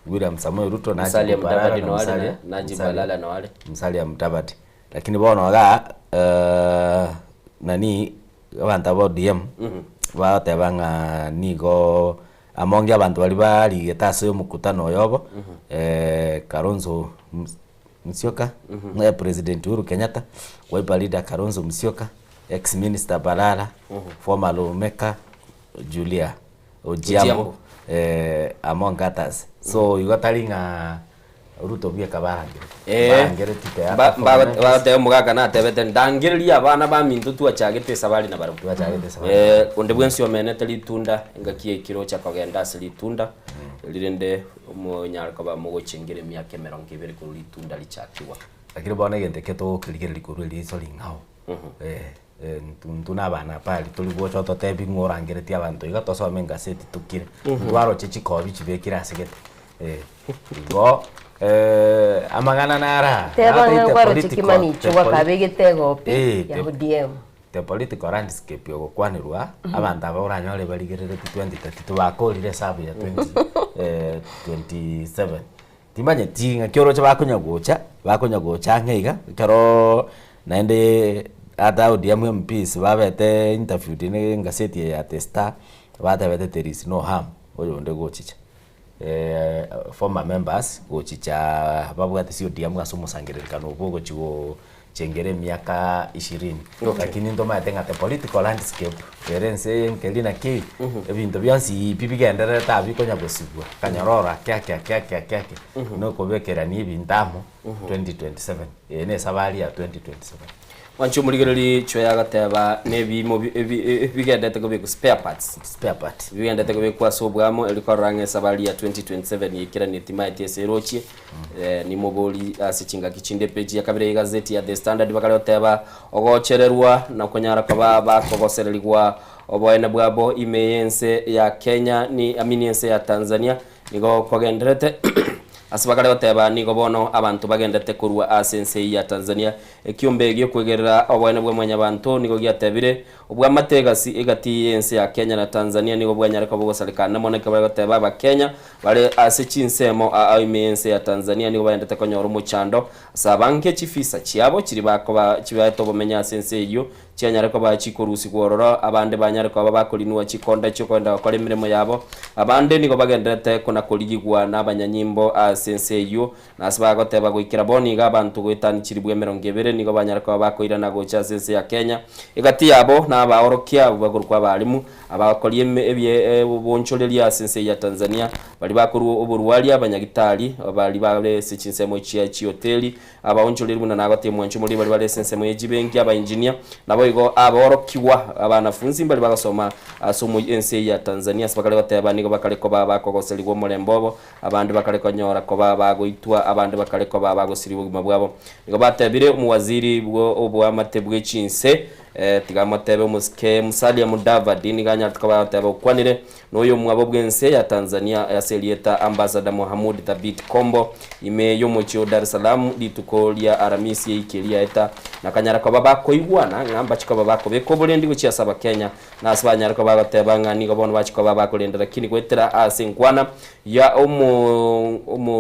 William Samuel Ruto na Musalia Mudavadi no wale Najib Balala no wale Musalia Mudavadi lakini bono ga nani abantu abo DM batebanga nigo amongia abantu bali bali getase umukutano yobo Kalonzo Musyoka President Uhuru Kenyatta Wiper leader Kalonzo Musyoka ex minister Balala former lawmaker Julia Ojiambo among others so you got talinga Ruto bia kabarangire barangire tite ba te mugaga na tebete ndangiriria abana ba mintu tu achagete sabali na baru onde bwensi omenete litunda ngakie kiro cha kogenda litunda lirende umunyarka ba mugochingire myake 20 ku litunda lichakiwa lakini bona yende keto kirigere likuru liso lingao tunabana pali tulibocho totebi ngorangire ti abantu igatosome ngaseti tukire twaro chichikobi chibekira sigete go amagana nara tebanga kwaro chikimani chwa kabegitego pe ya ODM the political landscape yogo kwanirwa abantu aboranyole baligerere 2032 bakorire sabu ya 27 timanye tinga kyoro cha bakonya gocha ngeiga kero naende ata ODM MPs babete interview dine ngaseti ya testa batabete there is no harm oyo nde gochicha former members gochicha babwate si ODM gasomusangirikano bogo chigo chengere miaka 20 lakini ndo matenga the political landscape kerense nkelina ki ebintu byansi bibigendera tabi konya gosibwa kanyorora kya no kobekera ni bindamo 2027 ene sabali ya 2027 wancho muligereri chwe yagateba nebi mo bigendete ko biku spare parts bigendete ko biku asobwamo elikorange sabali ya 2027 yikira netima iteserochie ni moboli asichinga kichinde page ya kabire gazeti ya The Standard bakaloteba ogochererwa na konyara kwa bakogosererwa oboena bwabo imeyense ya Kenya ni aminiense ya Tanzania nigo kogenderete asibakale oteba nigo bono abantu bagendete kurwa asense ya Tanzania ekiombe gyo kwegerera obwene bwa mwanya bantu nigo gyatebire obwa mategasi egati yense ya Kenya na Tanzania nigo bwanyara ko bogosalikana moneka bagoteba ba Kenya bale asichinsemo aimense ya Tanzania nigo bagendete konyoro muchando sabanke chifisa chiabo chiri bako chibato bomenya asense iyo cyanyara ko bachikurusi gororo abande banyara ko bakolinwa chikonda cyo kwenda bakora imirimo yabo abande nigo bagendete kona koligwa n'abanyanyimbo asense iyo nasibagoteba gwikira boniga abantu gwitani chiribwe 20 nigo banyara ko bakoira na gocha sense ya Kenya igati yabo n'abaorokia bagurwa balimu abakolie ebye boncholelia sense ya Tanzania bali bakuru oburwali abanyagitali bali bale sechinsemo chi hoteli abaoncholerwa na nagote mwancho muri bali sense mo ejibengi aba engineer nabo igo aborokiwa abanafunzi bali bagasoma asomo ense ya Tanzania sibakale bateba nigo bakale ko bakogoseligwa mulembobo abandi bakale konyora ko bagoitwa abandi bakale ko bagosiribwa bwabo nigo batebire umuwaziri bwo obwa matebwe chinse tigamotebe muske Musalia Mudavadi niganya tukaba ukwanire noyo mwabo bwense ya Tanzania ya Selieta Ambassador Mohamud Thabit Kombo ime yo mucho Dar es Salaam litukolia aramisi ikilia eta nakanyara kwa babako igwana ngamba chiko babako bekobolendi gucia saba Kenya na asbanyara kwa babako ngani gobono bachiko babako lendera kini kwetera asinkwana ya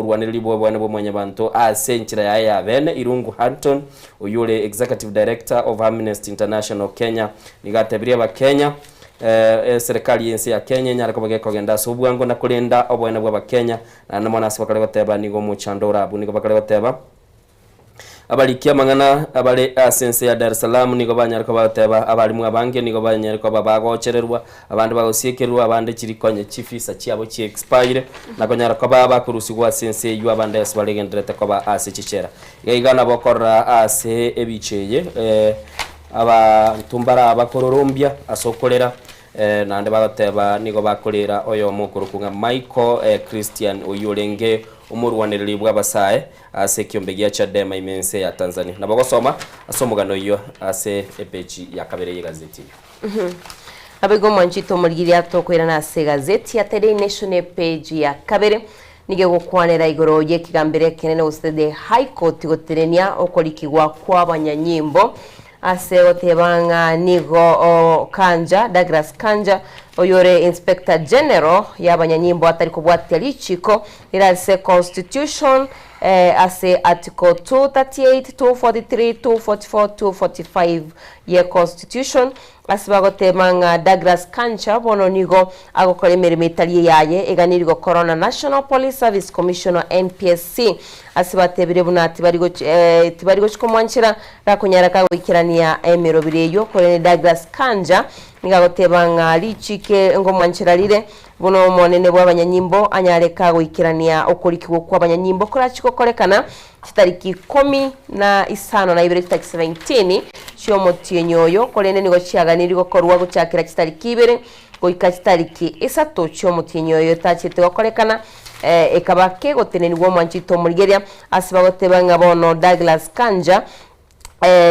rwaniriri bwana bomanya bantu asenchira ya bene Irungu Hanton uyule Executive Director of Amnesty International Kenya nigatebiria ba Kenya serikali yense ya Kenya nyara ko bageko genda subwango na kulenda obwena bwa Kenya na namona asibakale bateba nigo muchandora abu nigo bakale bateba abalikia mangana abale asense ya Dar es Salaam nigo banyara ko bateba abali mu abange nigo banyara ko bagochererwa abandi bagosiekerwa abandi chirikonye chifisa chiabo chi expire na konyara ko bakurusigwa asense yu abandi asbalegendrete ko ba asichichera igana bokora ase ebicheye aba tumbara abakororombia asokolera nande bagateba nigo bakolera oyo mukuru kunga Michael Christian uyulenge umurwaniriri bw'abasaye ase kyombegia Chadema imense ya Tanzania nabagosoma asomugano iyo ase epeji ya kabere ye gazeti abego mwanchito murigiri atokwera na ase gazeti ya Today Nation page ya kabere nige gukwanira igoro ye kigambere kenene usede High Court goterenia okorikigwa kwa banyanyimbo ase otebanga nigo Kanja Douglas Kanja oyore Inspector General y'abanyanyimbo atari kubwatya lichiko irase Constitution ase article 238 243 244 245 ye Constitution asibagotebanga Douglas Kanja bono nigo agokora imirimo itari yaye eganirgo Corona National Police Service Commissioner NPSC asibatebire bunati barigo chikomwanchira rakunyara kawikirania emiro bireyo kore Douglas Kanja nigagotebanga lichike ngo mwanchira lire buno monene bw'abanyanyimbo anyareka gwikirania okurikiwo kw'abanyanyimbo korachiko korekana kitariki 15 na ibere kitariki 17 cyo mutienyoyo korene nigo chiaganiriko korwa guchakira kitariki ibere goika kitariki 3 cyo mutienyoyo tachite korekana ekabake gotenenirwo mwanchito murigeria asibagotebanga bono Douglas Kanja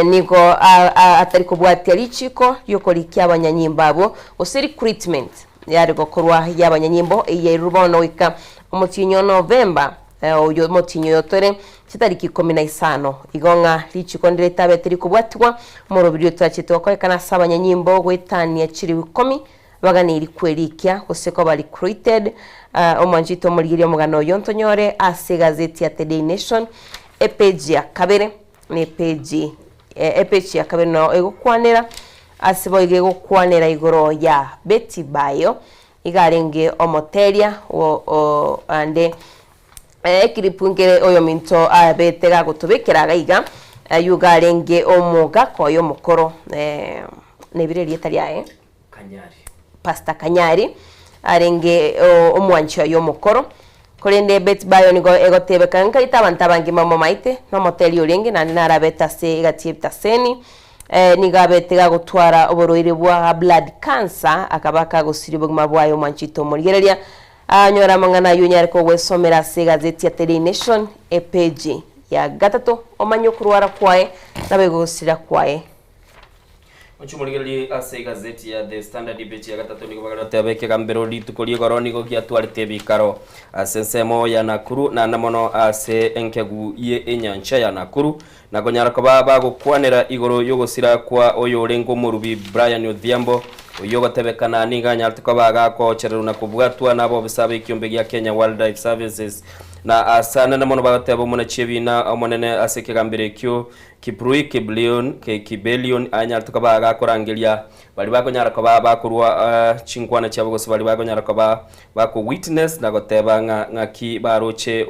nigo atari kubwatya lichiko yokorikia abanyanyimbo abo ose recruitment yari gokorwa y'abanyanyimbo iye rubono wika umutinyo November uyo mutinyo yotore kitariki 15 igonga lichiko ndireta beteri kubwatwa mu rubiri twachito korekana sabanyanyimbo gwetania chiri 10 baganiri kwerikia oseko bali recruited omwanjito murigiri omugano yontonyore ase gazeti ya Today Nation epeji ya kabere ni page epeji ya kabere no egukwanira asiboige gukwanira igoro ya Betty Bayo igarenge omoteria ande ekiripungere oyo minto abetega gutubikira gaiga yugarenge omuga koyo mukoro nebireri etariae Kanyari Pastor Kanyari arenge omwancho yo mukoro kolende Betty Bayo nigo egotebeka nkaita abantu abangi mama maite no moteli orenge nani narabeta se gatiepta seni nigabetega gutwara oborwire bwa blood cancer akabaka gusiribwa mabwayo mwanchito murigereria anyora mangana yunyari ko wesomera se gazeti ya Today Nation page ya gatato omanyo kurwara kwae nabegosira kwae Ochumurigeli ase gazeti ya The Standard page ya gatatu niko bagata abeke kambero litukolie goroni go kiatwarte bikaro asensemo ya Nakuru na namono ase enkegu ye enyancha ya Nakuru na gonyara ko baba gukwanira igoro yogosira kwa oyo rengo murubi Brian Odhiambo oyo gatebekana ninga nyartiko baga ko cheruna kubwatwa nabo bisabe kiombe ya Kenya Wildlife Services na asana namono bagatebo mona chebina omonene ase kigambire kyo Kiprui Kibelion anyartuka baga korangelia bali bakonyara ko baba kurwa chinkwana cyabo gose bali bakonyara ko bako witness na goteba ngaki baroche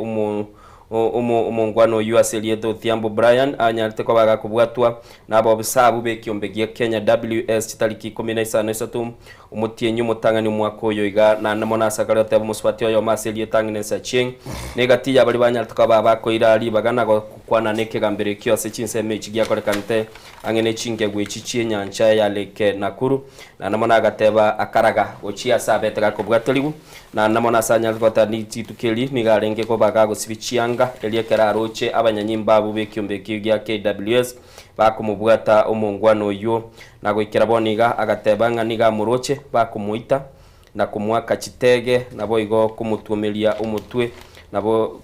umungwano USLA Odhiambo Brian anyartuka baga kubwatwa nabo bisabu be kiombegia Kenya WS kitariki 15 umutienyu mutangani mwako yoiga na namona sakara tebo muswati yo maseli tangine sa ching negati ya bali banyartuka baba ko irali bagana kwana neke gambere kyo se chinse mechi gya korekante angene chinge gwechichie nyancha ya Lake Nakuru na namona gateba akaraga ochia sabete ga kubwatolibu na namona sanya kota ni titukeli ni garenge ko baga go sibichianga rienga eliekera roche abanyanyimba bu bekiombe kigya KWS bakumubwata omongwano uyu na gwikira boniga agatebanga niga muroche bakumuita na kumwaka chitege nabo igo kumutumelia umutwe nabo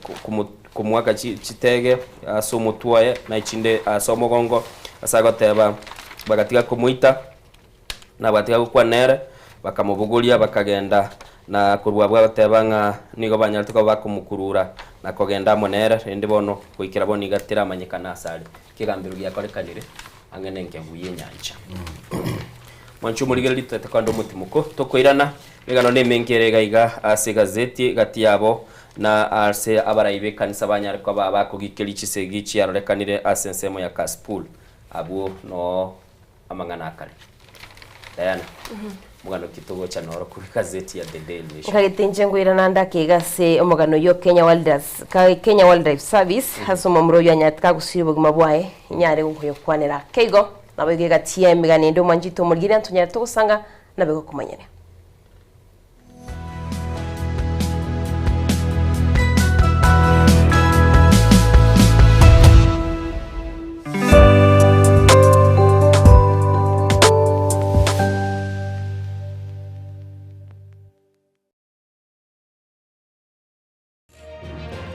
kumwaka chitege asomutwaye na ichinde asomogongo asagoteba bagatiga kumuita na batiga gukwa nere bakamubugulia bakagenda na kurwa bwatebanga nigo banyaltuko bakumukurura na kogenda monere ende bono kwikira boni gatira amanyikana asali kigambiro gyakorekanire angene nkebuye nyanja mwanchu murigeli tatakwando mutimuko tokoirana megano nemengere gaiga ase gazeti gati yabo na ase abaraibe kanisa banyare kwa bakogikeli chisegi chiarorekanire ase nsemo ya Kaspool abo no amangana akale Diana mugano kitogo cha noro kuri gazeti ya The Daily Nation ngagitenje ngwira nanda kegase omugano yo Kenya Wildlife Service hasoma muro ya nyatka gusibo gumabwaye nyare nkuyo kwanera keigo nabege gatie migane ndo manjito murgire antunya to gusanga nabego kumanyene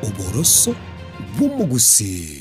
Oboroso bumugusi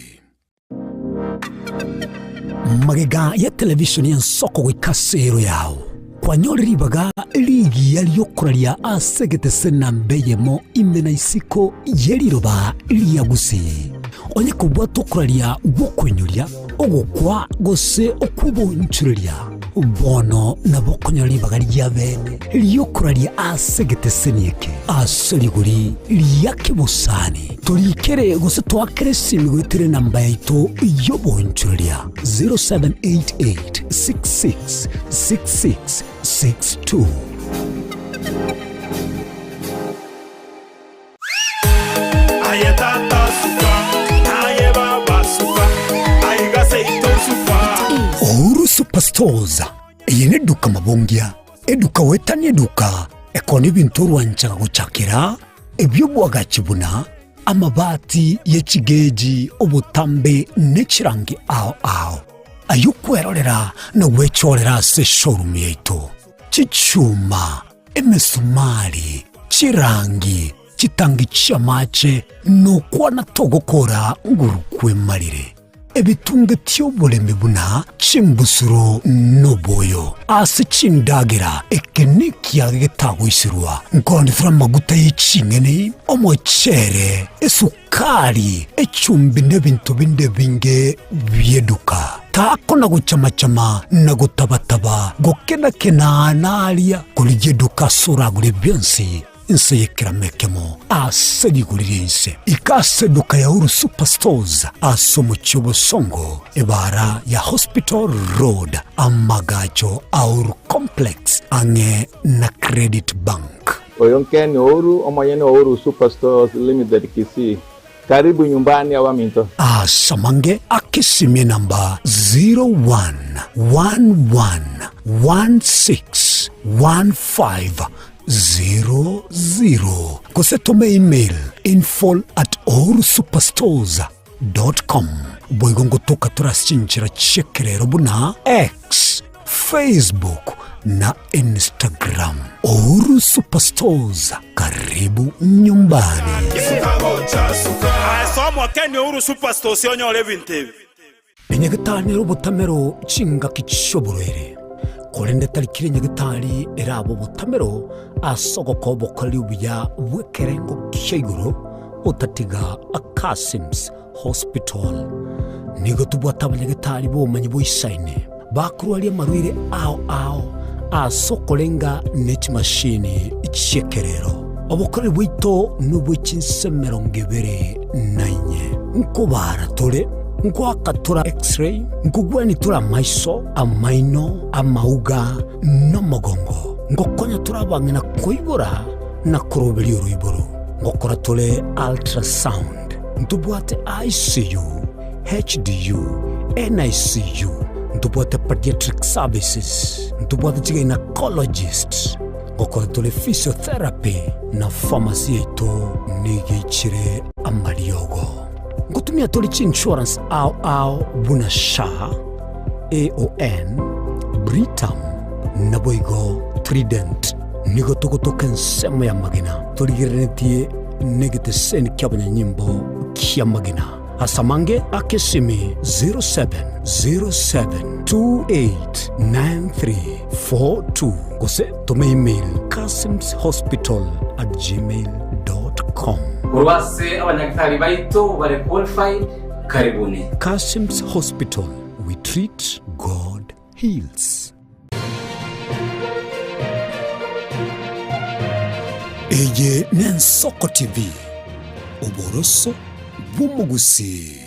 magega ya television ya nsoko wikasero yao kwa nyori baga ligi yaliyokuralia asegete sena mbeyemo imena isiko yeliroba liyagusi onye kubwa tokuralia wokwenyulia ogokwa gose okubonchuria bono na bokonyori bagali ya bene liyokuralia asegete senieke aseliguri liyake busani tolikere gose twakere simigwitire namba yaito yobonchuria 0788666662 Ouru Superstores yene duka mabongia eduka wetani eduka ekoni bintu rwanchaga gucakira ebyo bwagachibuna amabati yechigeji obutambe nechirangi ao ayukwerorera no wechorera se showroom yeito chichuma emesumari chirangi chitangi chamache no kwana togokora ngurukwe marire ebitunge tyobuleme buna chimbusuro noboyo ase chindagira ekeniki yagetagwisirwa nkondifura maguta y'icingene omochere esukari echumbi n'ebintu binde binge byeduka tako na gucamacama na gutabataba gokenakena nalia kulijeduka suragure byonsi inse yekiramekemo aseligurire inse ikaseduka ya Uru Superstores asomo chobo songo ebara ya Hospital Road amagacho Auru Complex ange na Credit Bank Oyonkeni Uru omayene Uru Superstores Limited Kisii karibu nyumbani awaminto asamange akisimie namba 0111161500 kosetome email info@orusuperstores.com boigongo toka turashinchira chekerero buna X Facebook na Instagram Ouru Superstores karibu nyumbani asomo Kenya Ouru Superstores yonyore bintebe Enyegetani robotamero chinga kichoboroere kolende talikire nyegetani erabo botamero asogoko bokali ubuya bwekerengo kisheguro otatiga Akasims Hospital nigo tubwataba nyegetani bomanyi boisaine bakurwalia marwire ao asokolenga nechi machine chekerero obukore bwito nubwichinsemero ngebere nanye nkubara tole nkwakatura x-ray nkugwani tura maiso amaino amauga n'amagongo ngokonya turabangina koibora na kurobeli uruiboro ngokora tole ultrasound ntubwate ICU HDU NICU ntubwate pediatric services ntubwate gynecologist ngokora tole physiotherapy na pharmacy yeto nigichire amariogo atumia tolichi insurance au bunasha AON Britam na boigo Trident nigo tugutuke nsemo ya magina toligirenetie negete seni kyabanya nyimbo kya magina asamange akesimi 0707289342 kose tome email kasimshospital@gmail.com. Urwase abanyagitari baitu bari qualified karibuni. Kasim's Hospital, we treat, God heals. Eye Nensoko TV, Oboroso Bumugusi.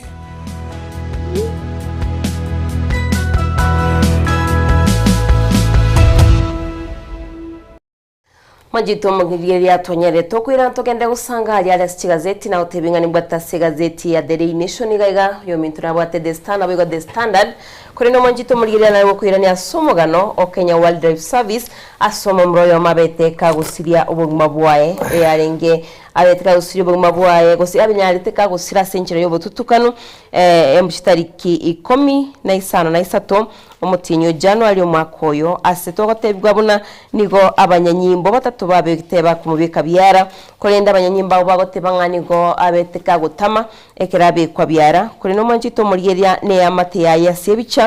Majito mugiriye yatonyere tokwira togende gusanga ali Alex Chigazeti na utebingani bwatase gazeti ya The Daily Nation igaiga yo mintura bwate The Standard bigo The Standard kuri no manjito mugiriye nawo kwirani asomogano o Kenya Wildlife Service asoma mroyo mabete kagusiria ubuguma bwaye yarenge abeteka gusiria ubuguma bwaye gosi abinyarite kagusira senchero yo bututukano emuchitariki 15 omutinyo January omwakoyo asetogotebwa buna nigo abanyanyimbo batatu babeteba kumubika byara kolenda abanyanyimbo bagoteba nganigo abeteka gutama ekerabe kwa byara kuri no manjito murigeria ne amate ya sebicha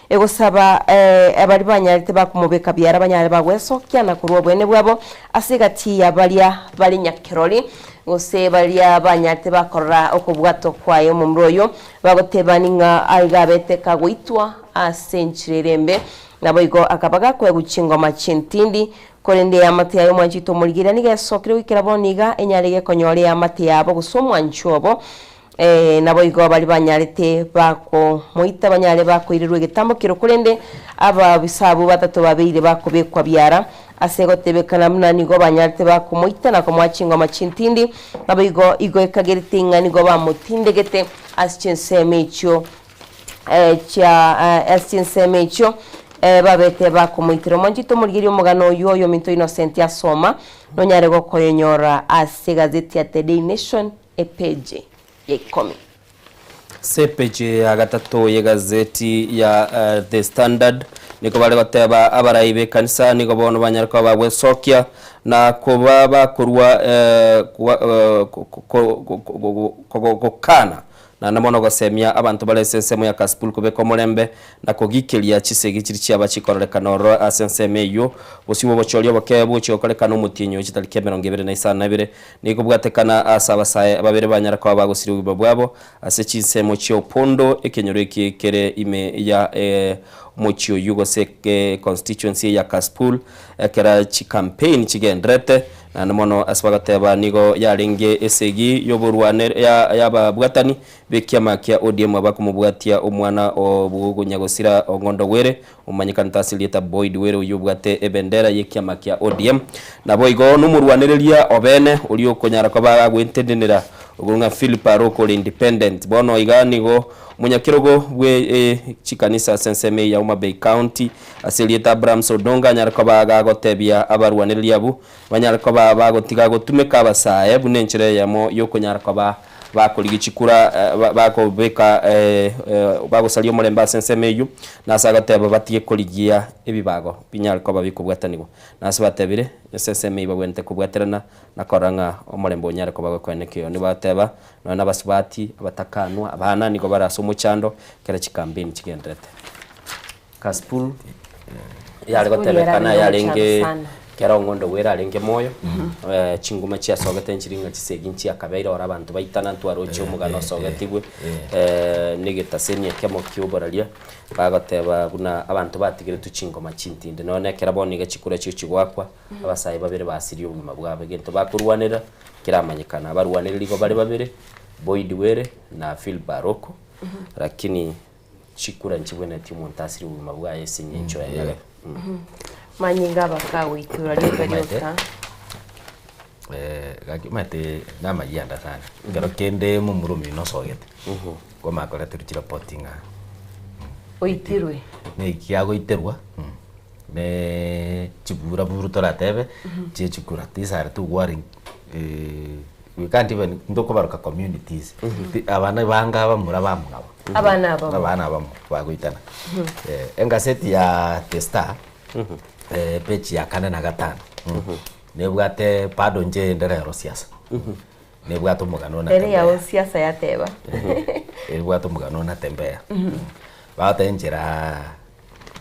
egosaba abari banyarite bakumubika byara banyare bagweso kyana kuruwa bwene bwabo asigati yabalia bali nyakirori gose balia banyarite bakorra okubwato kwayo mu mroyo bagoteba ninga aigabete kagwitwa asenchirembe naboigo akabaga kwe guchingo machintindi kolende ya mate yayo mwanjito murigira niga sokire wikira boniga enyarege konyore ya mate yabo gusomwa nchobo naboigo bali banyarite bako muita banyare bakoirirwe gitambo kiro kolende aba bisabu batatu babire bakobekwa byara asegotebekana muna nigo banyarite bako muita na komwachingo machintindi naboigo igo ekageritinga nigo bamutindegete aschensemecho estinsemecho babete bakumuitiro monjito murigiri omugano yoyo minto Innocent asoma nonyare gokoyonyora asegazeti ya The Daily Nation epeje yekomi sepeje ya gatatu ya gazeti ya The Standard niko bale bateba abarayibe kanisa niko bono banyarko babwesokia na kuba bakurwa kokana na namono gosemia abantu balesensemo ya Kasipul kubeko mulembe na kugikelia chisegi kiri cyaba chikorelekana oro asenseme yo bosibo bochoryo bokebu chikokolekana umutinyo chitalike 2022 niko bwatekana asaba saye babere banyara kwa bagusiri ubwabo ase chinsemo cyo pondo ekenyoro kere ime ya mochio yugoseke constituency ya Kasipul kera chi campaign chigendrete na namono asbagateba nigo yarenge esegi yoborwane ya babwatani bekiama kya ODM abakumubwatia omwana obugunyagosira ongondo were umanyikanta silita Boyd were uyubwate ebendera yekiama kya ODM nabo igo numurwanereria obene uli okonyara kwa bagwentendenera ogurunga Philip Aroko Independent bono iganigo munyakirogo bwe chikanisa senseme ya Umabay County asilieta Abraham Sodonga nyara kwa bagagotebia abarwanereria bu banyara kwa bagotiga gotumeka basaye bunenchire yamo yokonyara kwa bakoligichikura bakobeka bagosalio mulemba sensemeyu nasagateba batie koligia ebibago binyara kwa babikubwatanigo nasibatebire sensemeyu babwente kubwaterana nakoranga omulembo nyara kwa bagokwenekyo ni bateba na basubati abatakanwa abana niko baraso muchando kera chikambini chigendrete Kasipul yale gotebekana yarenge kera ngondo wera arenge moyo chinguma chia sogete nchiringa chisegi nchi akabeira ora abantu baitana ntwaroche omugano sogetigwe negetasenia kemo kyoboralia bagoteba buna abantu batigire tuchingoma chintinde none kera boniga chikura cyo chigwakwa abasayi babere basiriyo mu mabwabe gento bakurwanira kiramanyikana barwanira ligo bari babere Boyd were na Phil Baroko lakini chikura nchibwene timu ntasiri mu mabwaye sinyencho yale manyinga bakawe itura lyoka gakimate nama yanda sana ngero kende mu murumi no sogete kwa makora turikira potinga oitirwe ne kiago iterwa ne chibura buru tola tebe che chikura tisare tu waring we can't even ndokobaruka communities abana banga bamura bamugabo abana abamu bagwitana engaseti ya The Star page ya 4 na 5 nebwate pado nje nderero siasa nebwato mugano na tembea ya siasa ya teba nebwato mugano na tembea bata njira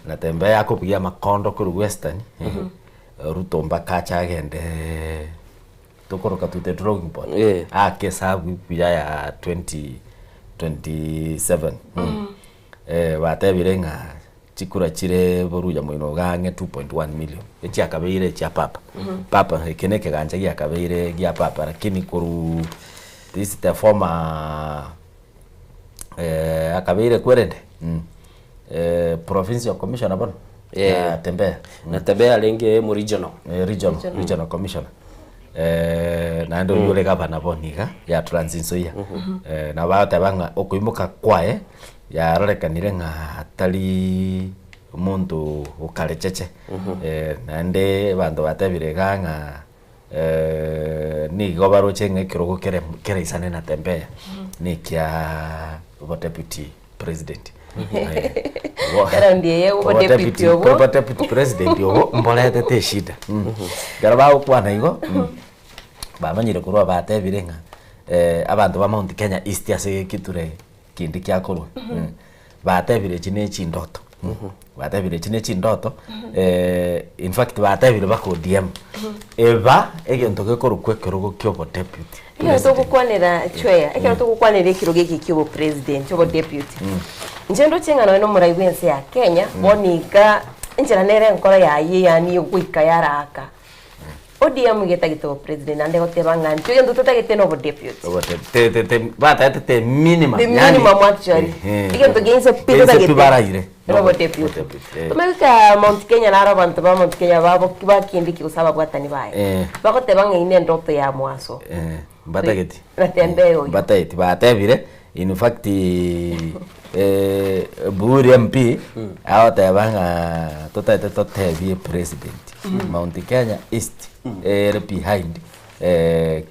na tembea kupigia makondo kuri western Ruto mpaka chagende tukoroka tute drawing board kesabu pia ya 2027 batebirenga chikura chire boruja moino gange 2.1 million echi akabeire cha papa keneke ganja ya akabeire ya papa lakini kuru this is the former akabeire kwerende provincial commissioner bono tembea na tembea lenge mu regional commissioner na ndo yule gavana boniga ya Trans Nzoia na bata banga okuimuka kwae ya rorekanire nga atari muntu ukarecheche na nde bandu batabire ganga ni gobaro chenge kirogo kere isane na tembea ni kia deputy president Era ndiye ubo deputy obo deputy president obo mbolete te shida garaba ukwana igo bamanyire kurwa batebire nga abantu ba Mount Kenya East ase kiture kindi kyakorwa batebire chine chindoto batebire chine chindoto in fact batebire bako DM eba egento gekoro kwekerogo kyobo deputy iyo tokukwanira chweya ekero tokukwanira ekirogo eki kyobo president obo deputy njendo chengano no murai wense ya Kenya bonika njira nere nkora ya yani gwika yaraka ODM getagito president ande gotebanga ntyo ngendo tutagete no deputy te bata te minimum the minimum actually igento gense pito tagete no deputy tumeka Mount Kenya na abantu ba Mount Kenya babo kibakindi kiusaba bwatani bae bakotebanga ine ndoto ya mwaso batageti na tembeo batageti batebire in fact Buri MP awata banga totete totebi president Mount Kenya East behind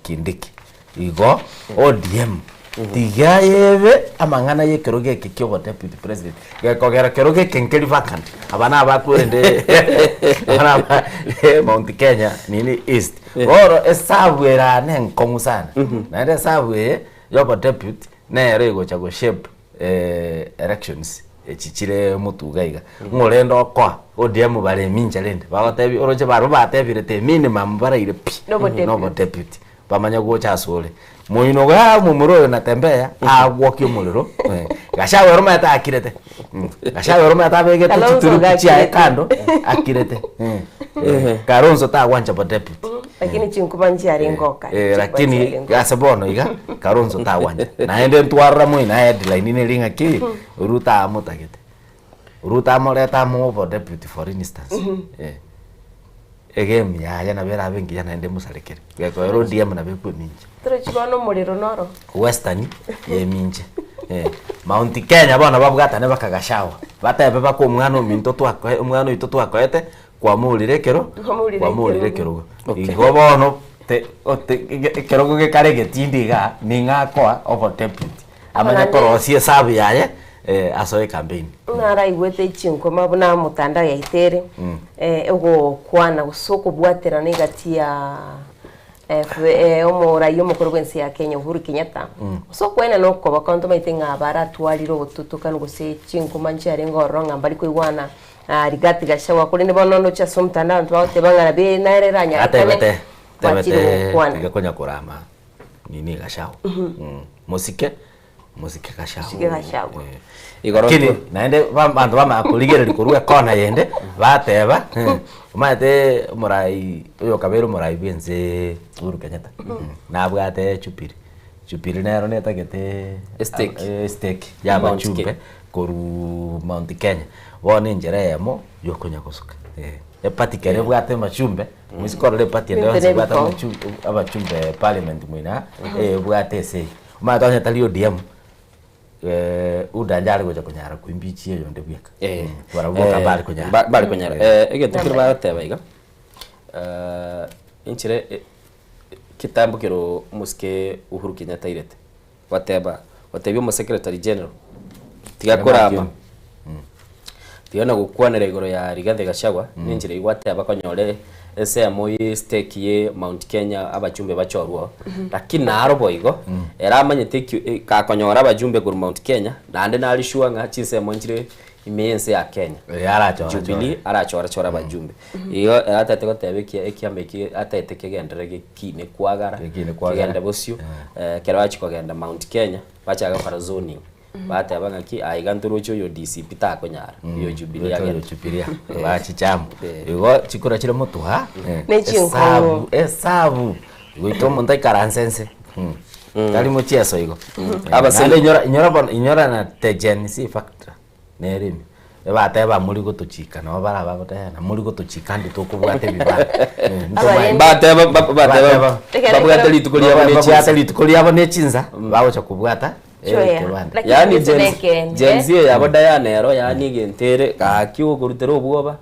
Kindiki igo ODM tigayebe amangana yekeroge kikyobo deputy president gekogera keroge kenkeli vacant abana abakwende abana Mount Kenya nini East oro esabwera nenkongu sana na ende sabwe yobo deputy nere go chago shape elections echichire mutugaiga ngorendo kwa ODM bare minja lende bagotebi oroje baro batebire te minimum baraire pi no deputy bamanya gocha sole moino ga mumuro na tembea agwokyo muliro gashawe roma ta akirete gashawe roma ta bege tuturu chia kando akirete Kalonzo ta wanja bo deputy lakini chinkuba njari ngoka lakini gasabono iga Kalonzo ta wanja na ende ntwara mo ina headline ine linga ki Ruta amutagete Ruta amoleta mo bo deputy for instance egem ya na bera bengi yana ende musarekere geko ODM na bekwe minje tro chibano muliro noro western ye minje Mount Kenya bana babugata bakagashawa batebe bako umwana minto twako umwana ito twakoete kwa mulirekero igo bono te kerogo ke karege tindiga ningakwa over deputy amanya korosie sabi yaye asoe campaign nara igwete chinko mabuna mutanda ya itere ego kwana gusoko bwatera negatia omora yo mukuru wensi ya Kenya Uhuru Kenyatta so kwena no ko bakonto maitenga bara twaliro gututukana guse chinko manchare ngoronga mbali koigwana rigati gashawa kuri nibono cha somtanda ntwaote bangara be naireranya atebete gakonya kurama nini gashawa musike gashawa igorokini naende bantu bama kuligere likuruga kona yende bateba umate murai uyo kabero murai benze Uhuru Kenyatta nabwate chupiri nero netagete stake ya bachumbe koru Mount Kenya wone njeremo yokonya kusuka epati kere bwate machumbe musikorole pati ndio bwate machumbe abachumbe parliament mwina bwate sei umate anya talio DM udanjari goja kunyara kuimbichi yo nde bweka barabuka bari kunyara ege tukira bateba iga inchire kitambo kiro muske Uhuru Kenyatta irete watebyo mu secretary general tigakorama tiona gukwanira igoro ya Rigathi Gachagua ninjire igwate abakonyore ese amoyi stake ye Mount Kenya abajumbe bachorwo lakini narobo igo eramanyete kakonyora abajumbe ku Mount Kenya nande nari shuwa nga chise monjire imense ya Kenya Jubilee arachora abajumbe iyo atate gotebekia ekiameki atete kegendere kine kwagara kegenda bosio kerawachi kogenda Mount Kenya bachaga para zoning bate abanga ki aiganturu cyo yo DCP ta konyara yo Jubilee agenda Jubilee bachi chambo igo chikura chire mutu ha esabu goito montai karansense kali mochieso igo abasende inyora na tegency factor nerimi bate ba muri gotuchika no bara babate na muri gotuchika ndi tukubwate bibara bate babwate litukulia bone chinza bawo chakubwata yani jenzie yabo dayanero yani gentere kakyo kurutero obwoba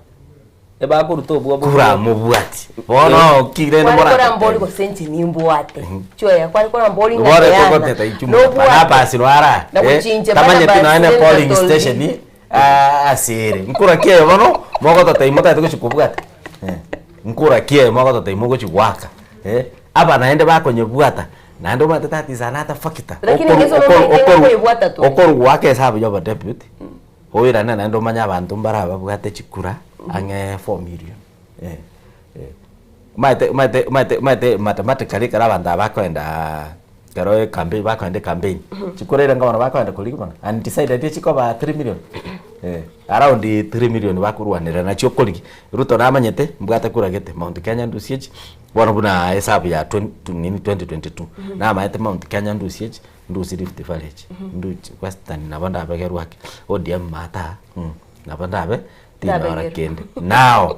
eba kuruto obwoba kura mubwati bono kire no mora kora mboli ko senti nimbwate choya kwali kora mboli ngana no bwapa silwara tamanye tunaene polling station ni asiri nkura kie bono mogo tataimota tukuchikubwata nkura kie mogo tataimogo chiwaka aba naende bakonyebwata nando matata zanata fakita lakini hizo ndio yebwata tu okoro wake sabu yoba deputy hoira nando manya abantu mbaraba bwate chikura ange 4 million mathematically kara banda bakwenda karo campaign bakwenda campaign chikura iranga bana bakwenda kuligana and decided chikoba 3 million around 3 million bakurwanira nacho koligi ruto namanyete mbwate kuragete Mount Kenya ndusiech bona buna hesabu ya 2022 na maete Mount Kenya ndusiech ndusi Rift Valley ndu western nabanda abegeru wake ODM mata nabanda abe tinora kende now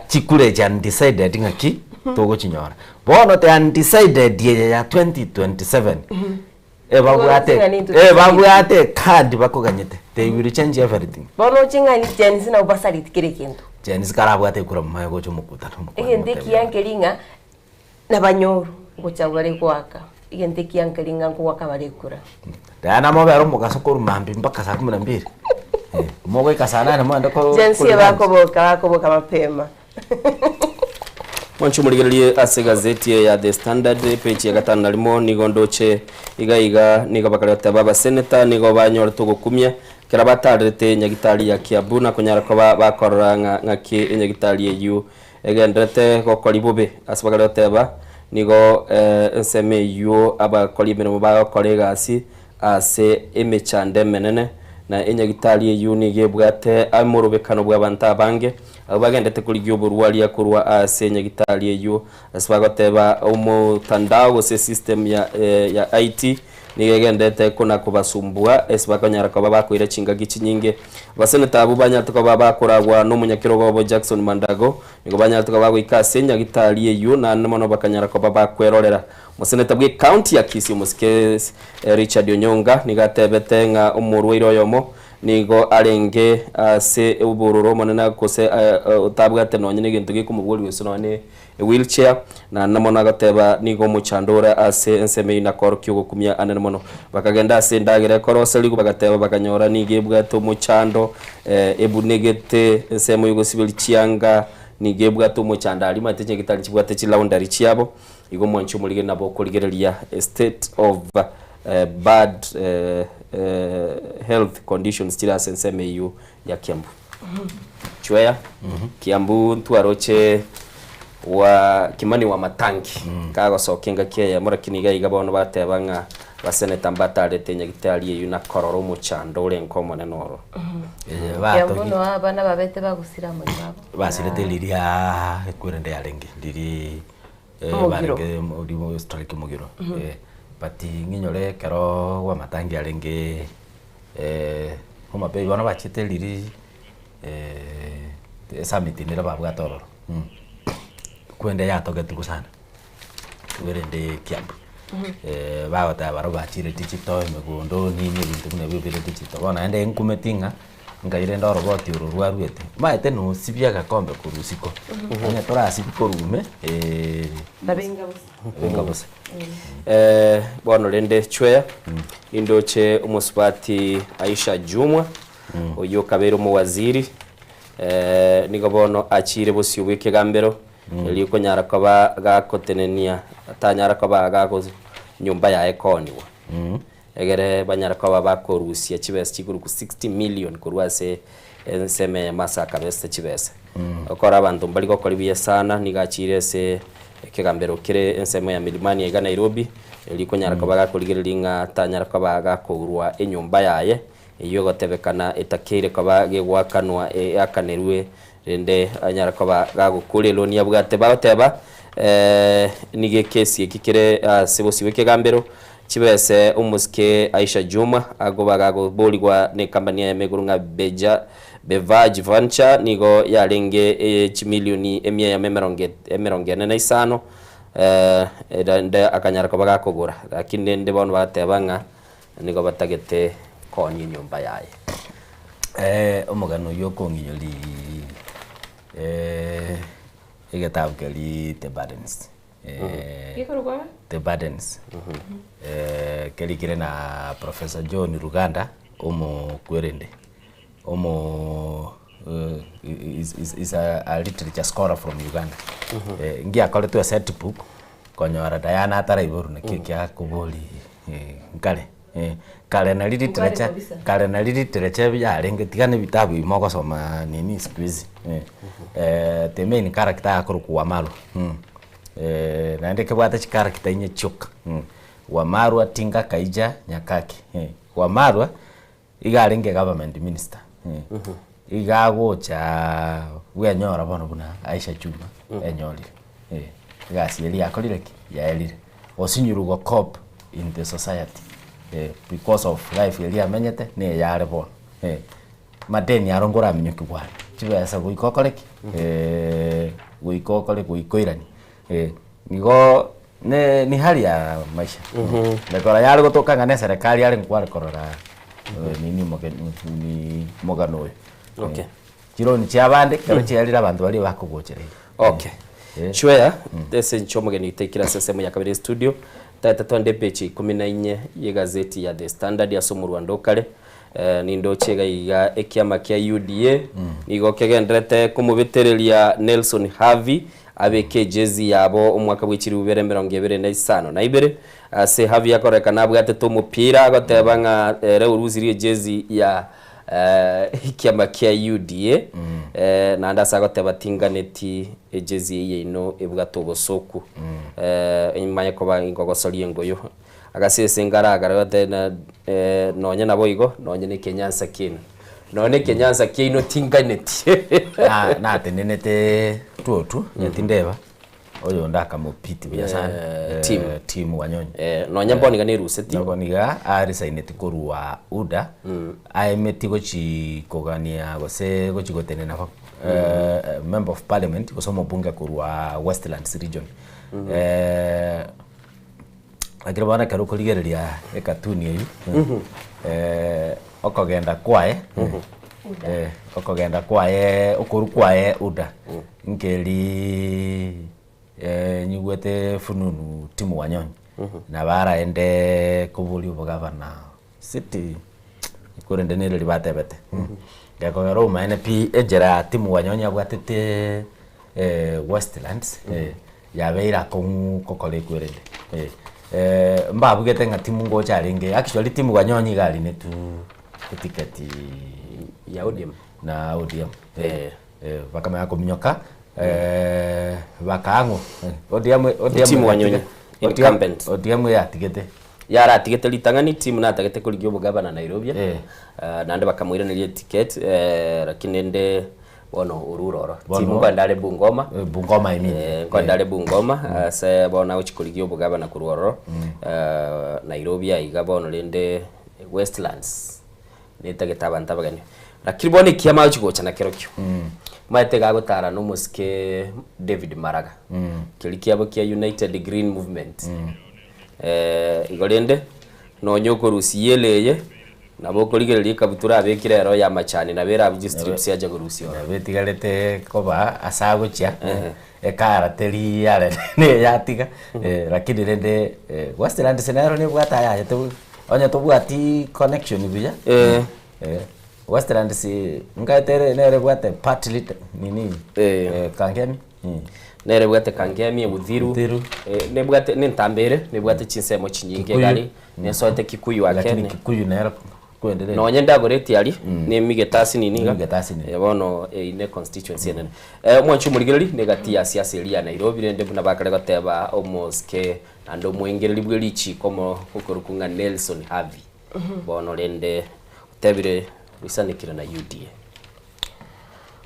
chikure jan decided ngaki togo chinyora bono te undecided ya 2027 babwate card bakoganyete they will change everything bono chingani jensi na ubasali tikire kintu jensi karabwate kura mayo gocho mukutano ndiki yankelinga na banyoru gochagware kwaka ndiki yankelinga kwaka barekura dana mobero mugasokuru mambi mpaka saa 12 mogo ikasana na mwanda ko jensi bakoboka mapema Mwanchu muligerelie ase gazeti ya The Standard page ya 5 nalimo nigondoche igaiga nigabakaleta baba senator nigo banyora tugukumya kera batarete nyagitari ya Kiambu na kunyara ko bakoranga ngaki nyagitari yu egendete gokori bobe asbakaleta ba nigo nseme yu abakori mirimo bakorega asi ase emechande menene na enyagitari yu nigebwate amurubekano bw'abanta bange abagendete kuri gyoburwali yakurwa ase nyagitari yu asbagoteba umutandao se system ya IT nigendete kuna kubasumbua esbakanyara ko babakwira chinga gichinyinge baseneta abubanya tuko babakoragwa no munyakirogo Jackson Mandago nigo banya tuko bagwikase nyagitari yu na nono bakanyara ko babakwerorera museneta bwe county ya Kisii muske Richard Onyonga nigatebete nga umurwiro yomo nigo arenge ase ubururo monena kose utabwate nonye nigintu gikumuburi wese none wheelchair na namona gateba nigo muchandora ase nseme na korkyo gukumya anene mono bakagenda ase ndagire koroseli bagateba bakanyora nigebwato muchando ebunegete nsemo yugo sibili chianga nigebwato muchanda ali mateche gitali chibwate chilaundari chiabo igo mwanchu mulige nabo kurigerelia state of bad health conditions tira senseme yu ya Kiambu chwea Kiambu twaroche wa Kimani wa Matangi kago sokenga keya murakiniga igabono batebanga baseneta mbatarete nyagitari yu na kororo muchando urenko monenoro Kiambu no abana babete bagusira muri babo basirete liria ekurende yarenge liri barenge muri strike mugiro pati nginyore kero wa Matangi arenge homa pe bana bachite liri summit nira babwa tororo kwende yatoke tukusana werende Kiambu bagota baro bachire digital megundo nini bintu ne bibire digital bona ende enkumetinga ngaire ndoro goti ururwa rwete maete no sibia gakombe kurusiko anya tora sibiko rume Benga bose bono rende chwea indoche umusubati Aisha Jumwa oyo kabero mu waziri nigo bono achire bosyo bwekegambero eliko nyara kaba gakotenenia atanyara kaba gakoze nyumba ya ekoniwa egere banyara kaba bakorusia chibese chiguru ku 60 million kurwase enseme masaka beste chibese okora abantu mbali gokora biye sana nigachire se ekegambero kire enseme ya Milimani ega Nairobi eliko nyara kaba gakorigeringa atanyara kaba gakorwa enyumba yaye iyo gotebekana etakire kaba gegwakanwa akanerwe rende anyara kaba gagukurelo ni abwate bateba nige kesi ekikire sebosi wekegambero chibese umuske Aisha Juma agoba gagoboligwa ne company ya megurunga Bevaj Venture nigo yarenge chimilioni emia ya memeronge na isano nde akanyara kaba gakogura lakini nde bono batebanga nigo batagete konyi nyumba yaye omugano yokonginyoli igatabkeli the burdens the burdens kelikire na Professor John Ruganda omo kwerende omo is a literature scholar from Uganda ngia kole to set book konyora Diana atara iboru na kya kuboli nkale kale na literature byarenge tigane bitabu imoko soma nini squeeze the main character akuru kwa Wamaru na ndeke bwata character inye choka Wamaru atinga kaija nyakaki Wamaru igarenge government minister igagocha wenyora bono buna Aisha Juma enyoli gasi eli akolireki ya elire osinyurugo cop in the society because of life eli amenyete ne yare bono madeni arongora minyoki bwana chibesa guikokoreki guikoirani nigo ni hali ya maisha ndakora yale gotoka ngane serikali yale ngware korora nini mogano okay kironi cyabande kero cyalira abantu bali bakugocere okay chwea dese nchomogeni itekira sesemu ya kabiri studio tata twande pechi 14 ye gazeti ya The Standard ya somo Rwandokale nindo chega iga ekiama kya UDA nigo kegendrete kumubiterelia Nelson Havi abeke jezi yabo umwaka w'ikiri 2025 na ibere se Havi yakorekana bwate to mupira agotebanga reuruzirie jezi ya ikiama kya UDA na ndasa gotebatinganeti jezi ye ino ebwatobosoku imanye ko bangogosorie ngoyo agasese ngaragara yote na nonye naboigo nonye ne Kenyansa kino none Kenyansa kino tinganeti na tenenete tuotu yatindeba oyo ndaka mupiti bya sana team wanyonyi nonye mboni gane ruseti mboni ga ari saineti korwa UDA aimeti gochi kogania gose gochi gotenena member of parliament gosomo bunge korwa Westlands region agirabana karo koligereria ekatuni eyu okogenda kwae okogenda kwae okoru kwae UDA nkeli nyugwete fununu timu wanyonyi na bara ende kubuli ubugavana city ikurende nere libatebete yakogero maene pi ejera timu wanyonyi abwatete Westlands yabeira kokole kwerende mbabugete nga timu ngo charinge actually timu wanyonyi gali netu tiketi ya ODM na ODM bakama yako minyoka bakaango ODM timu wanyonyi incumbent ODM ya tigete yara tigete litangani timu na tigete kuligyo bugabana Nairobi nande bakamwiranirie ticket lakini ende bono ururoro timu kwandale Bungoma imini kwandale Bungoma se bona uchikuligyo bugabana kuroro Nairobi aiga bono lende Westlands nitageta abantu bagani lakini bone kiama uchigocha na kerokyo maite gagotara no muske David Maraga kilikia bokia United Green Movement igolende no nyoko rusiyeleye na bokorigereria kabutura abekire ro ya machani na bera abji strips yaje gurusio betigarete koba asagucha ekarateri yare ne yatiga lakini rende Westland scenario ne bwata ya tu onya to bwati connection biya Westland si ngatere nere bwate partly nini kangemi nere bwate kangemi Muthiru ne bwate nintambere ne bwate chinsemo chinyinge gali ne sote Kikuyu akene Kikuyu nero kuendelea no nyenda goreti ali ne migetasi niniga bono ine constituency nene mwanchu murigereri negatia siasa elia Nairobi rende buna bakare goteba omoske ando mwengereri bwerichi komo ukorukunga Nelson Havi bono rende tebire wisanikira na UDA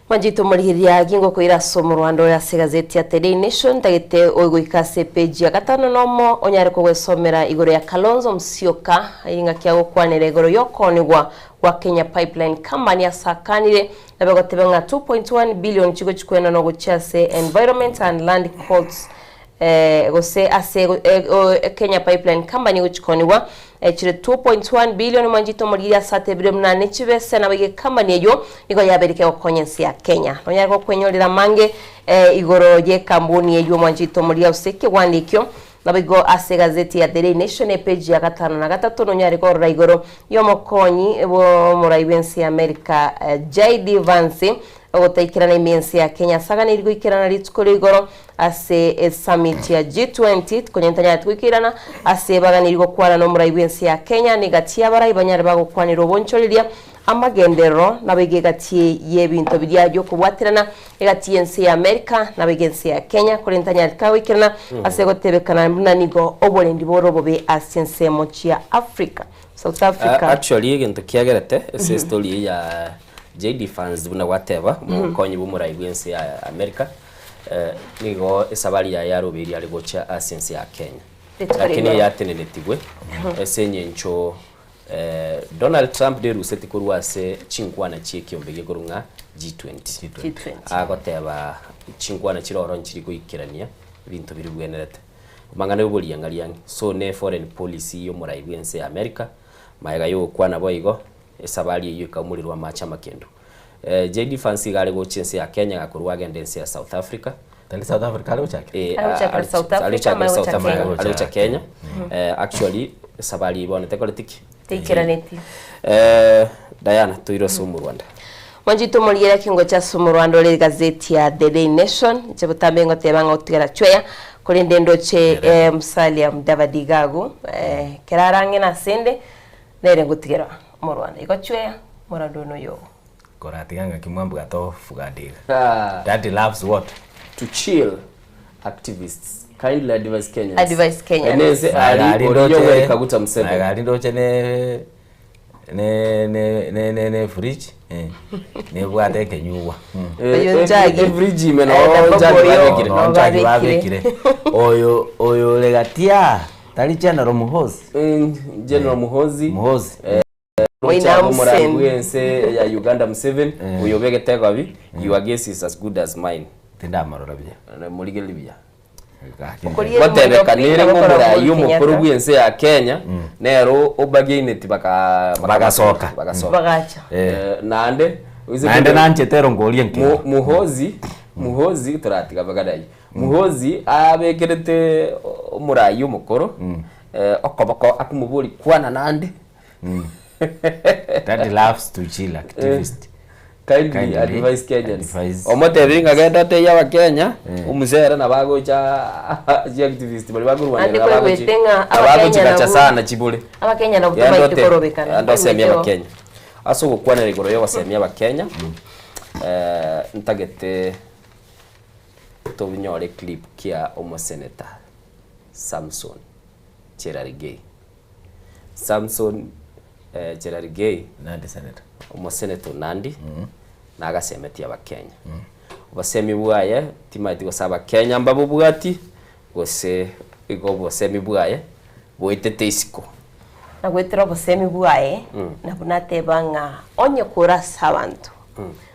Manjito murigiria gingo koira somo Rwanda ya gazeti ya Today Nation tagete oigwikase page ya gatano nomo onyare kugwesomera igoro ya Kalonzo Musyoka inga kya gukwanira igoro yokonigwa wa Kenya Pipeline Company asakanire nabagotebe nga 2.1 billion chigo chikwena no guchase Environment and Land Courts gose ase Kenya Pipeline Company guchikonigwa chire 2.1 billion manjito murigiria sate bire mnane chibese na bige company eyo niko yabereke okonyensi ya Kenya no yako kwenyorira mange igoro ye kambuni eyo manjito murigia useke wandikyo nabigo ase gazeti ya Daily Nation page ya 5 na 3 no nyari ko igoro yo mokonyi bo muraibensi America JD Vance ogotaikirana imensi ya Kenya sagana irigo ikirana ritskore igoro ase summit ya G20 konyentanya twikirana ase bagana irigo kwara no muraibensi ya Kenya negatia barayi banyare bagokwanira obonchoriria amagendero nabigegatiye yebinto birya byo kubwatirana egatiye ensi ya America nabigensi ya Kenya kurentanya twikirana ase gotebekana munanigo oborendi borobobe asense mochi ya Africa South Africa actually egento kiagerete ese story ya JD fans buna whatever mukonyi bumuraibensi ya America nigo esabali ya yarobiri ali gocha asense ya Kenya lakini yatenenetigwe esenye ncho Donald Trump de ruseti kurwase chinkwana chiekiyombege kurunga G20 agoteba chinkwana chiroro nchiri kuikirania bintu biri bwenerete mangane buri yangali so ne foreign policy yo muraibense ya America maega yo kwana boigo esabali yo kamurirwa macha makendo JD fancy gale gochense ya Kenya gakurwa gendense ya South Africa tali South Africa ale uchake South Africa ale Kenya actually sabali bonete politiki tekiraneti Diana tuiro sumu Rwanda Manjito murigira kingo cha sumu Rwanda le gazeti ya Daily Nation chebutambengo tebanga utigara chweya kuri ndendo che Musalia Mudavadi Gago kerarange na sende nere ngutigera mu Rwanda iko chweya muradono yo koratiganga kimwambu gato fugadiga Daddy loves what to chill activists kindly advise Kenya Eneze ali oriyo kaguta Museveni ali ndoche ne fridge ne bwate kenyuwa fridge imeno jagi babekire oyo legatia tali General Muhozi Muhozi ya Uganda Museveni uyobege tegabi your guess is as good as mine tindamarora bya na muri Libya batebekanire ngomura y'umukuru w'ense ya Kenya nero obagineti bagasoka nande nanchetero ngoliye nke Muhozi turatiga bagadayi Muhozi abegerete umurayi y'umukuru okobako akumuburi kwana nande Daddy loves to chill activist kindly advise Kenyans omotebinga agenda te ya Kenya umuzera nabagocha activist bali bagurwana nabagocha sana chibule abakenya na kutuba itikorobekana ando semia Kenya aso gukwana rigoro yo basemia Kenya ntagete tobinyore clip kia omoseneta Samson Cherargei Cherargei Nandi senator omoseneto Nandi nagasemetia abakenya basemi bwaye timati gosaba Kenya mbabo bwati gose igobo semi bwaye boitete isiko nagwetera bosemi bwaye nabunate banga onye kurasa abantu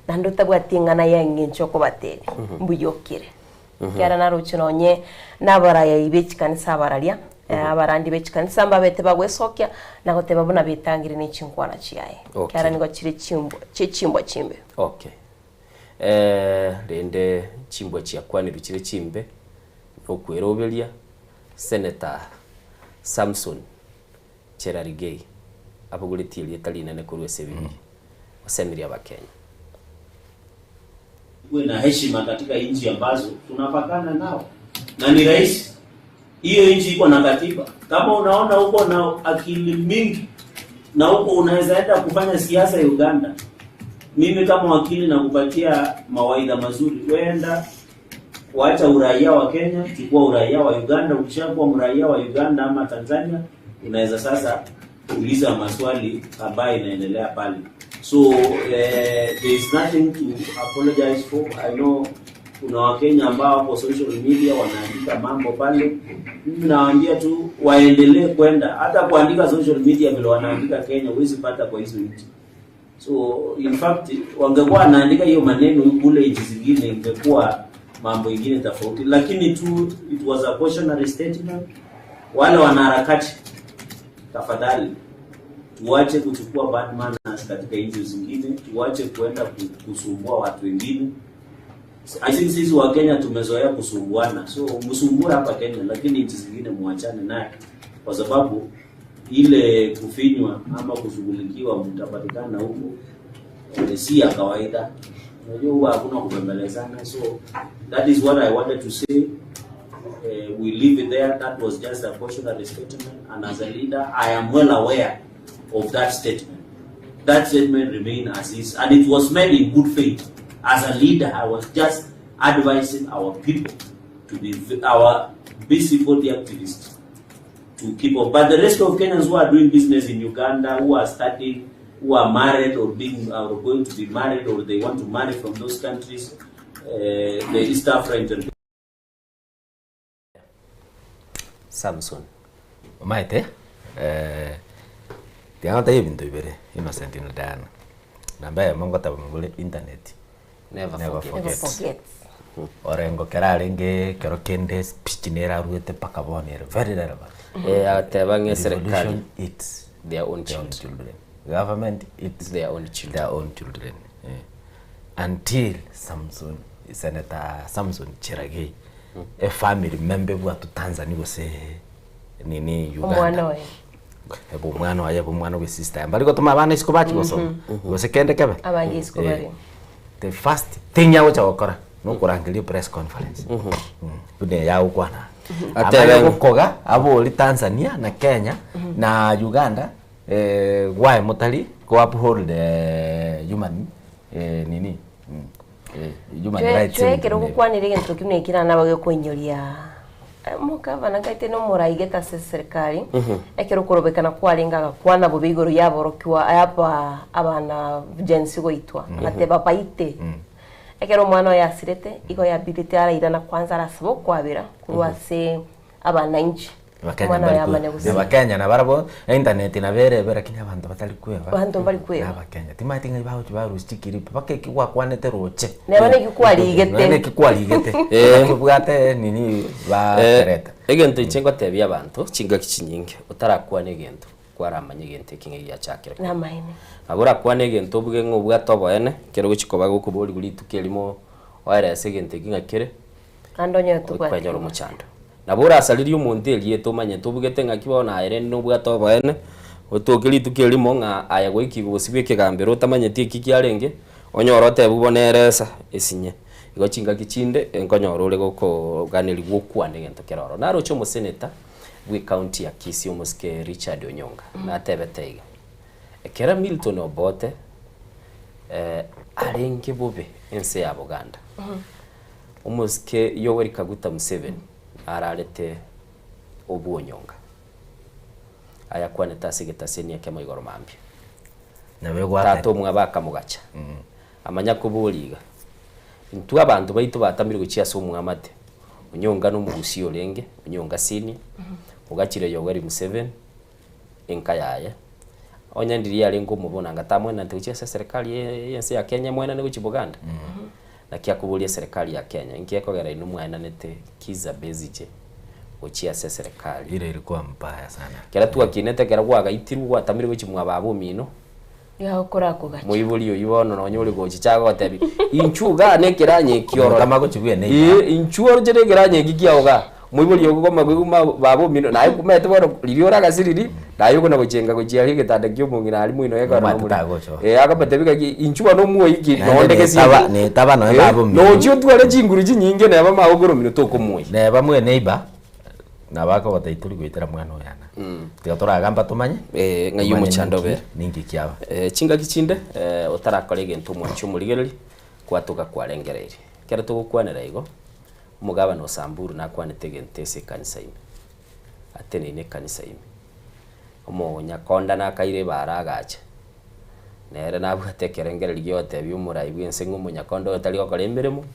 nando tabwatingana yange nchoko bateri mbuyokire kyara naruchino onye nabara ya ibeki kanisa baralia abarandi bechikanisa mbabete bagwesokia na goteba bona bitangire n'ichinkwana chiaye kara nigo chiri chimbo chimbe. Okay. Rende chimbo chiakwani bichire chimbe okwerobelia Senator Samson Cherarigei abugulitiye etalina ne kuru esebiri wasemiri abakenya. Uwe na heshima katika nchi ambazo tunapakana nao na ni rahisi. Hiyo nchi iko na katiba. Kama unaona uko na akili mingi na huko unaweza enda kufanya siasa ya Uganda, mimi kama wakili na kupatia mawaidha mazuri, wenda kuacha uraia wa Kenya, chukua uraia wa Uganda. Ukishakuwa mraia wa Uganda ama Tanzania, unaweza sasa kuuliza maswali ambayo inaendelea pale. So there is nothing to apologize for. I know kuna Wakenya ambao kwa social media wanaandika mambo pale. Mimi nawaambia tu waendelee kwenda, hata kuandika social media vile wanaandika Kenya huwezi pata kwa hizo nchi. So in fact wangekuwa wanaandika hiyo maneno kule nchi zingine ingekuwa mambo mengine tofauti, lakini tu it was a cautionary statement. Wale wanaharakati, tafadhali tuache kuchukua bad manners katika nchi zingine, tuache kuenda kusumbua watu wengine. I think sisi wa Kenya tumezoea kusumbuana, so msumbue hapa Kenya, lakini nchi zingine muachane naye, kwa sababu ile kufinywa ama kushughulikiwa mtapatikana huko si ya kawaida. Unajua huwa hakuna kubembelezana. So that is what I wanted to say. We leave it there. That was just a cautionary statement, and as a leader I am well aware of that statement. That statement remains as is, and it was made in good faith. As a leader, I was just advising our people to be our busybody activists to keep up. But the rest of Kenyans who are doing business in Uganda, who are studying, who are married or going to be married, or they want to marry from those countries, the East African. Samson. Maite, tiangata ibintu ibere innocent in Diana. Nambaye mongo tabamule internet. Never forget. Orengo kerarenge kero kende speech nera ruete pakabonere very relevant. Atebange serikali it's their own children. Government it's their own children. Until Senator Samson Cherarigei a family member watu Tanzania wose nini Uganda. Ebo mwana we sister. Mbali gotuma bana iskobachi goso. Wose kende kebe. Abangi iskobari. The first thing ya wacha wakora no kurangilia press conference. Bude ya ukwana. Atebe gukoga abo li Tanzania na Kenya na Uganda why mutali go uphold human nini human rights. Kero kukwanire gento kimwe kira nabage konyoria mukava nakaite no muraigeta serikali ekero kurobekana kwalinga kwana bubigoro yaborokiwa ayapa abana jensi goitwa ateba paite ekero mwana yasirete iko yabilite ara irana kwanza arasabo kwabira kurwase abana inchi Bakenya na barabo internet na bere kinya abantu batali kweva bantu bali kweva Bakenya timati ngai baho baru stikiri pake kigwa kwanete roche nebane kikwaligete kubwate nini ba kereta egento ichengo tebya abantu chinga kichinyinge utarakwane gento kwaramanye gento kingi ya chakira na maine abura kwane gento buge ngobwa toboene kero guchikoba gukubori guri tukelimo waira segente kinga kire andonyo tukwa kwanyoro muchando nabura asaliri umuntu eliye manye tubugete ngakibona aire no bwato bane utokeli tukelimo nga aya goiki gusibye kigambero tamanyeti kikiarenge onyorote buboneresa esinye igochinga kichinde enkonyorore goko ganeli gukwane gento keroro naro chomo senator we county ya Kisii umuske Richard Onyonga na tebeteiga ekera Milton Obote arenge bube ense ya Buganda umuske Yoweri Kaguta Museveni ararete Onyonga aya kwane tasigetasia kemo igoro mambi nawe gwate tato mwabaka mugacha amanya kuburiga ntu abantu baitu batamire gucia so mwamate Onyonga no mugusi olenge Onyonga sini ugachire Yoweri Museveni enkayaye onyandiri yali ngumubona ngatamwe na ntuchia serikali yense ya Kenya mwena ne guchi Buganda na kia kubulia serikali ya Kenya ingiekogera inu mwana nete Kiza Besigye gochia serikali ile ilikuwa mbaya sana kera tu akinete kera gwagaitirwo gwatamire gochimwa babo mino ya okora kugacha muibuli oyibono no nyori gochichaga gotebi inchuga ne kiranye kioro kama gochibwe ne inchuo jere kiranye gikiaoga muibuli ogoma gwiguma babo mino na kumete bono liliora gasiriri na yuko na gochenga gochia gitande kyo mungina ali muino yeka no muri akabetebika inchuo no muo iki no ndeke siba ne taba no babo mino no chio twale chinguru chinyinge ne bama ogoro mino to komwe ne bamwe neighbor na bako bataituri gwitera mwana oyana tigatora gamba tumanye ngayu muchando be ningi kiaba chinga kichinde utarakore gento mwanchu murigereri kwatuka kwarengereire kera tugukwanira igo mugaba no Samburu na kwanite gentese kanisa ime atene ne kanisa ime omo nyakonda na kaire baragacha nere nabwate kerengereri gyote byumurai bwense ngumunyakonda otari gokora emberemo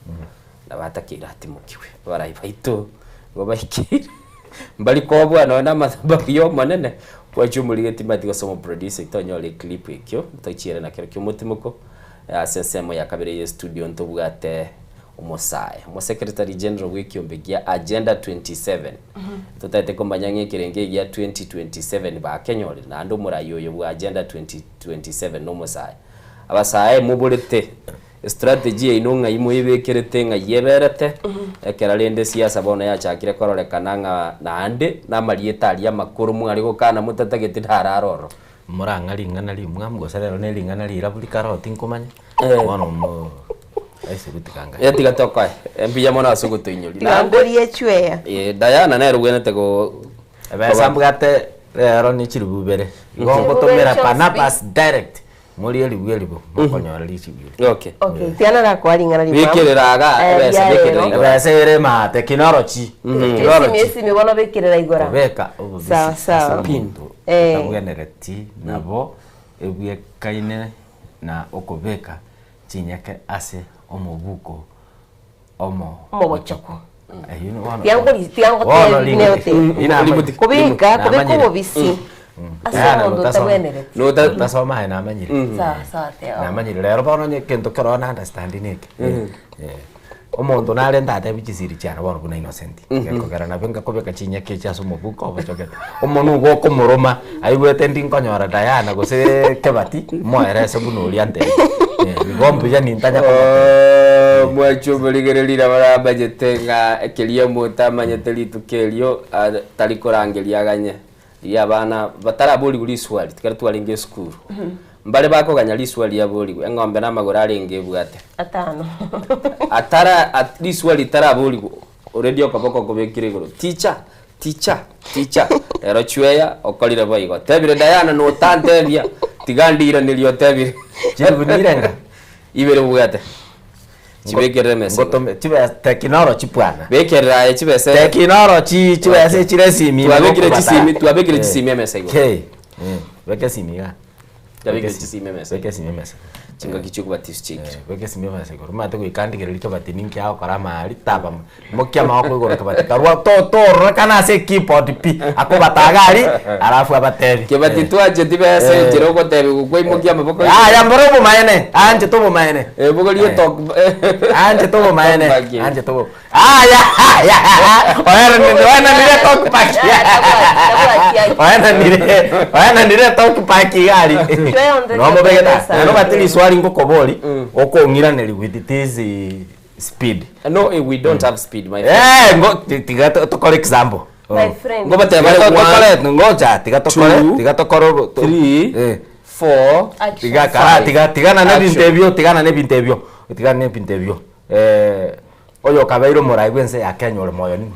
na batakira ati mukiwe barai baito ngo baikire mbali ko bwana na mathamba yo manene kwa chumuli getimati gosomo producer itonyole clip ikyo tochire na kero kyomutimuko sensemo ya kabere ye studio ntobugate umo secretary general w'ikiombe gya agenda 27 totate kombanyanye kirenge gya 2027 ba kenyole na ndo murayo yo bwa agenda 2027 no mosaye abasaye mubulete strategy inonga imwe ibekerete nga yeberete ekera lende siasa bona ya chakire kororekana nga nande na marieta ali amakuru mwari gukana mutatagete ndararoro murangari ngana li mwamgo sarero ne lingana li rabuli karoti nkomanya bono mo ese gutikanga yatiga tokai embiya mona asuguto inyori nangori echweya Diana na rugwenete go abasambugate rero ni chirububere ngongo tomera panapas direct muri eli bwelibo makonyora lichibyo okay tiana na kwali ngana libo bikiriraga bese bikirira bese ere ma technology mesi mibona bikirira igora beka sawa pinto tabugenereti nabo ebwe kaine na okobeka chinyake ase omobuko bochoko tiango kubika kubiko bisi asondo tabugenere no tasoma haina amanyire sawa teo na amanyire rero bono nyekento korona understanding iki omonto nale ndate bichisiri cyane bono kuna innocent ngakogera na benga kobeka chinyake cyaso mubuko bochoke omonu go komuroma aibwete ndingonyora Diana gose kebati moerese bunuri ante bigombe ya nintanya ko mwacho boligererira baramba jetenga ekelia mutama nyeteli tukelio talikorangelia ganye ya bana bataraboli guri swali tikara twalinge school mbale bako ganya liswali ya boli ngombe na magora alinge bwate atano atara at liswali taraboli already okaboko kobekire goro teacher ero chweya okolire boigo tebire Diana no tantebia tigandira nilio tebire jebu nirenga ibere bwate chibekere mese ngotome chibe technology bwana bekera chibese technology chibese chiresimi twabekire chisimi mese go beke simiga yabekire chisimi mese beke simi mese chinga kichuko batischiki beke simi mese go rumate ko ikandikira liko batininki yao karama ali taba mokia mako go rekabati karwa to rekana se keyboard pi akobatagali alafu abateri kebati twaje tibese jero ko tebi ko mokia maboko ya mboro maene anje to maene boko liyo to anje to maene anje to ya wana nile talk paki wana nile talk paki gali no mbegeta no batili swali ngokoboli okongiraneli with this speed no we don't have speed my friend ngo tiga to call example my friend ngo batema to ngoja tiga to 3 4 tiga na ne bintebyo oyo kabairo morai gwense yakenyore moyo ni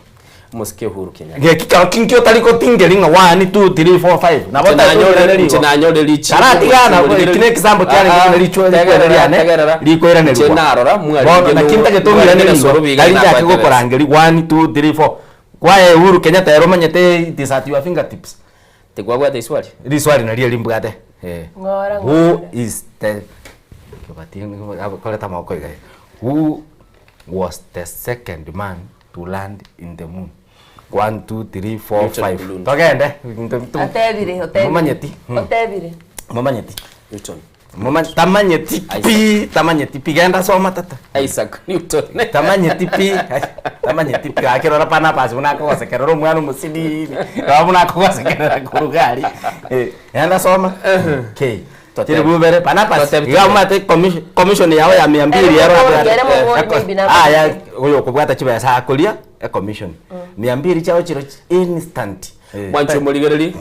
musike huru Kenya ngekika kinkyo taliko tingeringa 1 2 3 4 5 na bota nanyore lichi karatigana kine example cyane ngene licho likwera ne chenarora mwari na kinta getongira ne galinja kiko korangeri 1 2 3 4 kwae huru Kenya tayaro manyete disati wa fingertips tegwagwa de swali riswali na lie limbugate who is the kebatingo akoleta mako igai who was the second man to land in the moon 1 2 3 4 5 togende otebire momanyeti Newton tamanyeti pi genda soma tata Isaac Newton tamanyeti pi Kama nyetipi akirora pana pasi unako sekero mwana musidi. Kama unako sekero kurugari. Yanda soma. Okay. Tiri bubere pana pasi. Ya mate commission yao ya 200 yaro. Ya uyo kubwata chiba sa kulia commission. 200 chao chiro instant. Mwancho muligereri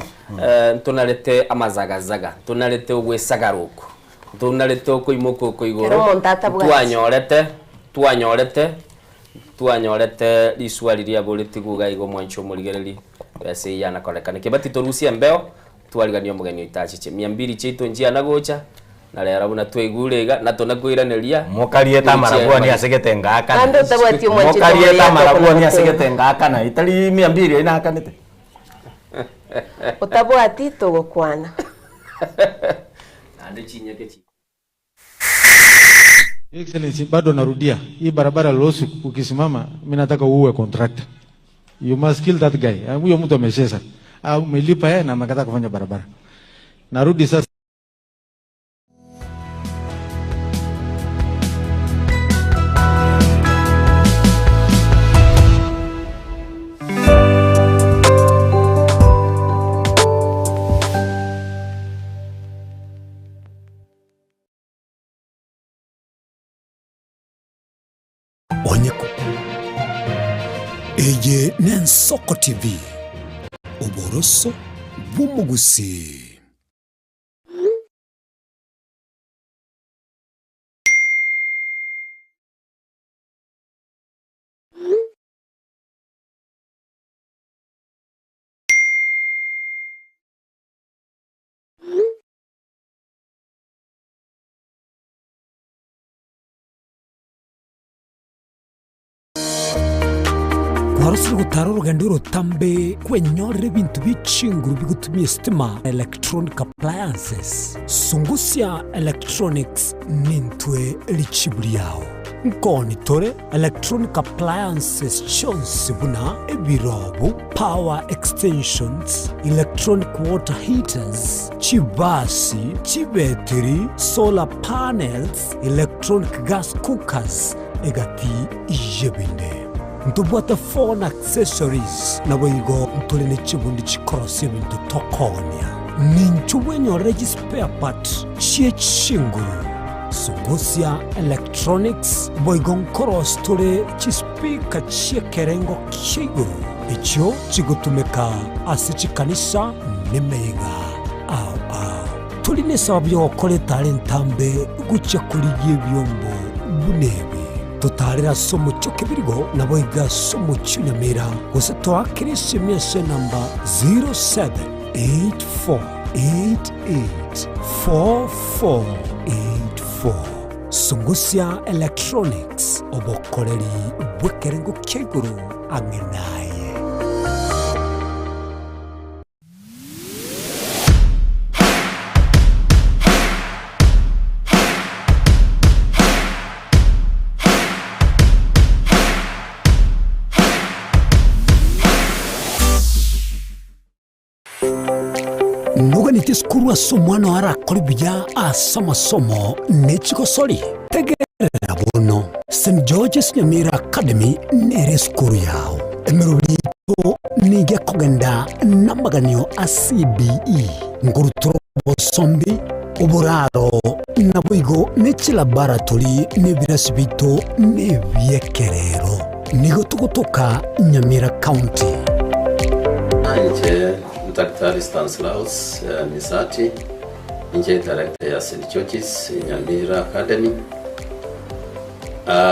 tunalete amazagazaga. Tunalete ugwesagaruko. Tunalete okuimoko koigoro. Tuanyorete liswali lia boliti kuga igo mwancho muligereri. Bese yana kolekana kibati torusia mbeo twaliganio mugeni itachiche 200 chito njia nagocha na lera buna twigurega na tonakwiraneria mukarieta marabua ni asegete ngaka ando tabati mwancho mukarieta marabua ni asegete ngaka na itali 200 ina akanete utabwati tugokwana ande chinyeke chi Excellency, bado narudia hii barabara Losu, ukisimama mimi nataka uwe contractor. You must kill that guy. Huyo mtu ameshesa. Umelipa yeye na amekataa kufanya barabara. Narudi sasa. Onyeko. Eye Nensoko TV. Oboroso bumugusi. Warusuru gutara urugendo rutambe kwenyorera ibintu bicinguru bigutumye stima electronic appliances Sungusia Electronics nintwe lichibuliao nkoni tore electronic appliances chonsi buna ebirobu power extensions electronic water heaters chibasi chibeteri solar panels electronic gas cookers egati ijebinde Ntubwata phone accessories na boigo ntulene chibundi chikorosi bintu tokonia ninchu wenyo regi spare part chie chinguru Sungusia Electronics boigo nkoros tule chispika chie kerengo kiguru icho chigutumeka asichikanisa nemeiga tuline sababu yo kole talentambe gucha kuligie byombo bunebe tutarira somo chokebirigo na boiga somo chunyamira gose twakirisi miese namba 0784884484 Sungusia Electronics obokoreri bwekerengo keguru angenaye Nuganite skuru asomwana warakora ibya asamasomo n'ekigosori tegerera bono St George's Nyamira Academy nere skuru yawo emirubito nige kugenda namaganyo CBE nguruturo bosombi uburaro nabuigo n'ekilaboratory n'ebirasibito n'ebyekerero nigo tugutuka Nyamira County Daktari Stanislaus Misati, Nje Director ya St. George's Nyamira Academy.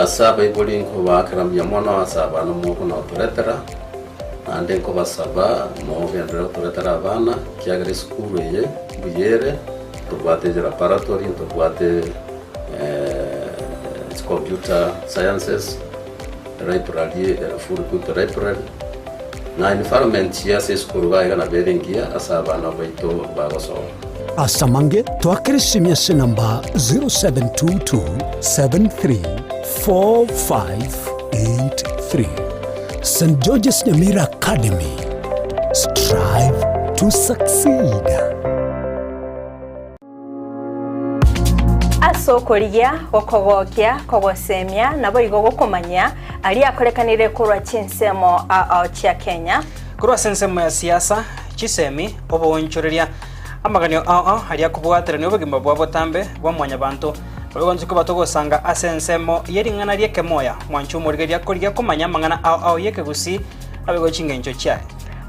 Saba ibuli nko bakaramya mwana wa saba no muko na turetera. Ande nko basaba mo vendera turetera abana kiagere skuru ye buyere tubate laboratory tubate computer sciences library full computer library. Na environment ya skuru baga na berengia asabana baito bagoso asamange twakirisimya se namba 0722734583 St. George's Nyamira Academy, strive to succeed. asokorigia gokogokia kogosemia nabo igogo kumanya ali akorekanire kurwa chinsemo chia Kenya kurwa sensemo ya siasa chisemi obo wonchoreria amaganio ali akubwatira ni obugima bwa botambe bwa mwanya bantu bagonze ko batogosanga asensemo yeringana rieke moya mwanchu murigeria korigia kumanya mangana yeke gusi abego chingencho chia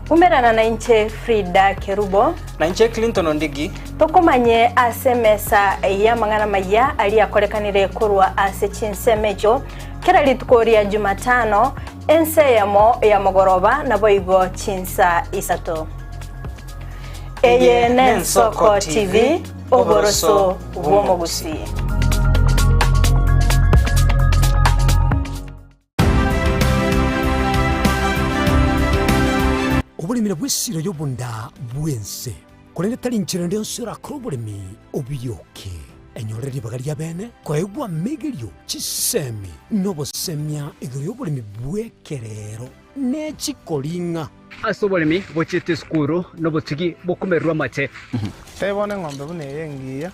umerana na inche Frida Kerubo na inche Clinton Ondigi tokomanye asemesa ya mangana maya ali akorekanire kurwa asechinsemejo kera litukoria Jumatano enseyamo ya mogoroba nabo igo chinsa isato eye Nensoko TV oboroso bwomogusi. Obulimira bw'essiro y'obunda bwense kulende tali nchira ndio sira krobulimi obyoke enyore libaga lya bene kwaegwa megelyo chisemi nobosemya igyo obulimi bwekerero nechikolinga asobolimi bochete skuru nobotigi bokumerwa mate tebone ng'ombe bune yengiya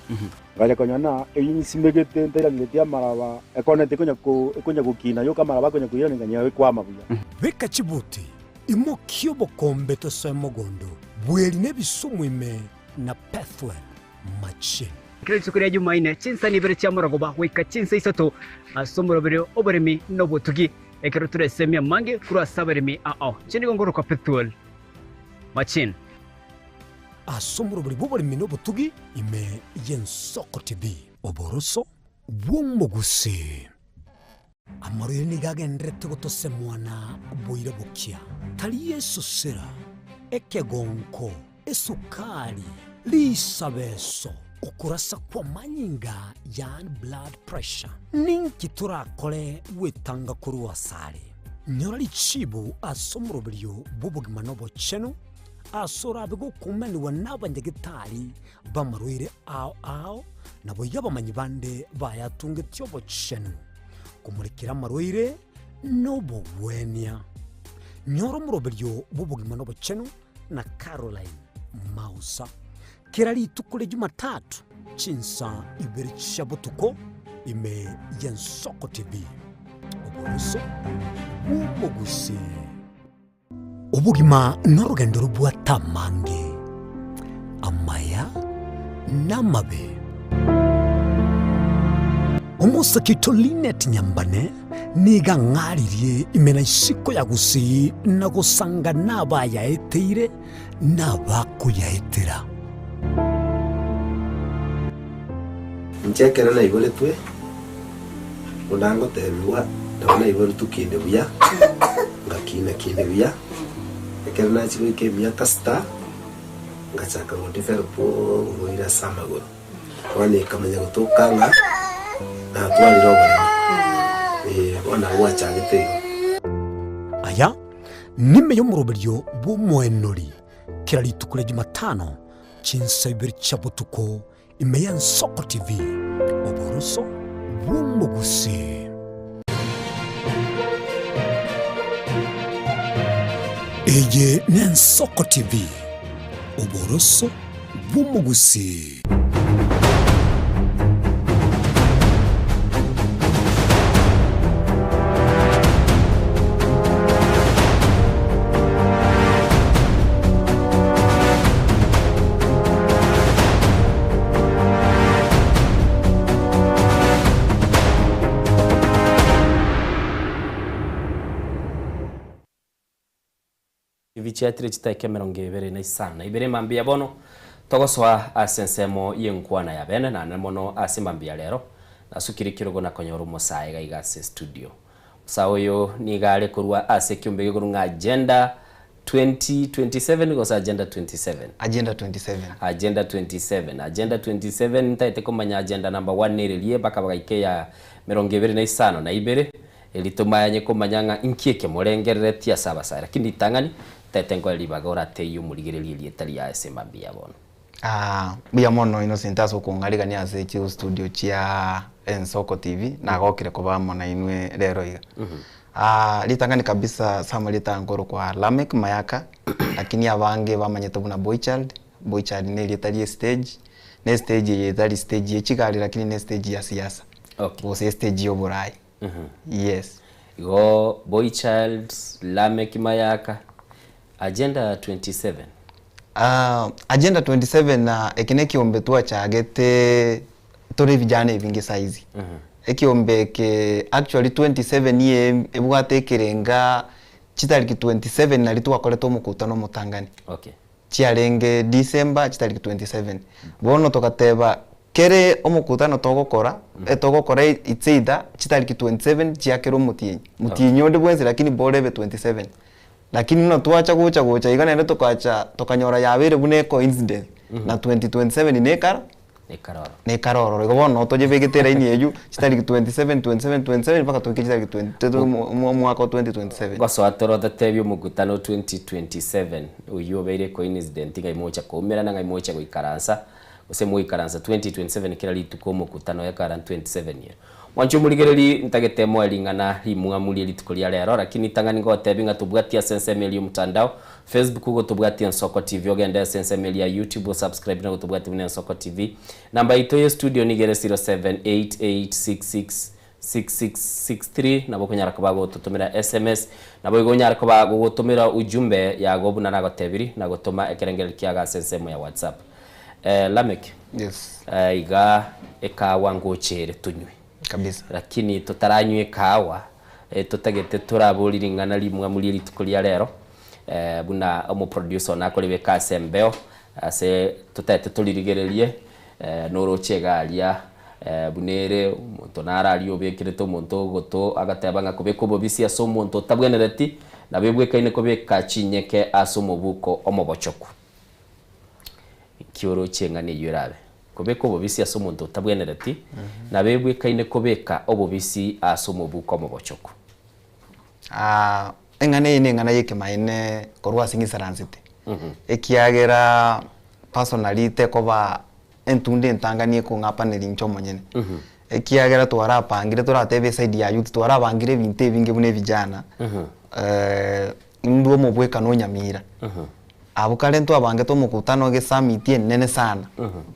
gale konyana eyinsimegete ntera ngetia maraba ekonete konya kukina yo kamara konya kuyira nganya kwa mabuya beka chibuti imokyo bokombe to semogondo bweli nebisumwime na pathway machine Kristo kuri Jumaine chinsa ni bere cyamuragoba wika chinsa isato asomoro bere oberemi no botugi ekero turesemia mange kuri asaberemi chini gongoro kwa pathway machine asomoro bere boberemi no botugi ime Yensoko TV oboroso bwomogusi amaro ni gagendrete gotose mwana boire bukia tali Yesu sera ekegonko esukari lisabeso okurasa kwa manyinga yan blood pressure ninki turakole wetanga kuruwa sare nyorali chibu asomrobilyo bubugima no bocheno asora bego kumeni wanabanyegitari bamarwire ao nabo yabamanyi bande bayatunge tyo bocheno kumurikira marwire no bwenya nyoro murobelyo bubugima no bocheno na Caroline Mausa kirali tukule Jumatatu chinsa ibiri chabutuko ime Yensoko TV oboroso bwomogusi obugima norugendo rubwa tamange amaya namabe Omusakito Linet Nyambane niga ngaririe imena isiko ya gusi na gusanga naba yaeteire naba yaetera nchekera na igole twe unango tebiwa ndabona iboro tukinde buya ngakina kinde buya ekera na chiko ke miaka sta ngachaka ngondifero po ngoira samagoro wane kamanya gutokanga na twali roba ona wacha gitego aya nime yo murobelyo bumwenori kirali tukule Jumatano chinsa ibiri chabutuko ime Yensoko TV oboroso bwomogusi eye Nensoko TV oboroso bwomogusi Vichiatire chitaike meronge ibere na isana ibere mambia bono togoswa asensemo yenkwana ya bene na nemono asimambia lero nasukiri kirogo na konyoro mosae gaigase studio sawoyo ni gale kurwa ase kyumbe gurunga agenda 2027 gosa agenda 27 agenda 27 ntaite komanya agenda number 1 nerelie baka bagaike ya meronge ibere na isano na ibere elitumanye komanyanga inkieke morengerere tia sabasara lakini tangani tetengo libagora teyu muligireli lietali ya semambia bono bia mono inosintaso kungaliga ni ase chi studio chia Yensoko TV na gokire kobamo na inwe lero iga litangani kabisa samalita ngoro kwa Lamek Mayaka lakini abange bamanyete buna Boychild ni litali stage ne stage yethari stage yechikari lakini ne stage ya siasa. Okay. Gose stage yoburai. Yes. Igo Boy Child, Lamek Mayaka, Agenda 27. Agenda 27 na ekine kiombe tu achagete tore vijana vingi saizi. Ekiombe ke actually 27 ye ebwate kirenga chitariki 27 na litu wakoleto mukutano mutangani. Okay. Chiarenge December chitariki 27. Bono tokateba kere omukutano togokora etogokora itseida chitariki 27 chiakero mutinyi. Mutinyi onde bwense lakini borebe 27. Lakini no tuacha gocha igana ene tokacha tokanyora yabere bune coincidence na 2027 ne karoro igo bono toje begetera ini eju chitariki 27 mpaka toki chitariki 20 mwaka 2027 goso atoro tatebyo mugutano 2027 uyo beire coincident ngai mocha komera na ngai mocha goikaransa ose muikaransa 2027 kila lituko mugutano ya karan 27 year mwancho muligereri ntagete mwalingana limwamuli litukolia lero lakini tangani ngo tebinga tubwatia sense meli mtandao Facebook go tubwatia Nsoko TV ogenda sense meli ya YouTube subscribe na tubwatia Nsoko TV namba ito ya studio ni 0788666663 nabo kunyara kubago tutumira SMS nabo igonyara kubago gutumira ujumbe ya gobu na nagotebiri na gutuma ekerengeri kiaga sense ya WhatsApp Lamek. Yes. Iga ekawa ngochere tunywe kabisa lakini tutaranywe kawa tutagete turaburiringana limwe muri litukulia rero buna omo producer nakorewe kasembeo ase tutete tulirigererie norochegalia bunere umuntu narali obekirete umuntu goto agatebanga kubeka obobisi aso umuntu tabwenereti nabebwe kaine kubeka chinyeke aso mubuko omobochoku kioro chengane yurabe kubeka obobisi aso umuntu tabwenereti nabebwe kaine kubeka obobisi aso mubuko omobochoku engane ine ngana yeke maine korwa singisaransite ekiagera personality koba entunde ntanganie ko ngapa nelincho monyene ekiagera twara pangire turatebe side ya youth twara bangire binte binge bune vijana nduo mobweka no nyamira abukale ntwa bange to mukutano ge summit nene sana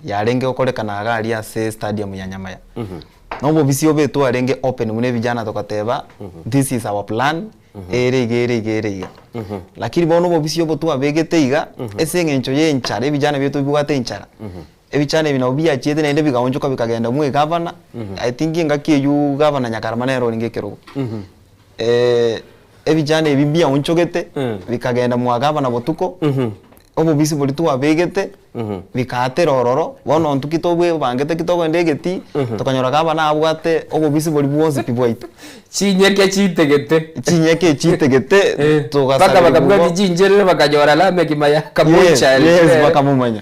yarenge okorekana gari ase stadium ya Nyamaya no bisi obetu arenge open mune vijana tokateba this is our plan ere lakini bono bisi obotu abegete iga esenge ncho ye nchare vijana byetu bigwate nchara ebichane binobia chiete nende bigaonjoka bikagenda mwe governor I think ngaki yu governor Nyakaramanero ningekero ebijane ebibia onchogete bikagenda mwa governor botuko obo bisi bolitu abegete bikate rororo bono ntukitobwe bangete kitogo ndegeti tokanyora governor abwate obo bisi boli bwonse pibwaito chinyeke chitegete tugasaba bakabwa bijinjere bakanyora Lamek Mayaka mocha yes bakamumanya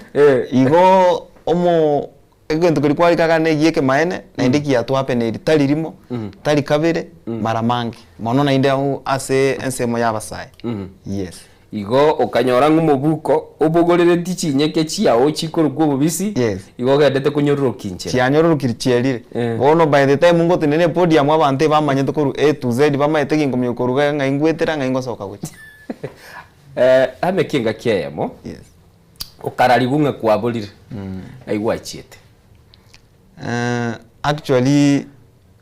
igo omo egento kuri kwali kagane gieke maene na indiki ya twape ne tali rimo tali kabere maramangi mono na inde ase ensemo yabasai yes igo okanyora ngumubuko ubugorere tichinyeke chiao chikuru bisi igo gadete kunyororo kinche chianyororo kirchielire bono by the time ngo tinene podium abante bamanye tokuru A to Z bamayete ngomyo koruga ngaingwetera ngaingosoka guti amekinga kiemo yes ukararigunga kwabulire aigwa chiete actually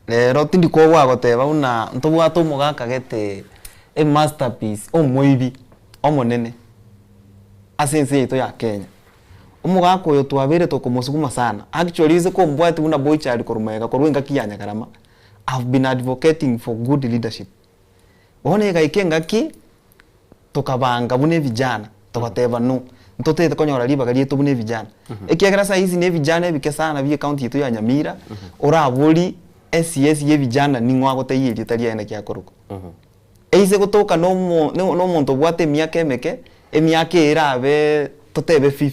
lero tindi ko gwagoteba una ntobwato mugaka gete a masterpiece omoibi omonene asense ito ya Kenya omugako yo twabere to komusuguma sana actually ize ko mbwati una boy child korumega korwenga kiyanya karama I've been advocating for good leadership one ga ikenga ki tokabanga bune vijana tokateba no ntotete konyora liba gali to bune vijana ekiagera sa hizi ne vijana bike sana bie county ito ya Nyamira orabuli SCS ye vijana ningwa goteye litali ene kya koruko eize gotoka no muntu bwate miaka emeke emiaka erabe totebe 50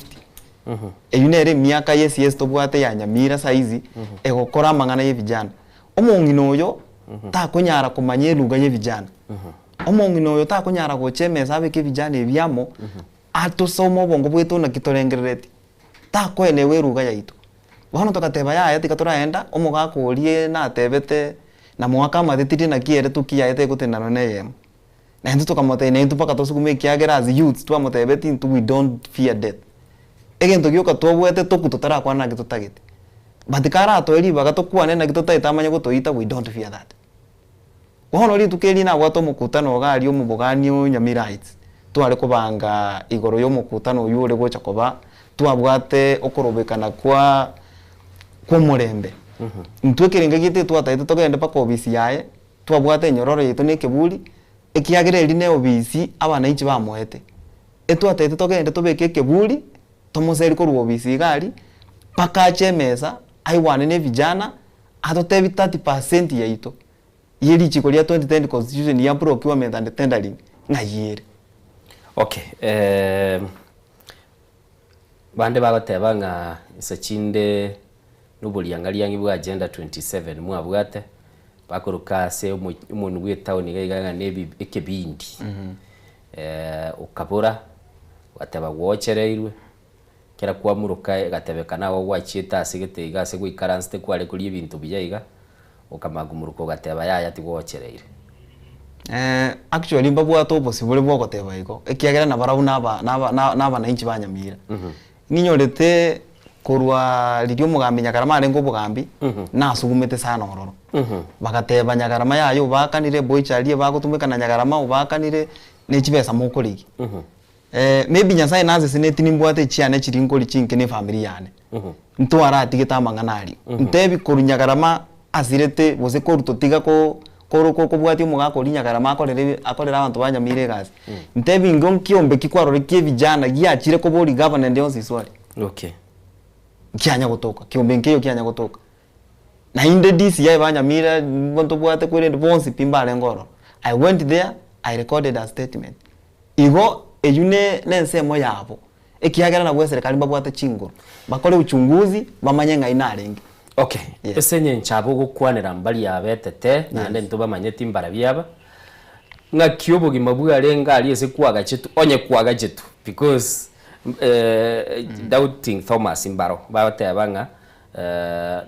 eyunere miaka yes to bwate ya Nyamira saizi egokora mangana ye vijana omongino yo ta konyara kumanye luga ye vijana omongino yo ta konyara gochemeza abeke vijana ebyamo atosomo bongo bwetu na kitorengerereti ta kwene weruga yaitu bono tokateba ya yati katuraenda omugako orie na tebete na mwaka mathitiri na kiere tukia yete gutendana na yem na ndu tokamote na ndu paka tosukume kiagera as youth twamotebeti we don't fear death egento gioka twobwete tukututara kwana gitutagete batikara toeri baga tukwane na gitutaita amanye gutoita we don't fear that wono ri tukeri na gwato mukutano gari omubogani Nyamira Heights tware kubanga igoro yo mukutano yure gocha koba twabwate okorobekana kwa murembe ntwekerenge gite twataite togende paka obisi yae twabwate nyororo yitu ne kebuli ekiagere ri ne obisi abana inchi bamoete etwataite togende tobeke kebuli tomoseri ko obisi gari paka chemesa aiwane ne vijana atotebi 30% yaito yeri chikoria 2010 constitution ya procurement and tendering ngayere. Okay, bande bagoteba nga isachinde nubuliangalia bwa agenda 27 mwabwate bakoruka se umuntu gw'etown gaigaga nebi ekebindi ukabura wateba gwochereirwe kera kwa muruka gatebekana nawo gwachita asigete igase gwikaranste kware kuri ibintu bijaiga ukamagumuruko gateba yaya tigwochereire. Actually mbabu ato possible bwo goteba iko ekiagera na barau naba na inchi banyamira ninyorete kurwa ligyo mugambi Nyakarama arengo bugambi nasugumete sana ororo bagateba Nyakarama yayo bakanire boicharie bagutumika na Nyakarama ubakanire n'ekibesa mukoligi maybe nyasaye naze sineti nimbwate chiane chirinkoli chinkene family yane ntwara atigeta manganari ntebi kuru Nyakarama asirete bose ko rutotiga ko bwati umugako ri Nyakarama akorera abantu banyamire gazi ntebi ngonkiombe kikwarore kie vijana giachire ko bori government yonse swali okay kianya gutoka kiombe nkeyo kianya gutoka na inde DCI banyamire bonto bwate kwere bonsi pimbale ngoro I went there I recorded a statement igo eyune nensemo yabo ekiagera na bwa serikali babwate chingoro bakore uchunguzi bamanye ngainarengi. Okay, esenye nchabo gukwanira mbali yabetete nande ntuba manyeti mbara byaba nga kyobo gimabwa renga ali ese kwaga chitu onye kwaga chitu because doubting Thomas Imbaro batebanga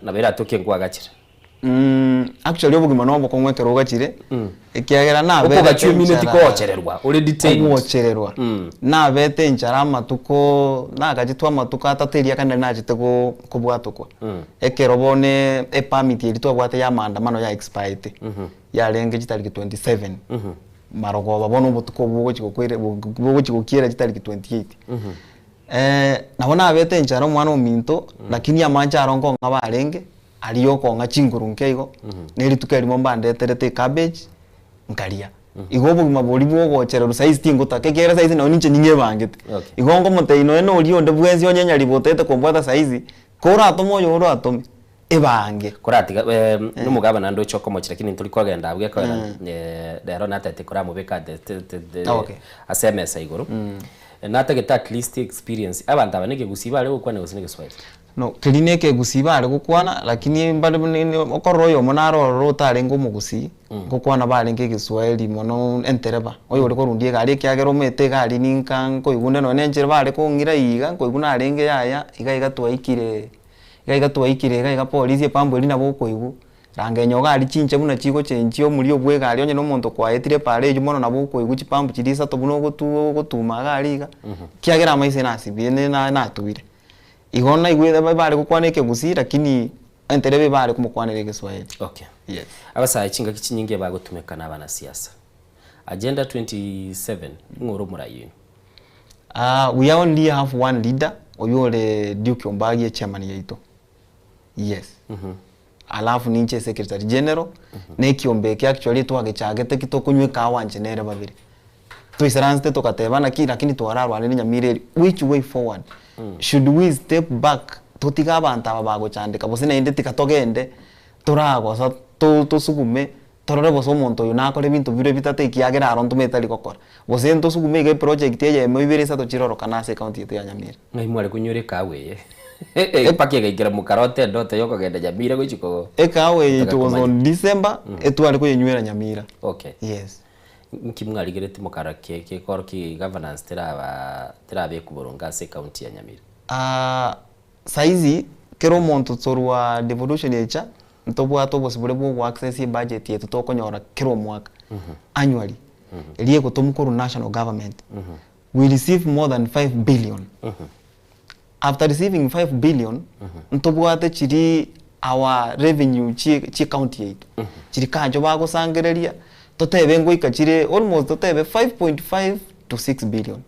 na bera toke kwaga chira actually obugima no bokonwekero gachire ekiagera na bete uko minute ko ochererwa uri detained ochererwa na bete ncharama tuko na gachitwa matuka atateria kana na jite ko bwatukwa ekero bone permit yeri twabwate ya maandamano ya expired ya renge gitariki 27 marogo babona ubutuko bwo chikokwere bwo chikokiera gitariki 28 nabona bete ncharo mwana ominto lakini amanja arongo ngabarenge aliyo konga chinguru nkeigo neri tukerimo mbandeterete cabbage nkaria igobo mabori bwo gochera rusize tinguta kekera size na oninche ninge bangete igongo moteino eno ori onde bwenzi onyenya ribotete kombwata size kora atomo yoro atome ebange koratiga numugaba nando choko mochira kini tuli kwagenda abwe ko dero natete kora mubeka de SMS igoro natageta at least experience abantu abanike gusiba leo kwane gusinike swipe no kilineke gusiba ari gukwana lakini mbade okoroyo monaro rotare ngo mugusi gukwana barenge Kiswahili mono entereba oyo uri ko rundie gari kyagero mete gari ninka ngo igune no nenjere bare ko ngira yiga ngo iguna arenge yaya iga twaikire polisi pambo iri nabo ko igu rangenyo gari chinche buna chigo chenchio muri obwe gari onye no muntu kwaetire pare jumono nabo ko igu chipambo chirisa to buno gutuma gari iga kyagera maise nasibi na tubire igona igwetha bari gukwaneke gusi lakini enterebe bari kumukwanire Kiswahili. Okay. Yes. Abasa chinga kichinyinge bagutumekana abana siasa. Agenda 27 ngoro murayi. We only have one leader oyole Duke Ombagi chairman yaito. Yes. Alafu ninche secretary general ne kiombeke actually twagechagete kitokunywe kawanje nere babiri. Twisaranste tokatebana lakini twararwa ni Nyamire which way forward. Should we step back totiga abantu abago chandika bose na inde tikatogende turago so tosugume torore boso omonto yo nakore bintu bire bitate kiagera aronto metali kokora bose ento sugume ge project ye moibere sato chiroro kana se county ya Nyamira ngai mware kunyure kawe pake gaikira mukarote ndote yoko genda Nyamira gochiko kawe it was on December etwale ko yenywera Nyamira. Okay. Yes. Nkimwarigerete mukarake korki governance terabe kuboronga se county ya Nyamira. Saizi kero monto tsorwa devolution echa ntobwa to possible bwo access budget yetu tokonyora kero mwaka annually eliye ko tomukuru national government we receive more than 5 billion after receiving 5 billion ntobwate chiri our revenue chi county yetu chiri kanjo bagusangereria totebe ngoika chiri almost totebe 5.5 to 6 billion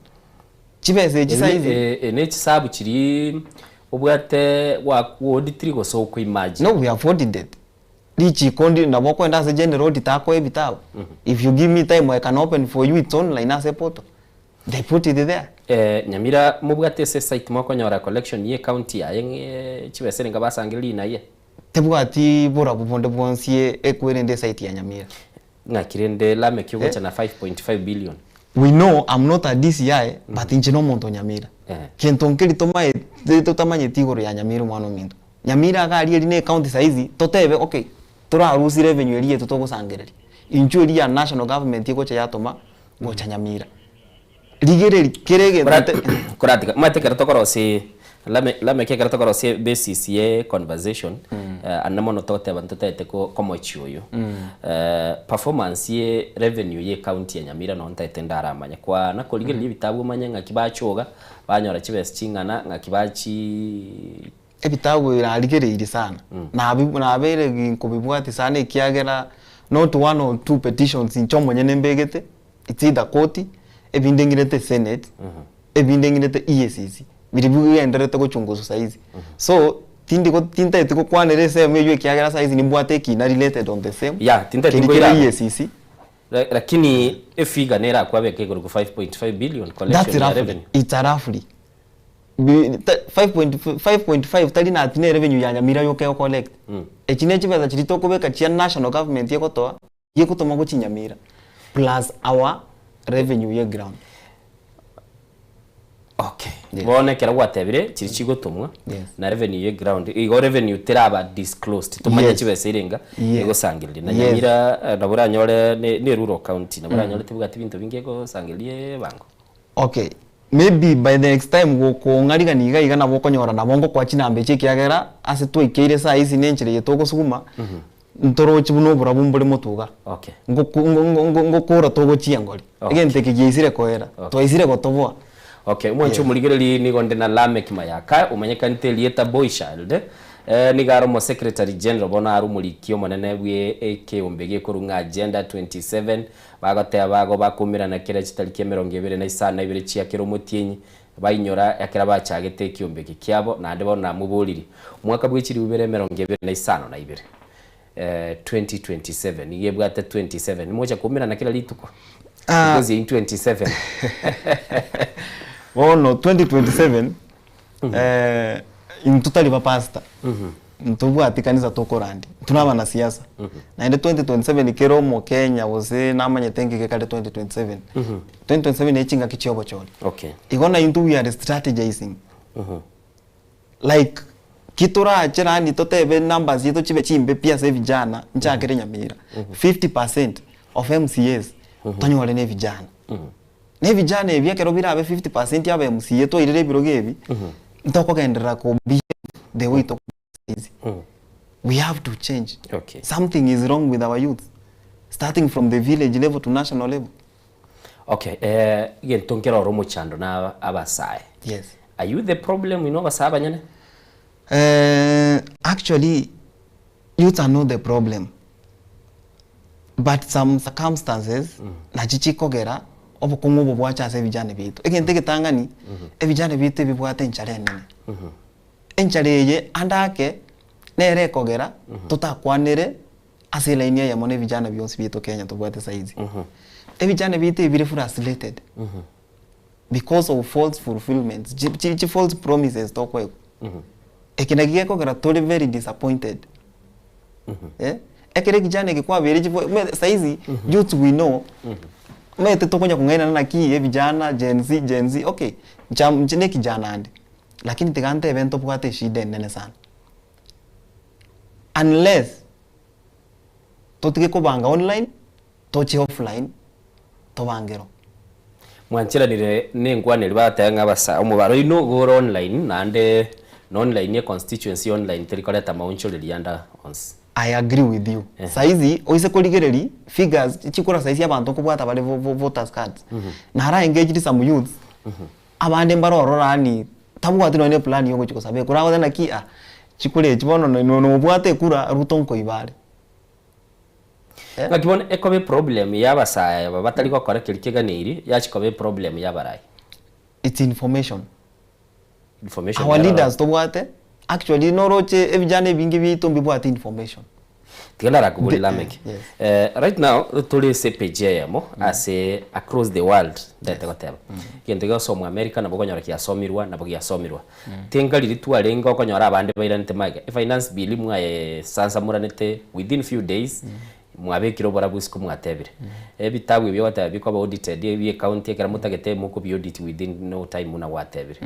chibese chisize ne chisabu chiri obwate wa auditri go so ku imagine. No, we have audited lichi kondi na boko enda se general auditor ko ebitao. If you give me time I can open for you, it's online as a portal. They put it there. Nyamira mubwate se site moko nyora collection ye county ya chibese nga basangeli na ye tebwati bora bubonde bwonsie ekwerende site ya Nyamira ngakirende lame kyugo cha na 5.5 billion. We know I'm not a DCI but injino monto Nyamira kentonkeli toma totamanye tigoro ya Nyamira mwana mindu Nyamira gari eri ne county size totebe okay turarusi revenue eri yetu togosangereri inju eri ya national government yego cha yatoma gocha Nyamira ligere kerege kuratika matekera tokorosi lame kekera tokorosi basis ye conversation anamono tote abantu tete ko komochiyo performance ye revenue ye county ya Nyamira no ntete ndaramanya kwa nakoligere libitabu manya ngakibachoga banyora chibesi chingana ngakibachi ebitabu iraligere sana na abere nkobibwati sana ikiagera not one or two petitions in chomo nyene mbegete it's either court ebindengirete Senate ebindengirete EACC biribuye enderete ko chunguzo saizi so tindi ko tinta etiko kwanere same yo kiagera saizi ni bwate kina related on the same tinta tingo ira EACC lakini efiga nera kwa beke ko 5.5 billion collection revenue it's roughly 5.5 tali na atine revenue ya Nyamira yoke yo collect ekine chibeza chirito kubeka chia national government yekotoa yekutoma ko Nyamira plus our revenue ye ground. Okay. Bone kera gwatebire chiri chigotumwa na revenue ye ground igo revenue teraba disclosed tumanya chibese irenga ego sangirire na Nyamira nabura nyore ne rural county nabura nyore tibugati bintu bingego sangirie bango. Okay, maybe by the next time go ngariga niga iga na boko nyora na bongo kwa chinambe chikiagera ase twikeire saa izi nenchire yetoko suguma ntoro chibuno bura bumbure mutuga. Okay. Ngo kora togo chiangori again tekigisire koera twaisire gotoboa. Okay, mwancho muligereri ni gonde na Lamek Mayaka umenyekanite Lieta Boychild ni garo mo secretary general bona aru mulikio monene bwe AK ombege kurunga agenda 27 bagote abago bakumira na kira chitariki 22 chia kiro mutinyi bainyora yakira bachagete kiombege kiabo na ndebo na muburiri mwaka bwechiri 22 2027 igebwate 27 moja kumira na kila lituko because in 27 oh no 2027 in totally pasta ntubwati kanisa tokorandi tunaba na siasa na inde 2027 kero mo Kenya wose namanye tengike kale 2027 2027 echinga kichiobo choni okay igona into we are strategizing like kitura achirani totebe numbers yeto chibe chimbe pia se vijana nchakere Nyamira 50% of MCAs tonyore ne vijana ne vijana ebya kero birabe 50% yabe MCA to irere birogebi ntoko gendera ko the way to easy we have to change. Okay, something is wrong with our youth starting from the village level to national level. Okay, again tonkera oromo chando na abasai. Yes, are you the problem abasaba nyane? Actually youth are not the problem but some circumstances na chichikogera obukungu bwacha se vijana bitu egente ketangani evijana bitu bibwate nchare nene enchareye andake nere kogera tutakwanire asila inia ya mone vijana bionsi bitu Kenya tubwate saizi evijana bitu bire frustrated because of false fulfillments false promises tokwe ekinagike kogera totally very disappointed ekere kijana kikwa bere saizi youth we know mete tokonya kungaina na ki vijana Gen Z okay mchine kijana ande lakini tegante evento bwate shida nene sana unless totike ko banga online tochi offline to bangero mwanchira dire nengwane libata ngabasa umubaro ino go online nande no online constituency online trikoleta mauncho lilianda ons. I agree with you. Saizi oise koligereri figures chikora saizi abantu kubwata bale voters cards. Nara engaged some youth. Abande mbarorora ni tabwati no ne plan yo gochiko sabe kura wona ki chikure chibono no bwate kura ruton ko ibare ngakibona ekobe problem yabasaya batari gukora kirikiganiri yachikobe problem yabarai. It's information our leaders to bwate actually no roche ebijane bingi bitu mbibwate information tigana kubuli Lamek. Right now tuli CPJM as across the world that gatema kende gaso mu America na bogonyora kiasomirwa na bogiasomirwa tengali ritwa lengo konyora abande bairante mage finance bill mu sansa muranete within few days mwabekiro barabusiko mwatebire ebitabu byo batabiko ba audited ebi account ekera mutagete muko bi audit within no time muna watebire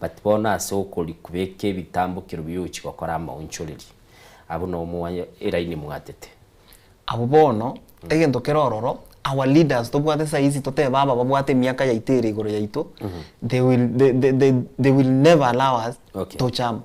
but bona so kuli kubeke bitambo kirubiyo chikokora amaunchuriri abo no muwanya eraini mwatete abo bono egento kerororo our leaders to bwate saizi tote baba babwate miaka ya itere igoro yaito they will never allow us to cham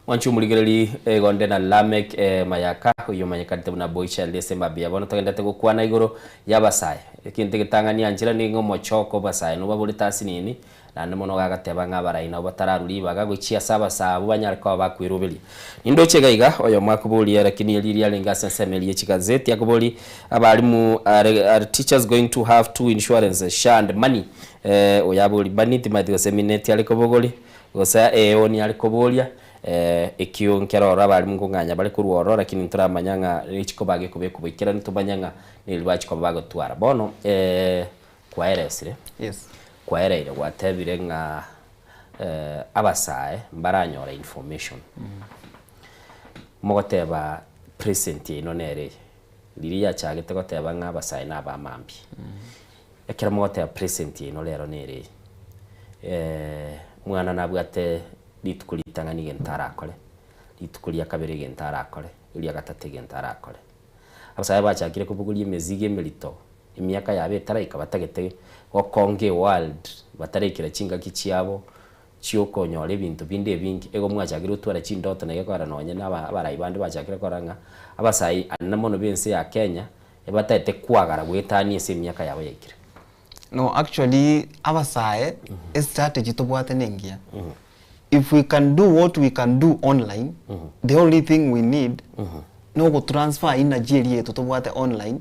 wanchu muligereri gonde na Lamek mayaka uyo manyakarte buna boisha lese mabia bono togenda tego kwana igoro yabasaya kinte gitangania njira ni ngomo choko basaya no baburi tasi nini nande mono gagateba ngabaraina batararuri bagagwichia saba sabu banyariko bakwirubili nindoche gaiga oyo makubuli lakini liria lenga sensemeli chigazeti yakubuli abalimu are teachers going to have to insurance shand money oyabuli baniti mathigo semineti alikobogoli gosa oni alikobolia ekyo nkerora abalimu ngunganya bali kuruoro lakini nturamanyanga ichiko bage kubekubikira nitubanyanga nilibachiko bagotwara bono kwa eresire yes kwaereire watebire nga abasae mbaranyora information mogoteba present ino nere liriya chagete goteba nga abasae na abamambi ekera mogoteba present ino lero nere mwana nabwate litukulitanga nigentara akole litukulia kabere gentara akole ilia gatate gentara akole abasae bachakire kubugulie mezige melito imyaka yabe taraika batagete okonge world batarekera chinga kichiabo chiokonyora ebintu binde bingi ego mwachagire utwara chindoto na gekora nonye n'abarai bande bachakire koranga abasai anamono bense ya Kenya ebatete kwagara gwetani ese myaka yabo yekire no actually abasai strategy to bwate nengia if we can do what we can do online the only thing we need no go transfer energy yetu to bwate online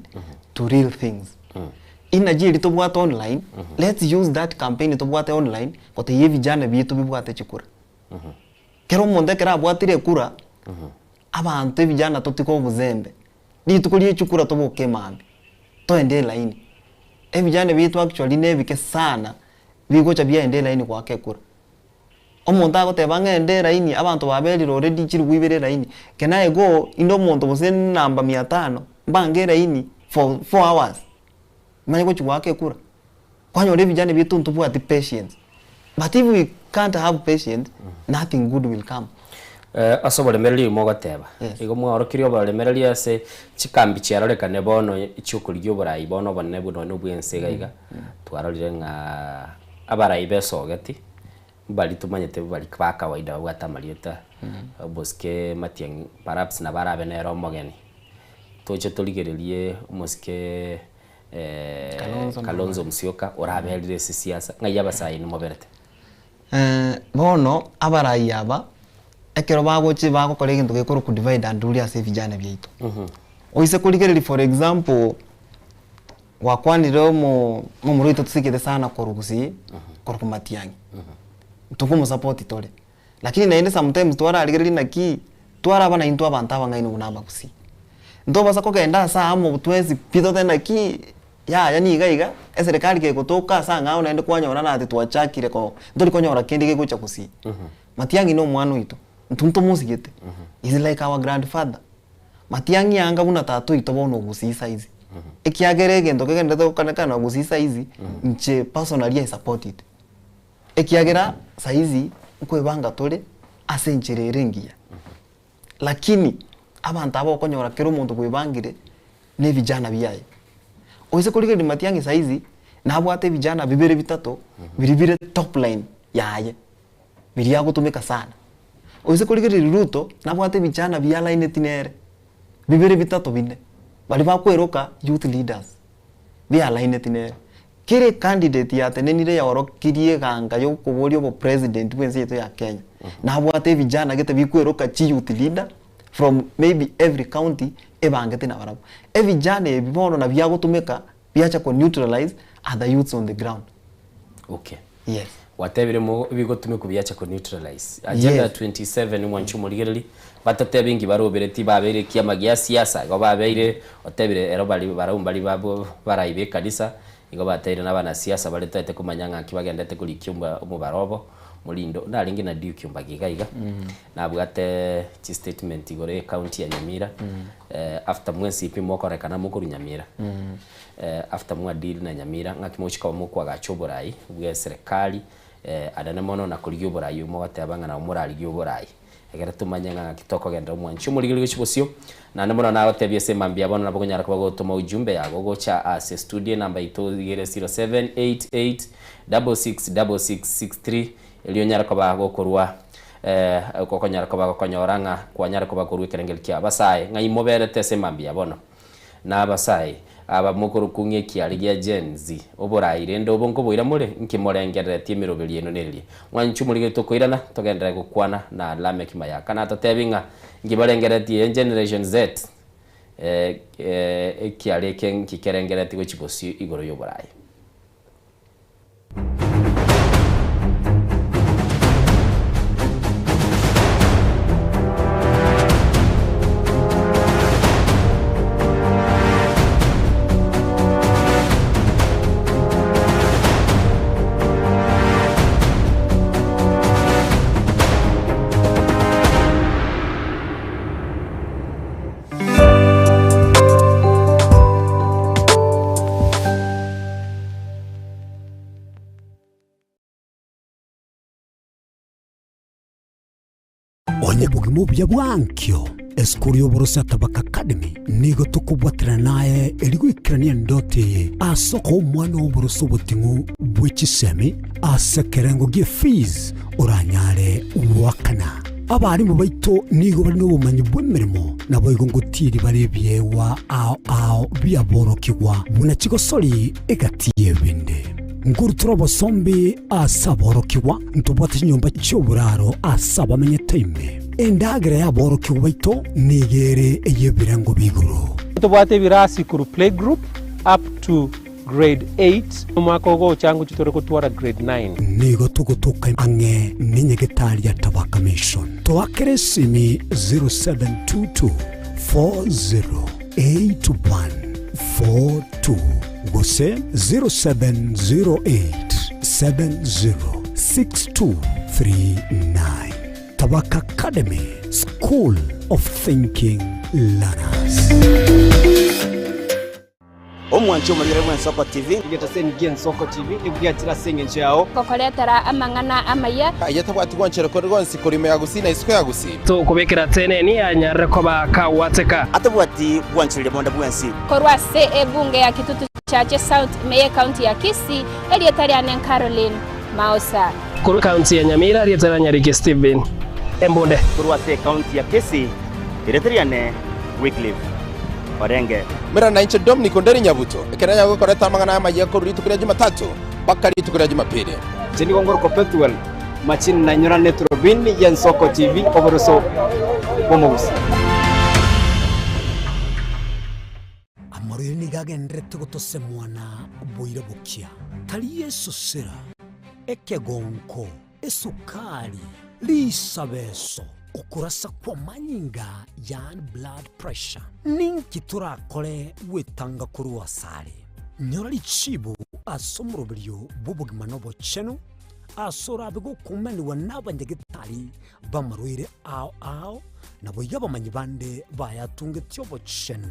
to real things energy to bwate online let's use that campaign to bwate online kote ye vijana bitu bibwate chikura kero monde kera bwatire kura abantu vijana totiko buzembe litukulie chikura to boke mambi to ende line vijana bitu actually nebike sana bigocha bya ende line kwa kekura omuntu agoteba ngende line abantu babeli already chiri wibere line can I go indo muntu bosen namba 500 bange line for 4 hours manye ko chiwake kura kwanyore vijana bitu ntubwati patience but if we can't have patience nothing good will come asobole merili mogoteba ego mwaro kirio bale merili ase chikambi chiaroreka ne bono ichukuligyo burayi bono bonne buno no bwense gaiga twarorire nga abarayi besogeti bali tumanyete bali kwa kawaida watamalieta boske matiang perhaps na barabe ne romogeni toche toligerelie moske Kalonzo Musyoka oraberire siasa ngaya basayi no moberete bono abarayi aba ekero bagochi bagokora ikintu gekoro ku divide and rule ase vijana byaitu oise kuligereri for example wakwanire mu murito tusikete sana korugusi korukumatiangi tukumu support tole lakini naende sometimes twara aligereri naki twara bana into abantu abangaino bunamba kusi ndo basa kogenda saa mu butwezi pito tena ki yani iga serikali ke kutoka saa ngao naende kwanyora na ati twachakire ko ndoli konyora kindi ke kucha kusi Matiangi no mwana witu ntunto musigete is like our grandfather Matiangi anga buna tatu itobono gusisa izi ekiagere gendo kegenda to kana gusisa izi nche personally I support it ekiagera saizi ukwebanga tole asenchererengia lakini abantu abo konyora kero muntu kwebangire ne vijana biyaye oise kuligeri Matiangi saizi nabwate vijana bibere bitatu biribire top line yaye biriya gutumika sana oise kuligeri Ruto nabwate vijana bya line tinere bibere bitatu bine bali bakweroka youth leaders bya line tinere kire candidate ya tenenire ya orokirie ganga yo kuborio bo president wenzi yetu ya Kenya na bwate vijana gete bikweroka chi youth leader from maybe every county ebangete na barabu vijana ebibono na byagotumeka byacha ko neutralize other youths on the ground. Okay. Yes. Watebire mo bigotume kubyacha ko neutralize agenda 27 mwanchu muligereri batate bingi barobereti babere kiama gya siasa go babere otebire ero bali barumbali babo baraibe kanisa igo batere nabana siasa baletete kumanyanga kibagendete kulikyumba umubarobo mulindo nalingi na dio kyumba gigaiga nabwate chi statement igore county ya Nyamira after mwezi ipi mokorekana mukuru Nyamira after mwa deal na Nyamira ngakimochika mukwa gachoborai bwe serikali adana mono na kuligyo borai mo batabanga na umurali gyo borai egera tumanyanga ngakitoko genda mwanchu muligyo chibosio na namona na batebye semambia bono nabo nyara kwa gotuma ujumbe yago gocha as studio number ito 0788666663 elio nyara kwa bago korwa ko nyara kwa bago konyoranga kwa nyara kwa bago rukerengel kya basaye ngai mobere tese mambia bono na basaye aba mukuru kunye kiali gya Gen Z oboraire ndo bonko boira mure nkimorengere tiemirobeli eno nerie mwanchu muri tokoirana togendera gukwana na lame kimaya kana tatebinga ngibarengere tie generation Z kiali ken kikerengere tigo chibosi igoro yoboraye. Onye bugimo bya bwankyo eskurio borosa tabaka academy nigo tukubwatira naye erigwikirania ndote asoko mwana w'oboroso butingu bw'ekisemi asekerengo gye fees oranyare wakana abarimu baito nigo bari n'obumanyi bw'emirimo nabo igo ngutiri barebyewa ao byaborokigwa buna kigosori egatiye binde ngurutura bosombi asaborokiwa ntubwate nyumba cy'oburaro asaba menye time endagere yaborokiwa baito nigere eyebirango biguru tubwate birasi kuru play group up to grade 8 makogo changu chitore kutwara grade 9 nigo tugutuka ange ninyegetari ya tabaka mission twakere simi 0722 408142 gose 0708706239 Tabaka Academy, School of Thinking Learners. Omwancho mulire mwa Soko TV igeta sengen Soko TV ibwatira sengen chao kokoletera amangana amaya ayatabwati gwanchero korgonsi kurime yagusina isiko yagusi to kubekera teneni anyare ko bakawateka atabwati gwanchiro bonda bwensi korwa se ebunge ya kitutu chache South Meye County ya Kisii elietari anen Caroline Mausa kuru county ya Nyamira elietari Nyariki Steven Embonde kurwa se county ya Kisii elietari ane Wycliffe Orenge mera na inche Dominic Onderi Nyabuto ekeranya gukoreta amangana amaye ko ruri tukira Jumatatu bakari tukira Jumapili jeni gongoro ko petuel machin na nyora netrobin yen Soko TV oboroso bomogus amoriri nigagendrete gutose mwana boire bukia tali Yesu sera ekegonko esukari lisabeso ukurasa kwa manyinga yani blood pressure ninki turakore wetanga kuri wasare nyorali chibu asomurobiryo bubugima nobo cheno asora bigo kumeni wanabanyegitari bamarwire ao nabo yabamanyi bande bayatunge tyobo cheno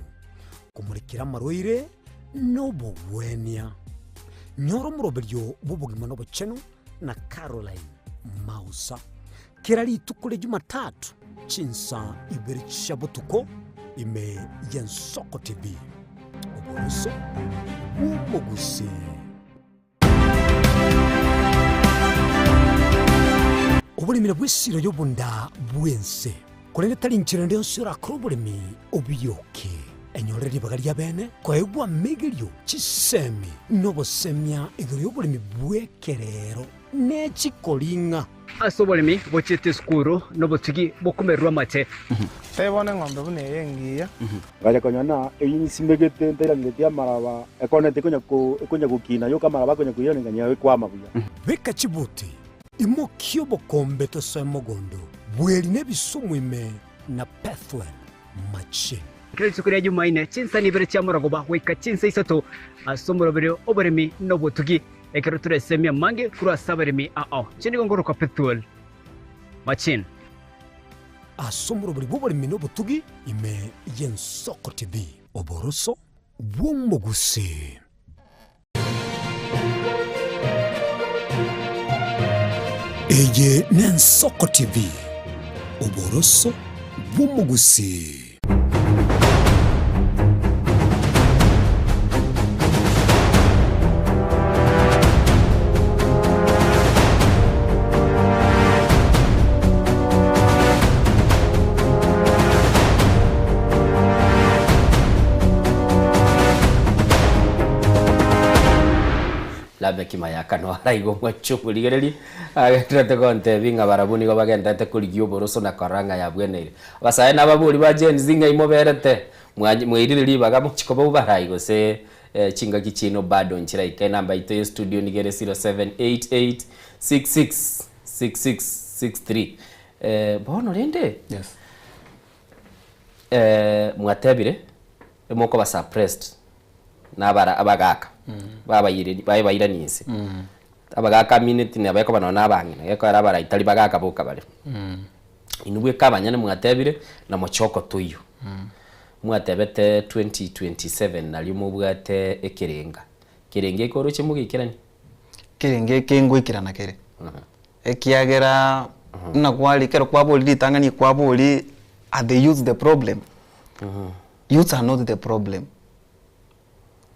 kumurikira marwire nobo wenia nyoro murobiryo bubugima nobo cheno na Caroline Mausa kirali tukule Jumatatu chinsa ibiri shabutuko ime yen Soko TV oboroso uboguse obulimira bwesiro yobunda bwense kulene tali nchira ndio sira krobolemi obiyoke enyoreri bagaria bene koegwa megerio chisemi nobosemia iguru y'oburimi bwekerero nechikoringa ase oboremi bochete skuru nobotugi bokumerwa mate tebone ng'ombe bune yengiya gaja konyana eyisimegete ntairangete amaraba ekonete ikonya gukina yo kamaraba konya kuyira nganya kwa mabuya beka chibuti imokio bokombe tosemogondo bweri nebisumu ime na Pathwell machine kile sukuri ya Jumaine chinsa ni bere cha muragoba weka chinsa isato asomoro bere oboremi nobotugi ekero turesemia mange kura sabaremi chini gongoro kwa Pathwell machine asomoro bere oboremi nobotugi ime Yensoko TV oboroso bw'omugusi. Eye Yensoko TV oboroso bw'omugusi. labe kimayaka no araigo mwachuku ligereri agetrete konte binga barabuni go bagendete kuligio boroso na karanga ya bwenere basaye nababuri ba Gen zinga imoberete mwiriri baga muchikobo baraigo se chinga kichino bado nchira ike namba ito studio nigere 0788666663 bono rende yes mwatebire emoko ba suppressed nabara abagaka babayira nisi abagaka minute ne abayeko bano nabangine yeko arabara itali bagaka boka bale inubwe kabanyane mwatebire na mochoko tuyo mwatebete 2027 nali mubwate ekirenga kirenge ko roche mugikirani kirenge kengo ikirana kere ekiagera na kwali kero kwaboli litangani kwaboli they use the problem youths are not the problem.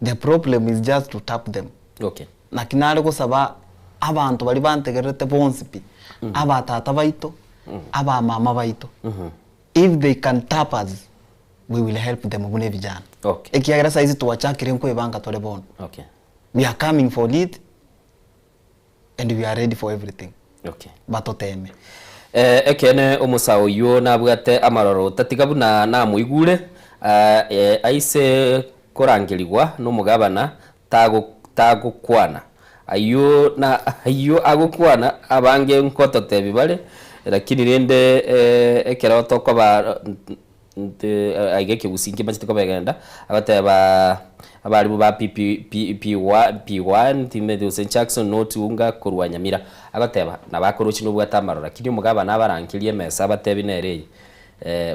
The problem is just to tap them. Okay. Na kinale kusaba abantu bali bantegerete bonsipi. Aba tata baito, aba mama baito. If they can tap us, we will help them mune vijana. Okay. Ekiagera saizi tuwachakire nko ebanga tole bono. Okay. We are coming for it and we are ready for everything. Okay. Batoteme. Ekene omusao yo nabwate amaroro tatigabu na muigure aise korangirigwa no mugabana tagukwana ayo agukwana abange nkotote bibale lakini rende ekero toko ba ageke gusingi machitiko bagenda abateba abali ba P1 time de St Jackson not unga kurwanyamira abateba nabakorochi no bwatamarora lakini mugabana abarankirie mesa abatebi nereye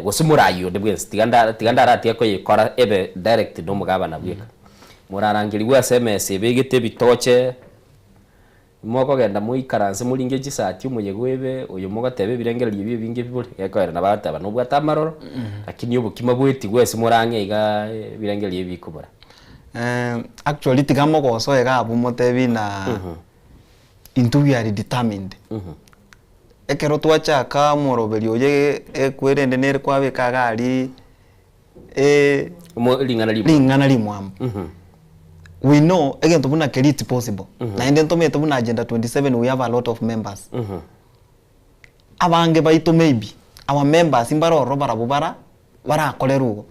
wasumurayo ndebwese tiganda ratie ko yikora ebe direct no mugabana bwika murarangirwa SMS begete bitoche moko genda muikaranse muringe gisati umuyegwebe uyu mugatebe birengereye bibi binge bibure yakwera nabataba no bwatamaroro lakini ubukima bweti gwese murange iga birengereye bikubura actually tigamo goso ega abumotebi na into we are determined ekero twachaka moroberio ye ekwerende nere kwabe kagari lingana limwam we know again to buna it possible na inde to meto buna agenda 27 we have a lot of members abange baito maybe our members imbaroro barabubara barakolerugo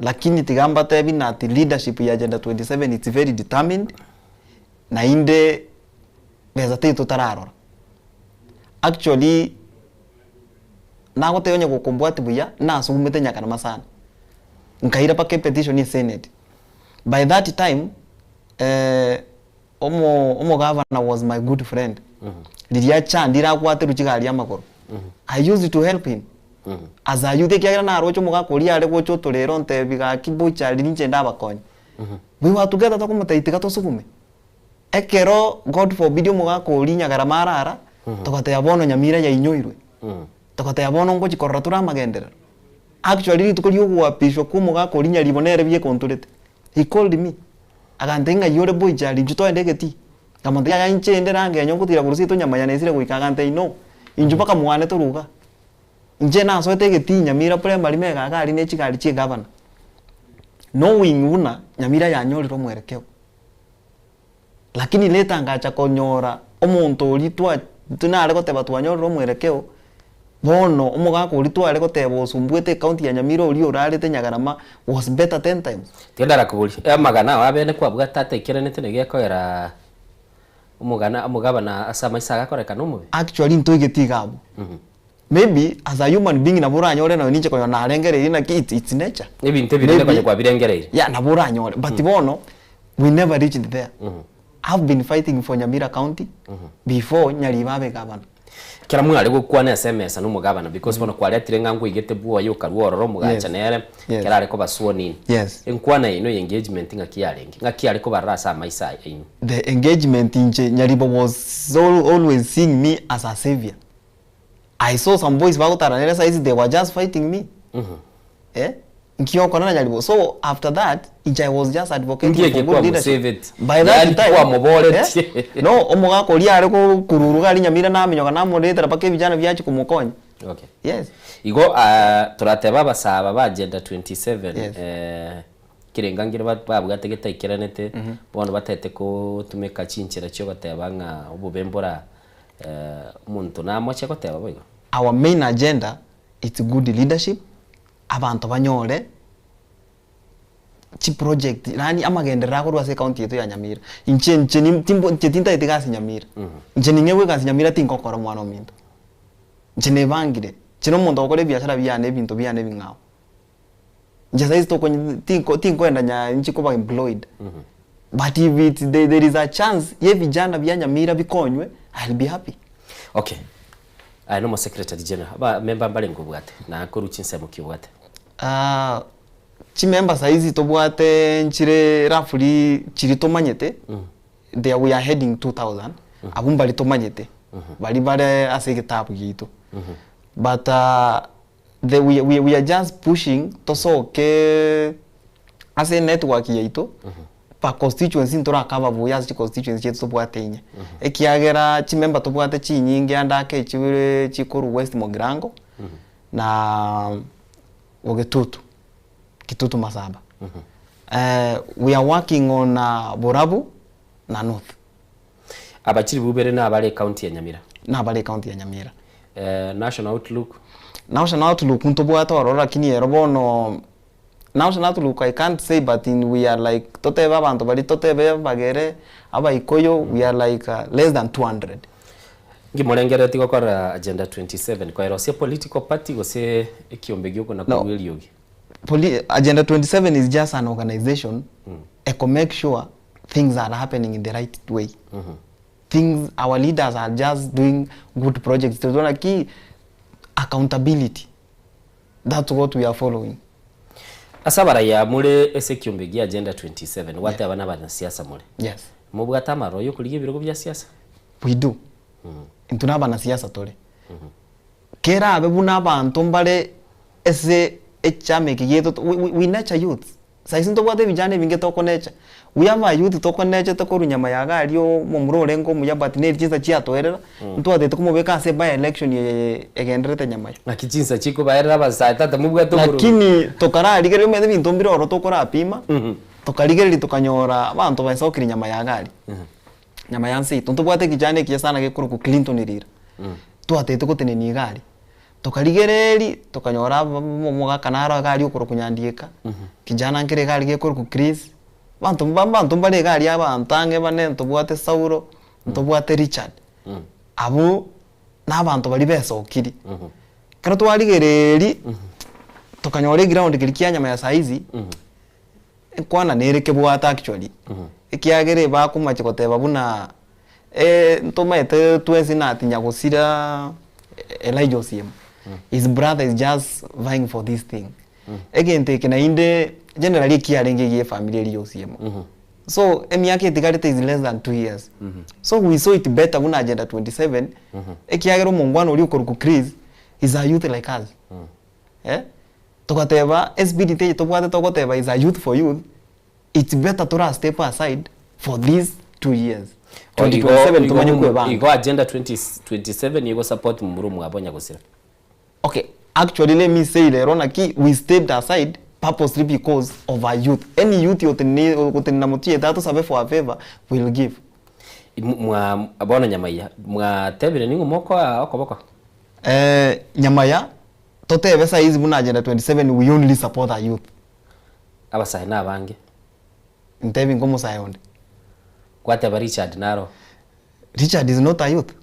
lakini tigamba tebi na the leadership ya agenda 27 it's very determined na inde beza teto tararora actually nago teonye gukombwati buya na sugumete nyakana masana nkaira pa petition in Senate by that time omo governor was my good friend liria chandira kwate ruchigali amakoro I used to help him as a youth kiagira na rocho mugakuri ale gocho torero ntebiga kibucha linje ndabakonye we were together to kumutaitika to sugume ekero god forbid mugakuri nyagara marara tokate yabono nyamira ya inyoirwe tokate yabono ngo chikorra turamagendera actually tukuri ugwapishwa kumugakuri nyaribonere bye konturete he called me agantenga yore boy jali juto endegeti kamonte ya inche nderange nyongutira kurusito nyama yanesire guikagante ino injupa kamwane turuga inje na so tegeti nyamira primary mega kali ne chikali chi governor knowing una Nyamira yanyoriro mwerekeo lakini leta ngacha konyora omuntu uri tunare goteba twanyoriro mwerekeo bono omugako uri tware goteba osumbuete county ya Nyamira uri urarete Nyagarama was better 10 times tiendara kuburi magana wabene kwabwa tata ikiranete negekoera umugabana asama isaga koreka n'umubi actually ntoigetigabu maybe as a human being nabura nyore na ninje ko na rengerere na it's nature ibintu birinde kanye kwa birengerere yeah nabura nyore but bono we never reached there I've been fighting for Nyamira County before Nyaribabe governor kira mwari gukwana SMS n'umugabana because bono kwa letire ngangu igete buwa yo karworo mugacha nere kira ariko basuo nini enkwana ino engagement ngaki ariko barasa maisa ino the engagement inje Nyaribo was always seeing me as a savior. I saw some boys bagutaranera size they were just fighting me nkiyo kona Nyaribo. So after that I was just advocating for good leadership. By that time no omugako uri ariko kururuga ari Nyamira na minyoga na muretera pake bijana byachi kumukonya. Okay. Yes. Igo turateba basaba ba agenda 27 kirengangire babwategeta ikiranete bono batete ko tumeka cinchira cyo batebanga ububembora umuntu namoche goteba boyo. Our main agenda is good leadership. Abantu banyore chi project nani amagendera ko rwase county yetu ya Nyamira inche tinta itigasi Nyamira inche ningewe kasi Nyamira tinkokora mwana ominto inche nebangire chino muntu okore biashara byane bintu byane bingao inche saizi to tinko enda nya inchi kuba employed but if there is a chance ye vijana bya Nyamira bikonywe I'll be happy. Okay. I know my secretary general ba member mbale ngubwate na koruchinse mukibwate chi member saizi tobwate nchire roughly chiri tomanyete there we are heading 2000 abumbali tomanyete bali bare asegetabu gitu but we are just pushing to so ke as a network yaito pa constituency ntora kaba buya chi constituency yetu tobwate inya ekiagera chi member tobwate chi nyingi andake chibire chikuru West Mogirango na Ogetutu Kitutu Masaba. We are working on Borabu na North. Abachiri bubere na abale county ya Nyamira. Na abale county ya Nyamira. National Outlook. National Outlook ntobwata orora lakini erobono National Outlook I can't say but we are like toteba abantu bali totebe bagere aba ikoyo we are like less than 200. Ngimorengere tiko kwa agenda 27 kwa erosia political party gose ekiombe gyoko na kwili yogi. Agenda 27 is just an organization to make sure things are happening in the right way. Things our leaders are just doing good projects. So like key accountability. That's what we are following. Asabara ya mule esekiombe gi agenda 27 wate abana bana siasa mule. Yes. Mubwata maroyo kulige birogo bya siasa. We do. Intuna bana siasa tole. Kera abebuna abantu mbale ese echame kigeto we nature youth. Saizi ntobwate bijane binge toko nature. We have a youth toko nature toko runyama yaga aliyo mumurore ngo muyabati ne chinza chia toerera. Ntwate toko mubeka se by election egenderete nyama. Na kichinza chiko baerera basata mubwate muru. Lakini tokara aligere umede bintu mbiro oro tokora apima. Tokaligere tukanyora abantu baisokira nyama yaga ali. Nyama yansi ntobwate kijane kiyasana gekuru ku Clinton irira. Twate toko teneni gari. Tokaligereri tokanyora muga kanara gali ukuru kunyandieka kijana nkire gali gekuru ku Chris bantu mbale gali abantange bane ntobwate Sauro ntobwate Richard abo nabantu bali besokiri kero twaligereri tokanyora ground kilikia nyama ya saizi kwana nereke bwata actually ikiagere bakumache koteba buna ntomete twezi natinya gusira Elijah Osiem. His brother is just vying for this thing. Again, taking inde generally kiarenge family Elijah Osiem. So emiake tigarete is less than 2 years. So we saw it better when agenda 27. Ekiagero mungwano uri ukoruku Chris is a youth like us. Tokateba SBDT tokwate tokoteba is a youth for youth. It's better to step aside for these 2 years. 2027 tumanye kwebanga. Igo agenda 2027 igo support mumuru mwabonya gusira. Okay, actually let me say lero naki we stepped aside purposely because of our youth. Any youth na mutie tatu sabe for a favor will give. Mwa abona nyamaya mwa tebire ningo moko okoboko. Nyamaya totebe sa hizi buna agenda 27 we only support our youth. Abasai na bange. Ntebi ngomo sayonde. Kwate ba Richard naro. Richard is not a youth.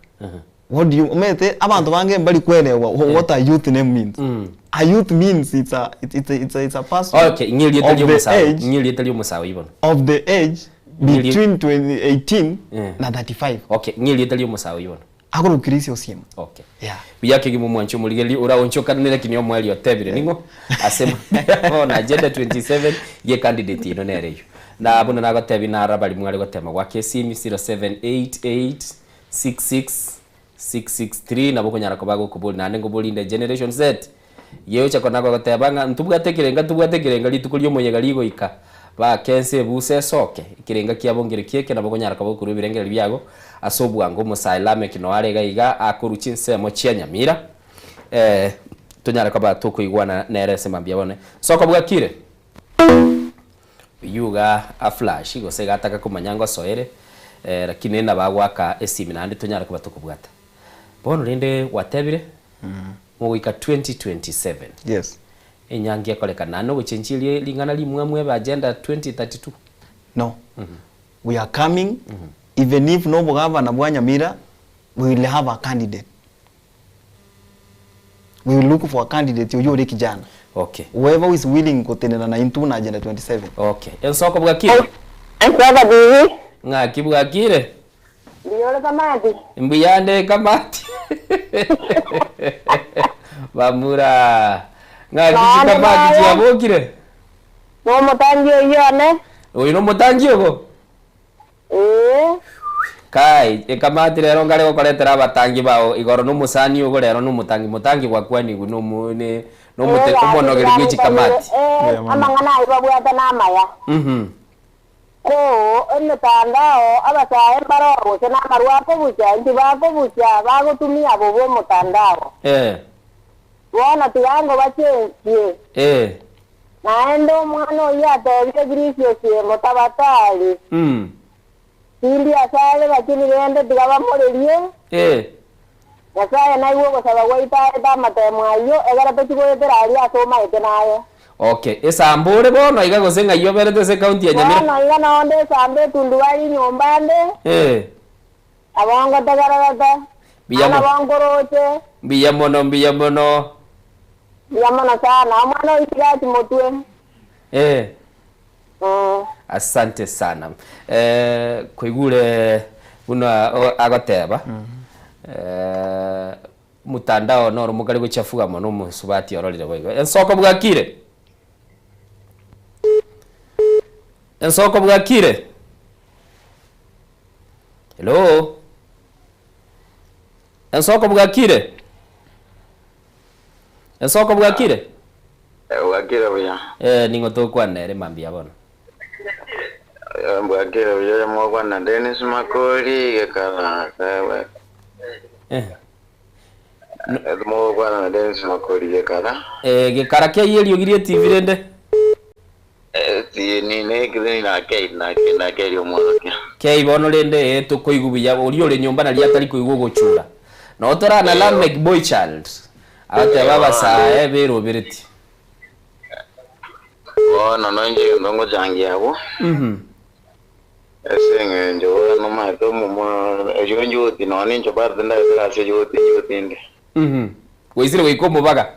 What do you umete abantu bange bali kwelewa what a youth name means. A youth means it's a person. Okay, ngili yetali umusawa ibona. Of the age between 18 na 35. Okay, ngili yetali umusawa ibona. Agoro kirisi osiem. Okay. Yeah. Biyake gimu mwancho muligeli ura onchoka nile kinyo mwali otebire ningo asema na agenda 27 ye candidate ino nereyo. Na abuna nagotebi na arabali mwali gotema gwake simi 0788666663 naboko nyarako bago kubuli nande ngobulinde generation Z yeyo chako nako gotebanga ntubwatekerenga litukulyo moyega ligo ika ba kense buse soke ikirenga kiabongere kieke naboko nyarako bago kurubirengere byago asobwango musailame kino arega iga akuruchinse mo Nyamira tunyarako ba tukuigwana nerese mambia bone soko bwakire yuga a flash gose gataka kumanyango soere lakini na bagwaka esiminandi tunyara kuba tukubwata bono rinde watebire mu wika 2027. Yes. Enyangi kolekana no guchenchilie lingana limwe ba agenda 2032. No. We are coming even if no governor bwa Nyamira we will have a candidate. We will look for a candidate yuri kijana. Okay. Whoever is willing kutenena na into na agenda 27. Okay. Ensoko bwakire. Ensoko bibi. Nga kibwakire. Biyole kamati. Mbiyande kamati. Bamura. Nga kiki kamati yabokire. No mutangio yone. Oyo no mutangio go. Kai kamati rero ngare gokoretera abatangi bao igoro no musani ugo rero no mutangi gwakwa ni no mune no mute kumonogeri gwichi kamati amangana ibabwata namaya ko enne tandao abasaye mbaro se namarwa ko bucha ndi bako bucha bagotumia bobo mutandao wana tiyango bachensie naendo mwana yatebye grisio sie motabatali Sindi asale bakini bende tigabamorerie Nasaya na iwo gosaba waita eta matemo ayo egara peti goetera ali asoma etenayo. Okay, esa mbore bono iga gosenga yo berete se county ya Nyamira. No, iga no onde sambe tunduwali nyombande. Abongo tagarata. Biyamo. Abongoroche. Biyamono. Biyamono sana. Amano isigati motwe. Asante sana. Kuigule una agoteba. Mutandao no rumugari guchafuga mono musubati ororire boigo ensoko bwakire hello ensoko bwakire bwakire buya ningo tokwanere mambia bono bwakire buya mwakwana Dennis Makori gekala kawe mo bwana Dennis Makori gekara gekara ke yeli ogirie TV rende ni ne na ke yo mwoke ke ibono rende tukoigubuya ori ore nyomba na liatari kuigo gochura no tora na la make boy child ate baba sa bero biriti no nje ndongo jangi yabo Esenge njo no ma to mo ejo tino ni njo bar denda se yo tinde. Weisire weikomo baga.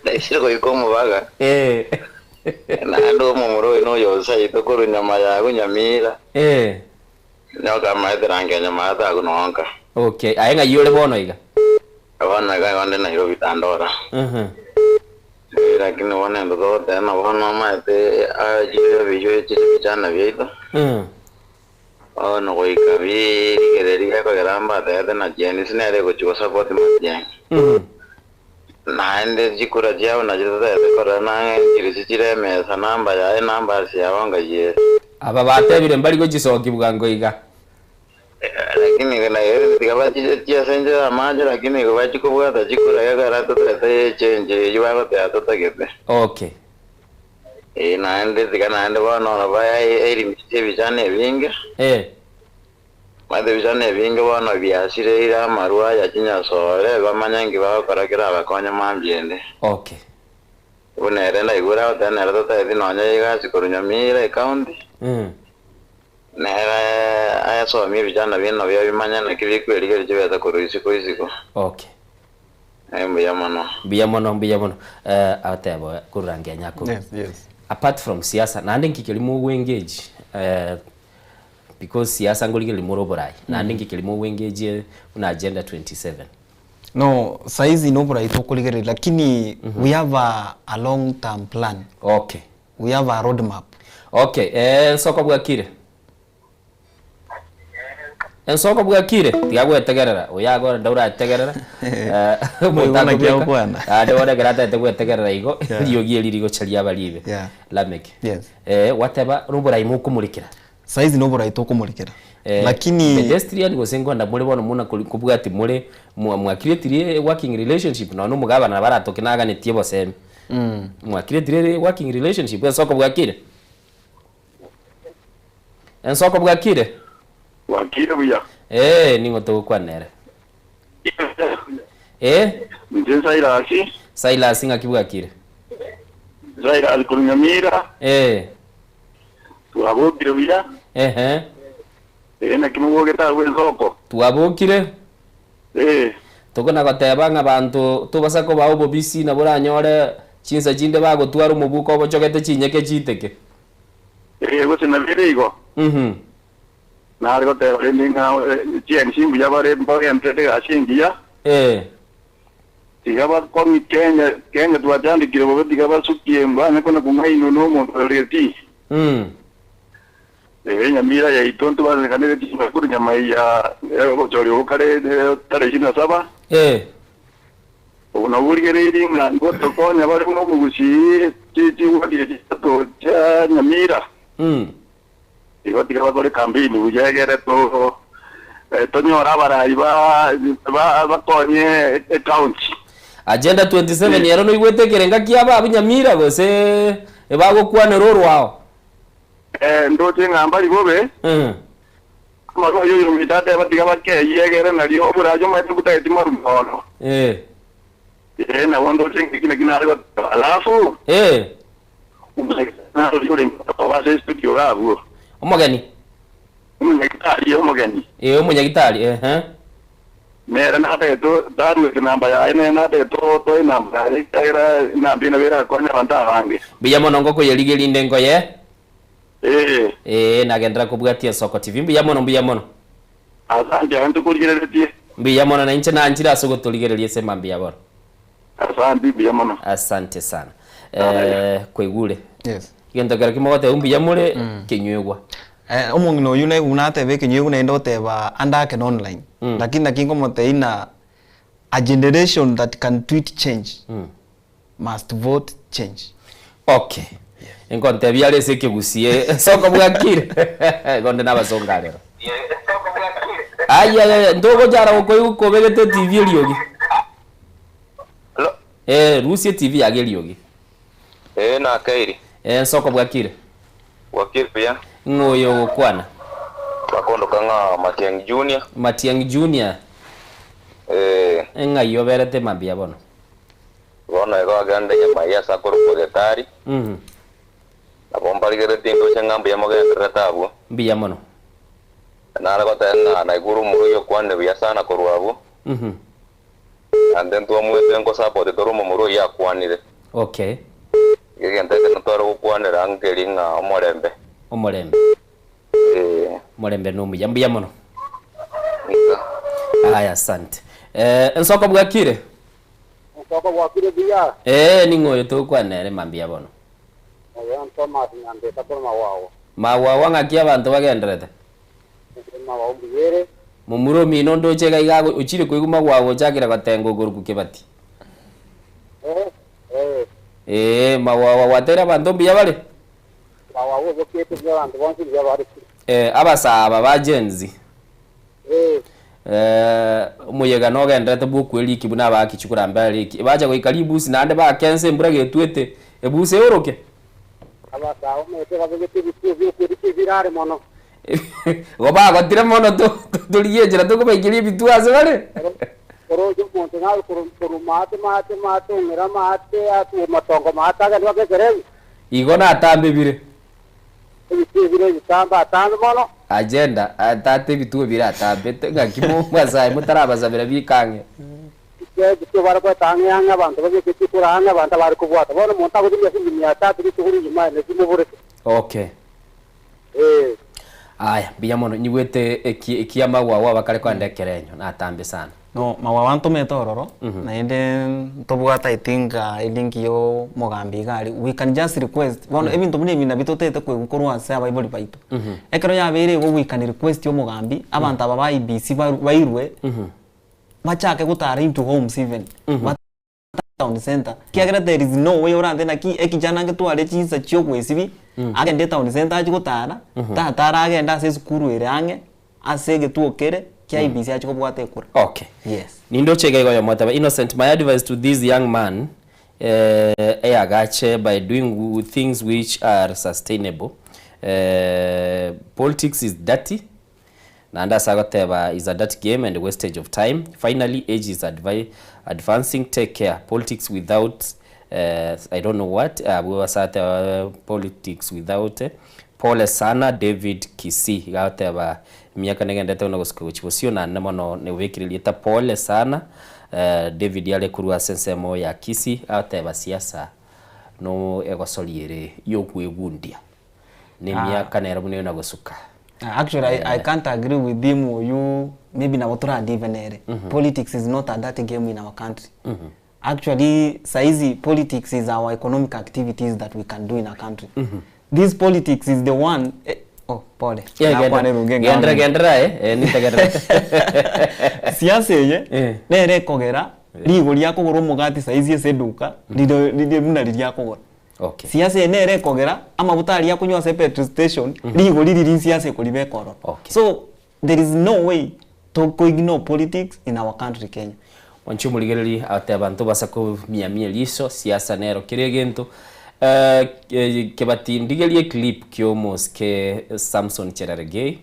Weisire weikomo baga. Na ndo mo moro no yo sai to koro nyama ya go Nyamira. No ka ma drange nyama ta go nonka. Okay, ayenga yole bono iga. Abana ga wande na Nairobi tandora. Lakini wana ndo tena wana mate ajira bijo chana bieto no goika bi querería ko gramba de na jenis ne go chuo support matien na ende jikura jao na jida de korana chire me sanamba ya namba sia wanga ye aba batebire mbali go chisoki bwango iga lakini kana yere tikaba chia senje amaje lakini go bachiko bwata jikura ya garata te change yuba te atota gete okay naende tika naende bono baya elimisye bijane binge mathe bijane binge bono byasire ira marua ya kinyasore bamanyangi bakorakira abakonya mambyende okay unere na igura utanere tatathi nonya igasi kurunyamire county nera ayasomi bijana bino bya bimanyana kibikwirige jibeta kuruisiko isiko okay Biyamono. Atebo kurangia nyako. Yes. Apart from siasa, nande nkikelimu engage because siasa ngoli limuro borai. Nande nkikelimu engage una agenda 27. No, saizi no borai to kuligere lakini we have a long term plan. Okay. We have a roadmap. Okay. Soko bwakire. Ensoko bwakire tigagwetegerera uyago ndaura ategerera mutana kya kwana ndabona garata tegwetegerera igo riogie ririgo charia balibe lameke whatever rubura imu kumurikira saizi no bura kumurikira lakini pedestrian gosengo ndamuri bono muna kubuga ati muri mwakiretirie working relationship no mugaba na baratokinaga netie boseme mwakiretirie working relationship ensoko bwakire Wakire buya. Ningo to kwanere. Nje Sailasi. Sailasi ngakibwakire. Sailasi kunyamira. Tuabukire buya. Na kimugogeta wenzoko. Tuabukire. Tokona gotebanga abantu tubasako bawo bobisi na buranyore chinsa jinde bago twara umubuko bochogete chinyeke chiteke. Gose na birigo. Nargo te rendinga chien simbu ya bare mboge entre ashingia tigaba kon Kenya tu atandi kirobo tigaba sukie mbana kona kungai no mo reti nyamira ya itonto bana kanere tisima kuri nyama ya chori okare tare jina saba una burgere ringa ngoto konya bare no mugusi ti wadi to cha nyamira Igo tigaba kore kambini ujegere to nyora barai ba konye account agenda 27 yero no igwetekere ngakiaba abinyamira gose ebago kwane rorwao ndote ngamba libobe maro yo mitate batigaba ke yegere na lio burajo mate kutaiti maruno na wondo tingi kina alafu na lio base studio gabo Omogeni. Omogeni. Umunyagitari, Mera na to daru ke namba ya ene na to namba ira na bina bira konya banta bangi. Biya mono ngoko yeligeli ndengo ye? Nagendra kubwatia Soko TV. Biya mono. Asante antu kuligeretie. Biya mono na inche na anjira sogo tuligerelie sema biya mono. Asante biya mono. Asante sana. Kwegule. Yes. Gentagara kimogote umbiya mure kinywegwa. Omongi no yune unate be kinywegu na ndote ba andake online. Lakini nakingo mote ina a generation that can tweet change. Must vote change. Okay. Enkonte byale sekigusie Soko bwakire. Gonde nabasonga lero. Aya ndogo jara uko begete TV lyogi. Rusie TV agelyogi. Na kairi. Soko bwakire. Wakire pia. Ngoyo kwana. Bakondo kanga Matiang Junior. Nga yo berete mambia bono. Bono ego aganda ya maya sakoro pogetari. Na bomba ligere tindo changamba ya mogenda tabu. Mbia mono. Na ala kota na iguru muruyo kwane bya sana korwabo. And then to amwe tengo support to rumo muru ya kwanire. Okay. Gigente no toro kwanira angelinga omorembe. Morembe no muyambia mono. Aya asante. Nsoko bwakire. Nsoko bwakire biya. Ningoyo to kwanere mambia bono. Thomas nyande taporo mawawo. Mawawo ngakia abantu bagenderete. Mawawo mbiyere. Mumuro mino ndo chega igago uchire kwiguma gwago chakira gatengo goruku kebati. Mawawo watera abantu mbiya bale. Mawawo bokete by'abantu bonse bya bari. Abasaba ba genzi. Umuyega no gendete bukweli kibuna bakichukura mbali baje ko ikalibusi nande ba kense mbura getwete ebuse oroke. abasao mete babegete bituzo kuri birare mono goba gotire mono turiyenjera tukubaigiriye bitwaze bare orojo monte na kuru mate ngera mate atu matongo mata ga nwagegereye igo na atambe bire ibitibire bitamba atambe mono agenda atate bituwe bire atambe ngakimo mwazaye mutarabazabira bikange gito barako tanganga abantu babegete kuranga abantu bari kubwata bona monta ko dimya simya tatu bituri nyuma ne simubure okay aya biyamono nyibwete ekiyama wawa bakare kwandekerenyo natambe sana no mawawanto metororo na ende tobwata itinga ilinki yo mogambi gari we can just request bono ebintu bune bina bitotete kwe gukorwa ase abayiboli baito ekero yabere go we can request yo mogambi abantu aba ba IBC bairwe bachake gutara into homes even town center kiagera there is no way around na ki ekijana ngetware chinsa chyo kwesibi agende town center achigutara tatara agenda ase skuru ere ange ase getuokere kia IBC achikobwate kura. Okay. Yes. Nindo chege go yamotaba Innocent, my advice to this young man agache by doing things which are sustainable. Politics is dirty. Nanda sagoteba is a dirty game and a wastage of time. Finally, age is advancing. Take care. Politics without I don't know what we were politics without Paul sana David Kisi goteba miaka negendete una gusikusio na nemono ne wekirilie ta Paul sana David yale kurua sensemo ya Kisi ateba siasa no egosoliere yokuegundia ne miaka nera bune na gusuka. Actually, I can't agree with him or you. Maybe na wotura divenere. Politics is not a dirty game in our country. Actually, saizi politics is our economic activities that we can do in our country. This politics is the one. Oh, pole. Gendra nitagendra. Siasa ye. Nere kogera. Ligo lyako goro mugati saizi eseduka. Lide muna lyako. Okay. Siasa nere kogera ama butali yako nywa se petrol station ligo lili siasa kolibe koro. Okay. So there is no way to ignore politics in our country Kenya. Wanchu muligereri atabantu basako miamia liso siasa nero kiregento kebatindigelie clip kiomos ke Samson Cherargei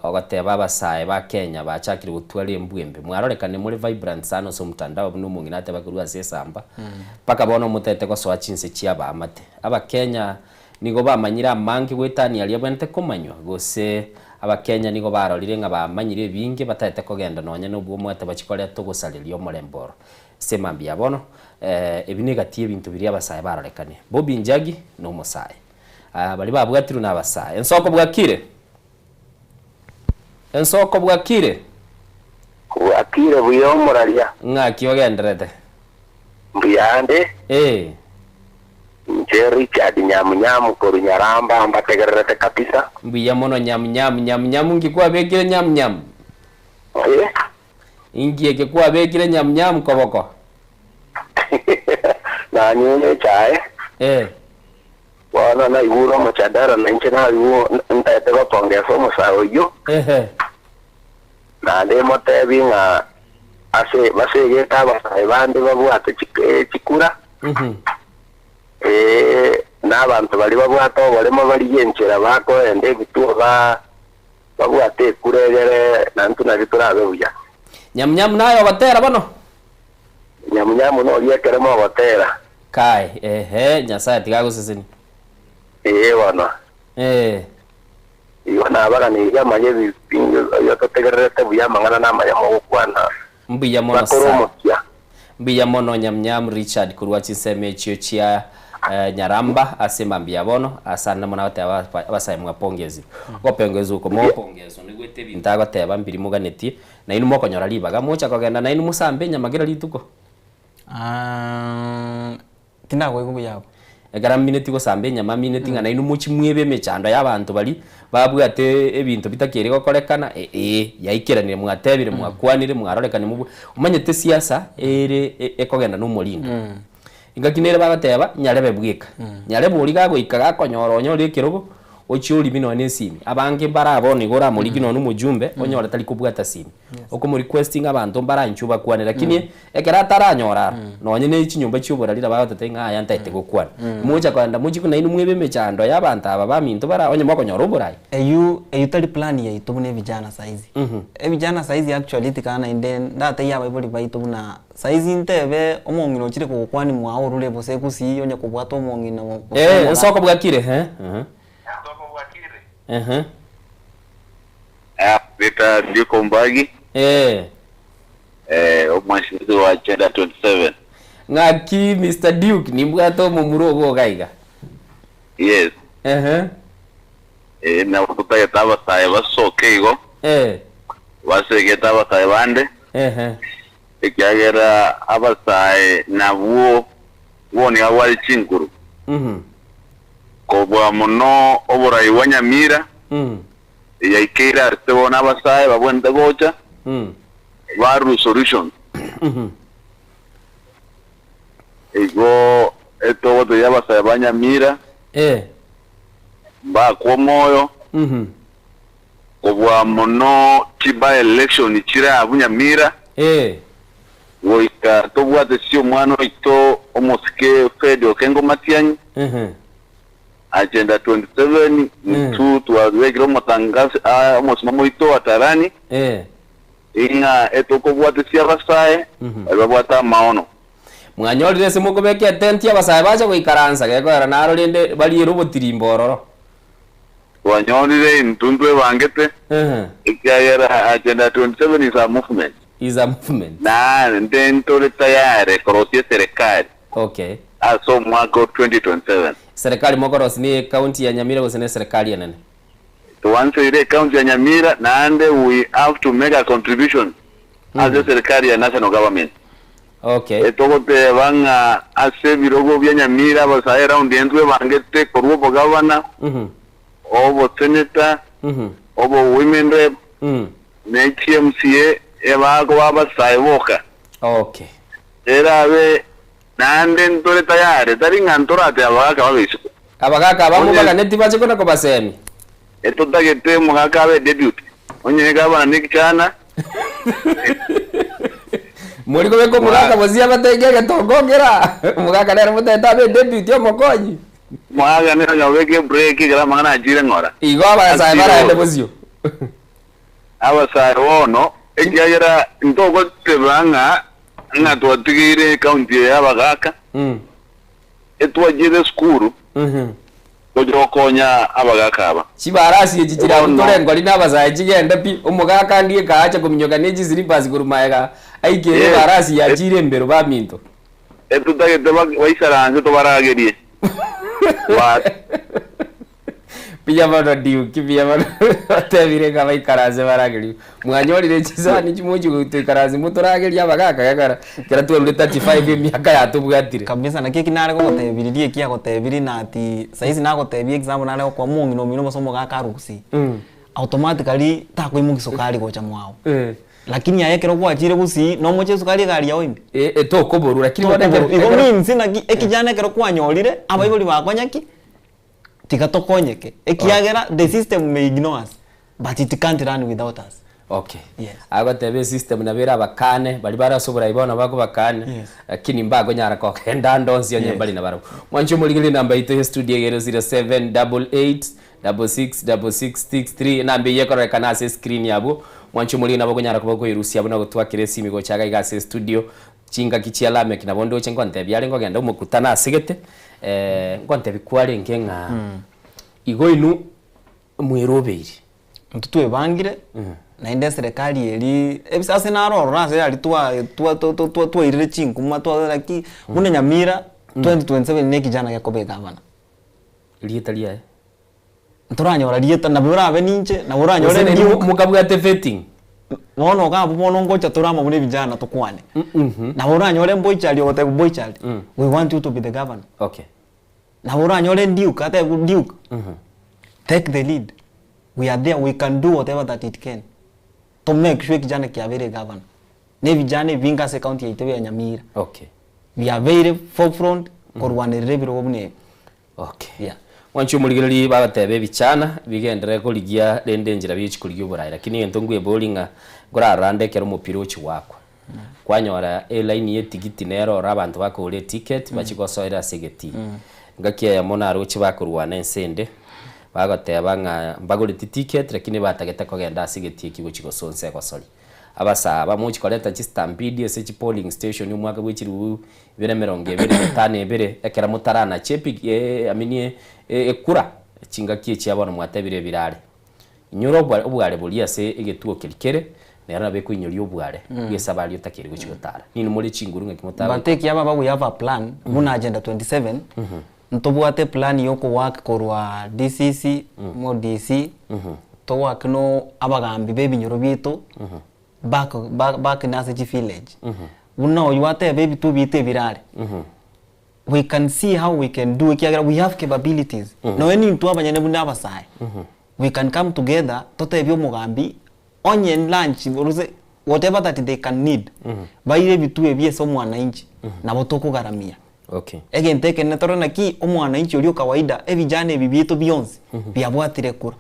ogateba basaye ba Kenya bachakire gutwali embwembe mwarorekane muri vibrant sana so mtandao n'umungi nateba kurwa sesamba paka bono mutete ko swachinse chiaba amate aba Kenya nigo bamanyira mangi gwetani ali abente komanywa gose aba Kenya nigo barorire nga bamanyire bingi batete kogenda nonya n'ubwo mwete bachikore tugusalirio muremboro semambia bono ebinegati ebintu biri abasaye barorekane Bobby Njagi no musaye bali babwatiru n'abasaye ensoko bwakire ensoko bwakire buyomuralia ngaki ogenderete mbuyande nje Richard nyamunyamu koru nyaramba mbategererete kabisa mbuya mono nyamunyamu ngikwa bekire nyamunyamu ingie kekwa bekire nyamunyamu koboko na nyune chae wana na iwuro machadara na nche na iwo ntaete bapongeso musawo yo na le motebi nga ase basege taba bandi babwate chikura n'abantu bali babwato barimo bari yenchera bako ende bituo babwate kuregere nantu na biturabe buya nyamnyamu nayo batera bano nyamnyamu no yekeremo batera kai nyasaye tigaguseseni bana iyo nabaga ni yamaye bipingo yo totegerete buya mangana namaya mo kwana mbiya mono sa mbiya mono nyamnyamu Richard kurwa chiseme chio chia nyaramba asema mbia bono asana mona wate abasaye mwapongezi gopengezi uko mo pongezo nigwete bintago teba mbiri muganeti na inu moko nyora libaga mocha kogenda na inu musambe nyamagira lituko tinagwe kubyabo egara minute go sambe nyama minute ngana inu muchi mwebe mechando y'abantu bali babwate ebintu bitakire gokorekana yaikiranire mwatebire mwakwanire mwarorekane mu umanyete siasa ere ekogenda no mulindo ingakinere bagateba nyarebe bwika nyarebe uri gago ikaga konyoronyo ri kirugo ochuri bino ne simi abange barabone gora muri gino n'umujumbe onyora tali kubwata simi oko requesting abantu baranchuba kwane lakini ekera taranyora nonye ne ikinyumba cyubora rira bagatete nka yantaite gukwana muja kwanda muji kuna inu mwebe mechando yabantu aba baminto bara onye moko nyoro burai eyu tali plan ya itubune vijana saizi vijana saizi actually tikana inden data yaba iboli baitubuna saizi ntebe omongino chire kukwani mwa orule bose kusi onye kubwato omongino nsoko bwakire Peter Duke Mbagi. Omwashizi wa Chenda 27. Ngaki Mr. Duke ni mbwato mumurogo gaiga. Yes. Na ututaya taba saiba sokeigo. Wasege taba saibande. Ikiagera abasai na wo ni awali chinkuru. Kobwa muno obora iwanya mira ya ikera artewo n'abasaye babwende gocha baru solution ego eto to yabasaye banya mira ba kwa moyo kobwa muno tiba election chira abunya mira woika to bwate sio mwana ito omoske fedo kengo matianyi Agenda 27 tu tuwazekiro matangazo mwasimamo ito atarani inga etoko bwate siya basaye alibabwata maono mwanyolire simuko beke atenti abasaye baje kuikaransa geko era naro linde bali robotiri mbororo wanyolire ntundwe bangete ikayera Agenda 27 is a movement na ndento letayare korosie serikali aso mwaka 2027 serikali mokorosi ni county ya Nyamira gusene serikali yanene to answer ile county ya Nyamira naande we have to make a contribution as a serikali ya national government etokote banga ase birogo bya Nyamira basaye round endwe bangete korubo governor obo senator obo women rep na KMCA ebago babasaye boka erabe nande ntore tayare taringa ntorate abagaka babisho abagaka bamubaga neti baje kona ko basemi eto tagete mugaka be debut onye gabana nikichana muri ko beko mugaka bozia bategege togongera mugaka lero muteta be debut yo mokonyi mwaga ne nyaweke break gara mangana ajire ngora igo abasa bara ende bozio abasa wono ekiyera ntogo tebanga nga tuwatigire county ya bagaka etwajire skuru kojokonya abagaka aba kibarasi ekigira utorengo ali nabazaye kigenda pi umugaka ndiye kaacha kuminyoga neji zilipas gurumaega aigere barasi yajire mbero baminto etutagete baisaranje to baragerie pia bado Duke pia bado tebire kama ikaraze barageri mwanyolire kizani kimuji gutekaraze mutorageri abagaka yakara kera tu 35 myaka yatubwatire kabisa na kiki nare ko tebiririe kia ko tebiri nati saizi nako tebi example nare ko mungino mino masomo gaka ruksi automatically ta ko imugi sokari go cha mwao lakini ayekero kwa chire gusi no moche sukari gari ya wimbi to koboru lakini igo means na ekijana kero kwa nyolire abayiboli bakonyaki tikatokonyeke ekiagera the system may ignore us but it can't run without us yes ago tebe system na bera bakane bali barasobora ibona bako bakane lakini mbago nyara ko kenda ndonzi onye bali na baro mwancho muligile namba ito studio 0788666663 nambe yekora kana se screen yabo mwancho mulina nabo nyara ko irusi yabo na gutwakire simi go chaga igase studio chinga kichialame kinabondo chengo ntebi yale ngo genda umukutana asigete ngonte bikware nkenga igo inu mwiroberi mtutu ebangire na inde serikali eri ebisase naro rase ali twa irire chinkuma twa laki mune Nyamira 2027 neki jana yakobe gavana lieta lia ntoranyora lieta na bura beninche na uranyora ndi mukabwate vetting wono kabo bono ngocha turama muri bijana tukwane na uranyora mboichali ote boichali we want you to be the governor na uranyora Duke ate Duke take the lead we are there we can do whatever that it can to make sure kijana kiavere governor ne vijana vinga se county ya Itebe ya Nyamira okay we are very forefront korwanirire biro bune okay yeah wanchu muligiriri bagatebe bichana bigendere koligia rende njira bichi kuligia burayi lakini entongwe bowlinga ngorarande kero mupira uchi wakwa kwanyora line ye tigiti nero abantu bakore ticket bachigosoera segeti ngakia ya mona aruchi bakurwana ensende bagateba nga mbagore ticket lakini batageta kogenda segeti ekigo chigosonse gosori abasaba muchi koleta chi stampede ese polling station umwaka bwichiru 2025 ebere ekera mutarana chepi aminie ekura chingakie chiabona mwatabire birare nyuro obware bulia se egetuo kirikere nera be kwinyuria obware bwesabali utakiri guchigotara nini muri chinguru ngakimotara bateki aba babu yava plan muna agenda 27 ntobwate plan yoko work korwa DCC mo DC to work no abagambi bebinyuro bito back in Asiji village. Now you are there, baby, to be virare. We can see how we can do it. We have capabilities. No any to have side. We can come together, tote bio mugambi, onion lunch, whatever that they can need. By every two years, someone inch, Nabotoko Garamia. Okay. Again, take a netorana key, Omoana inch, or Yokawaida, every Jane, Bibito Beyonce, Biabuatirecur.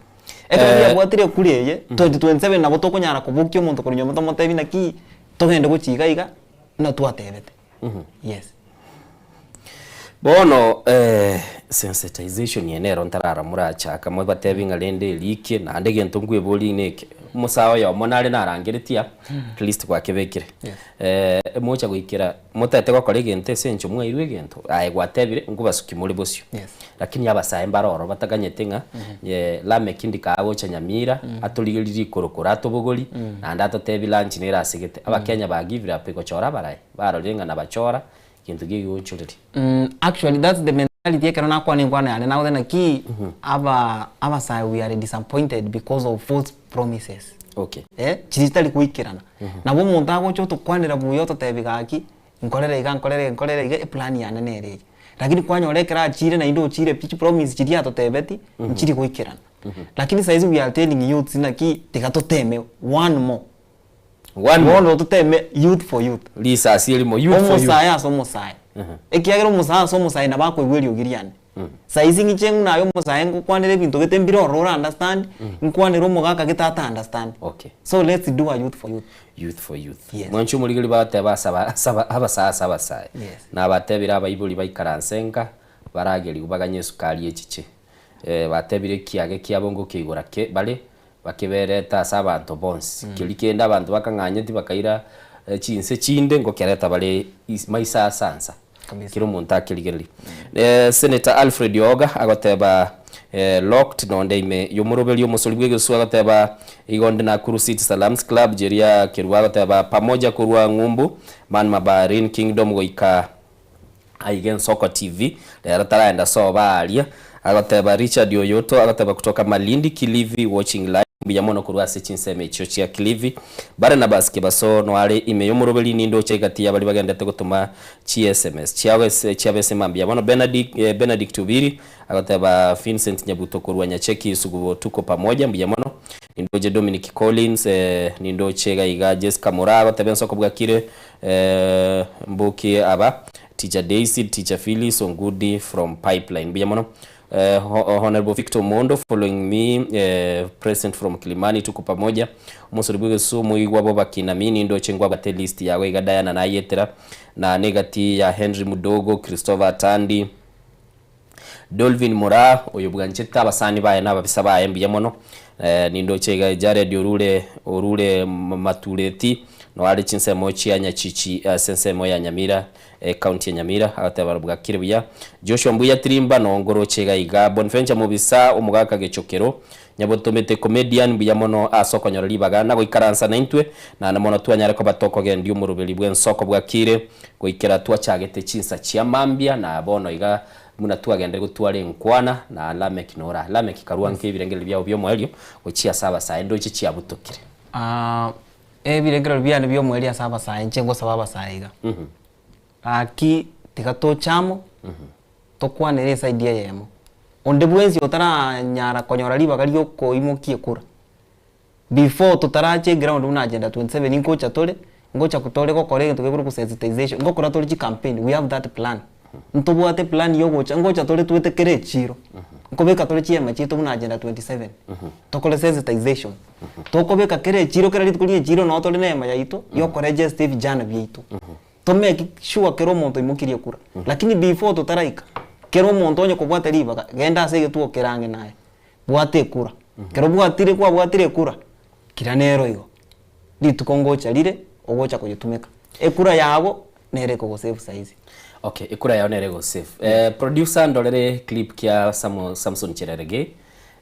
Eka bwatire kuriye 2027 nabo tokonyara kubukyo muntu kurinyo mutomote bina ki togende guchiga iga na twatebete. Yes. Bono sensitization yenero ntarara muracha kamwe batebinga lende like na ndege ntungwe boli neke musawo yo monale narangiretia at least kwa kebekire mocha guikira mutete gwa kolege nte sencho mwairwe gento ai gwatebire ngubasuki muri bosyo lakini abasaye mbaroro bataganyete nga lame kindika abo chanyamira atuligiriri korokora tobogoli na ndato tebi lunch nera asigete abakenya ba give up ko chora baraye barorenga na bachora kintu giyo churiri. Actually that's the mentality ekana kwa ningwana and now then key aba say we are disappointed because of false promises. Okay. Chitali kuikirana na bo muntu agocho to kwanira buyo to tebigaki nkorere iga plan yana nere lakini kwanyorekera chire na indo chire pitch promise chiri atotebeti chiri kuikirana lakini saizi we are telling you sina ki tikatoteme one more to teme youth for youth lisa asili mo youth for youth musaya ekiagero musaya na bako igweri ogiriane saizi ngichengu nayo musaya ngukwanire bintu getembiro rora understand ngukwanire omugaka getata understand. Okay, so let's do a youth for youth. Mwanchu muligiri bateba abasaya na batebira abayibuli baikaransenka barageri ubaganye sukari echiche batebire kiage kiabongo kigora ke bale bakibereta sabantu bonse kilikenda abantu bakanganye tibakaira chinse chinde ngo kereta bale maisa sansa kiro monta kiligeri. Senator Alfred Yoga agoteba locked nonde ime yomurobeli yomusolibwe guswa agoteba igonde na Kuru City Salams Club jeria kirwa agoteba pamoja kurwa ngumbu man mabarin kingdom goika aigen Soko TV lera taraenda so balia agoteba Richard Yoyoto agoteba kutoka Malindi Kilivi watching live biyamono kurwa sechinseme chochi ya Kilivi Barnabas Kibaso no ale ime yomurobeli nindo chegati yabali bagendete gutuma SMS chiawese mambia bono Benedict Tubiri agoteba Vincent Nyabuto kurwa nyacheki sugubo tuko pamoja biyamono nindo Dominic Collins nindo chega iga Jessica Morava tebenso kubwakire mbuki aba Teacher Daisy Teacher Phyllis Ongudi from Pipeline biyamono Honorable Victor Mondo following me present from Kilimani tuko pamoja musuribuge sumu igwabo bakina mini ndo chengwa bate list yawe igadayana na yetera na negati ya Henry Mudogo Christopher Tandi Dolvin Mura oyobwancheta abasani baye nababisa baye mbiyamono nindo chega Jared orule matureti no ali chinsemo chianya chichi sensemo ya Nyamira county ya Nyamira atabarubwa kiribya Joshua Mbuya Trimba no ngoro chega iga Bonventure mubisa umugaka gechokero nyabotomete comedian biyamono asokonyora libagana goikaransa naintwe na namono twanyare ko batoko gendi umurubeli bwen soko bwakire goikera twachagete chinsa chia mambia na bono iga muna twagende gutware nkwana na lame kinora lame kikaruanke ibirengele byabo byo mwelyo gochia saba sa endo chichi abutokire ebirengele byane byo mwelya saba sa nchengo saba sa iga aki tikato chamo tokwanere side yemo onde bwenzi otara nyara konyora liba galio ko imokie kura before tutarache ground una agenda 27 inkocha tole ngocha kutole ko kore tukeburu ku sensitization ngokora tole chi campaign we have that plan ntobwate plan yo ngocha tole tuwete kere chiro nkobeka tole chiema chitu muna agenda 27 tokole sensitization tokobeka kere chiro kera litukulie chiro no tole nema yaito yokore just vijana byaito to make sure kero monto imukirie kura lakini before tutaraika kero monto onye kubwata liba genda ase getuo kerange naye bwate kura kero bwatire kura kira nero igo litukongocha lire ogocha kuyitumika ekura yabo nere ko save size. Okay, ekura yao nere go save. Producer ndolere clip kia Samson Cherargei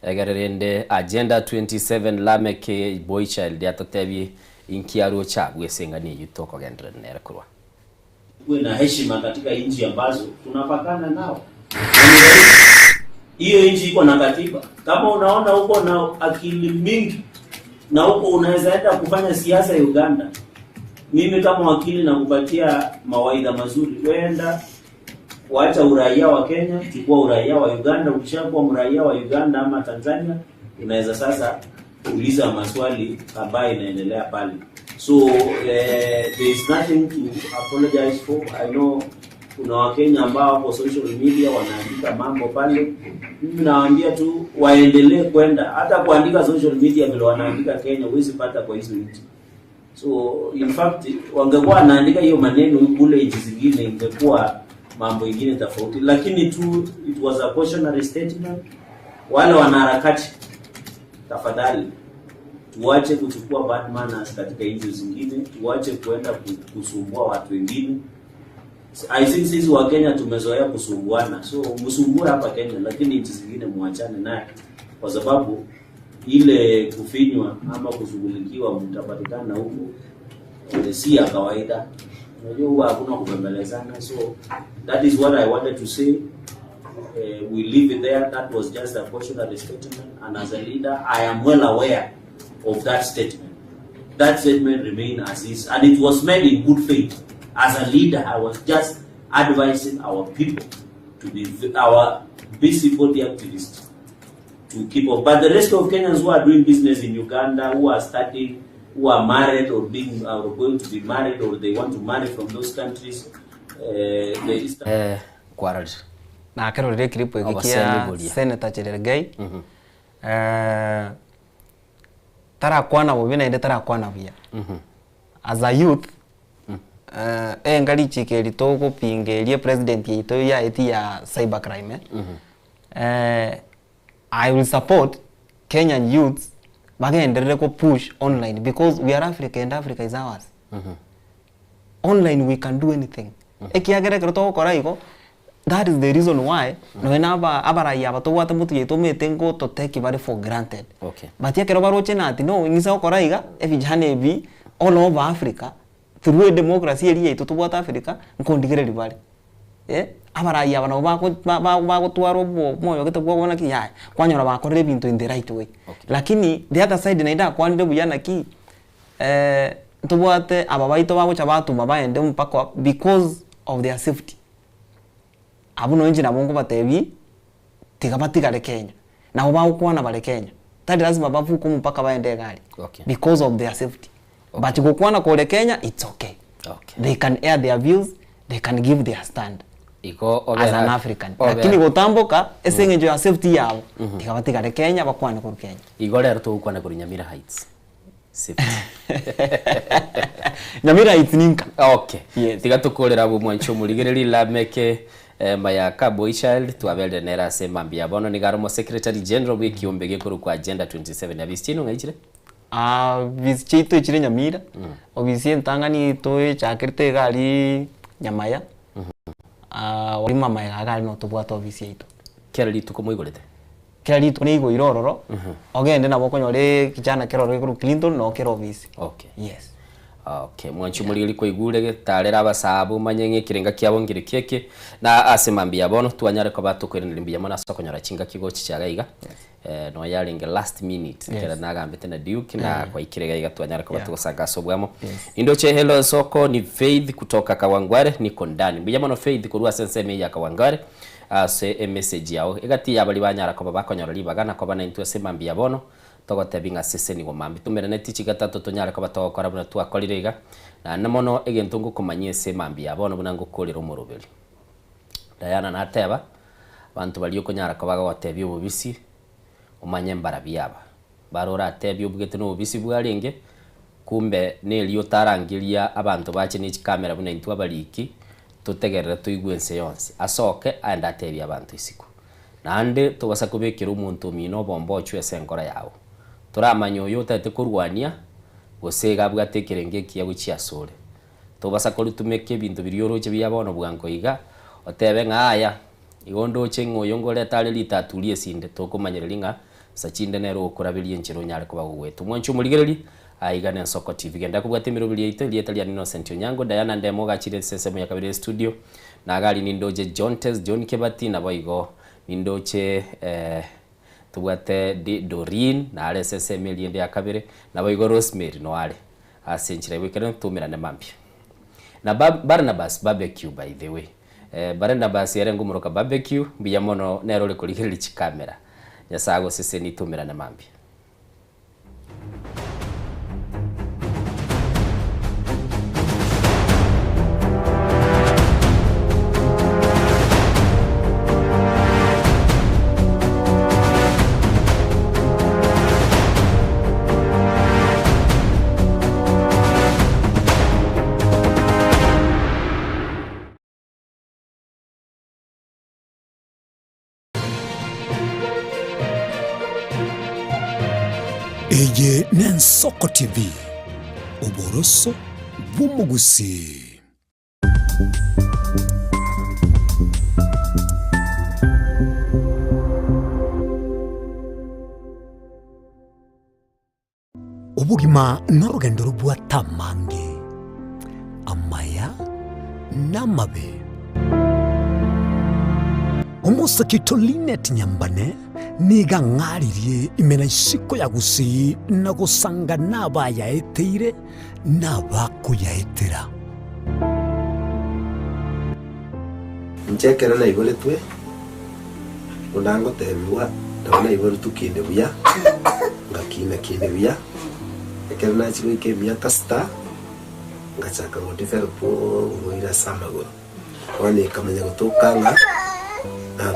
garerende agenda 27 Lameke boy child yatotebi inkiaro cha bwesengani yutoko gendere nere kurwa. Kuwe na heshima katika nchi ambazo tunapakana nao. Hiyo nchi iko na katiba. Kama unaona uko na akili mingi na huko unaweza enda kufanya siasa ya Uganda, mimi kama wakili nakupatia mawaidha mazuri. Wenda waacha uraia wa Kenya, chukua uraia wa Uganda. Ukishakuwa mraia wa Uganda ama Tanzania, unaweza sasa kuuliza maswali ambayo inaendelea pale. So there is nothing to apologize for. I know kuna Wakenya ambao kwa social media wanaandika mambo pale. Mimi nawaambia tu waendelee kwenda, hata kuandika social media vile wanaandika Kenya huwezi pata kwa hizo nchi. So in fact wangekuwa wanaandika hiyo maneno kule nchi zingine ingekuwa mambo mengine tofauti, lakini tu it was a cautionary statement. Wale wanaharakati, tafadhali tuache kuchukua bad manners katika nchi zingine, tuache kuenda kusumbua watu wengine. I think sisi wa Kenya tumezoea kusumbuana, so msumbue hapa Kenya, lakini nchi zingine muachane naye, kwa sababu ile kufinywa ama kushughulikiwa mtapatikana huko si ya kawaida. Unajua huwa hakuna kubembelezana. So that is what I wanted to say. We leave it there. That was just a cautionary statement, and as a leader I am well aware of that statement. That statement remains as is, and it was made in good faith. As a leader, I was just advising our people to be our busybody activists to keep up. But the rest of Kenyans who are doing business in Uganda, who are studying, who are married or being or going to be married, or they want to marry from those countries, quarrels. Na kero le clip ikikia Senator Cherargei. Tara kwana bobina inde tara kwana bia. As a youth, ngari chikeri toko pingerie president yito ya eti ya cybercrime. I will support Kenyan youths bagenderere ko push online because we are Africa and Africa is ours. Online we can do anything. Ekiagere kroto kora iko. That is the reason why no enaba abaraya bato wata mutu yeto metengo to take it for granted. Okay. But ya kero baro chena ati no ingisa kora iga evijane bi all over Africa through a democracy eri yeto to wata Africa nkondigere libali. Abaraya bano bako twaro moyo keto bwana ki ya kwanyora bakorere bintu in the right way. Lakini the other side naida kwande buyana ki tubwate ababaito babo chabatu mabaende mpaka because of their safety. Abuno nje na bongo batebi tigabatigale Kenya na obaho kwana bale Kenya tadi lazima bavuko mpaka baende gari because of their safety. But gukwana kole Kenya it's okay. They can air their views, they can give their stand as an African. Lakini gotamboka esengejo ya safety yabo tigabatigale Kenya bakwana ku Kenya igorero to ukwana ku Nyamira Heights safety. Nyamira Heights ninka okay yes tigatukorera abo mwancho muligereri Lameke Mayaka boy child twabelde nera sema mbia bono ni garumo secretary general w'ikiombe gekuru kwa agenda 27 ya bisitino ngaichire bisitito ichire Nyamira obisi ntangani to chakirte gari Nyamaya wali mama ya gari no tubwato obisi ito kera litu komo igorete kera litu ni igo irororo ogende nabo konyore kijana kero iguru Clinton no kero obisi okay yes. Okay, mwanchu muri ko igure tarera abasabu manyenge kirenga kyabo ngire keke na asemambia bono twanyare ko batukwirindira mbia mana sokonyora chinga kigochi cyagaiga no yaringe last minute kera nagambete na Duke na kwa ikirega iga twanyare ko batusanga sobwamo indo che hello soko ni Faith kutoka Kawangware niko ndani mbia mano Faith kurua senseme ya Kawangware ase message yao igati yabali banyara ko bakonyora libagana ko bana intu asemambia bono togote binga seseni go mambi tumere netichi gatatu tonyara ko batokora buna twakorirega na namono egentungu komanyese mambi yabona buna ngukorera umurubiri Diana nateba bantu bali okonyara kabaga gotebia obubisi umanye mbara byaba barora atebia obugete no obubisi bwarenge kumbe nelio tarangiria abantu bache ni kamera bune ntwa baliki tutegerera tuigwense yonse asoke anda atebia abantu isiku nande tubasa kubekira umuntu mino bombo chwe senkora yawo turamanya uyo tate kurwania gosega bwatekerenge kiya guchiasore tubasa kolutumeke bintu birioroche byabono bwanko iga otebe ngaya igondo chengo yongole tale litatulie sinde tokumanyiriringa sachinde nero okurabirie nchiro nyare kuba gwetu mwanchu muligereri aigana Nsoko TV genda kubwatimiro biliete lietalia Innocent Onyango Diana Ndemo gachire sesemo ya kabire studio na gali nindoje John Tess John Kebati na boigo nindoche tubwate Doreen na ale sesemo liende ya kabire na boigo Rosemary no ale asenchire wekere tumirane mambi na Barnabas barbecue by the way Barnabas yare ngumuroka barbecue biyamono nero le kuligirira chikamera nyasago sese nitumirane mambi Eye ne Nsoko TV uboroso bw'umugusi. Ubugima n'urugendo rw'atamange amaya n'amabe umusakito Linet Nyambane niga ngaririe imena isiko ya gusi na gusanga nabaya eteire nabakuyaetera nchekera na ibole twe unango tebiwa ndabona ibole tukinde buya ngakina kinde buya ekera na chiko ikemia kasta ngachaka ngodifero po ngoira samagoro wani kamenya gutokanga na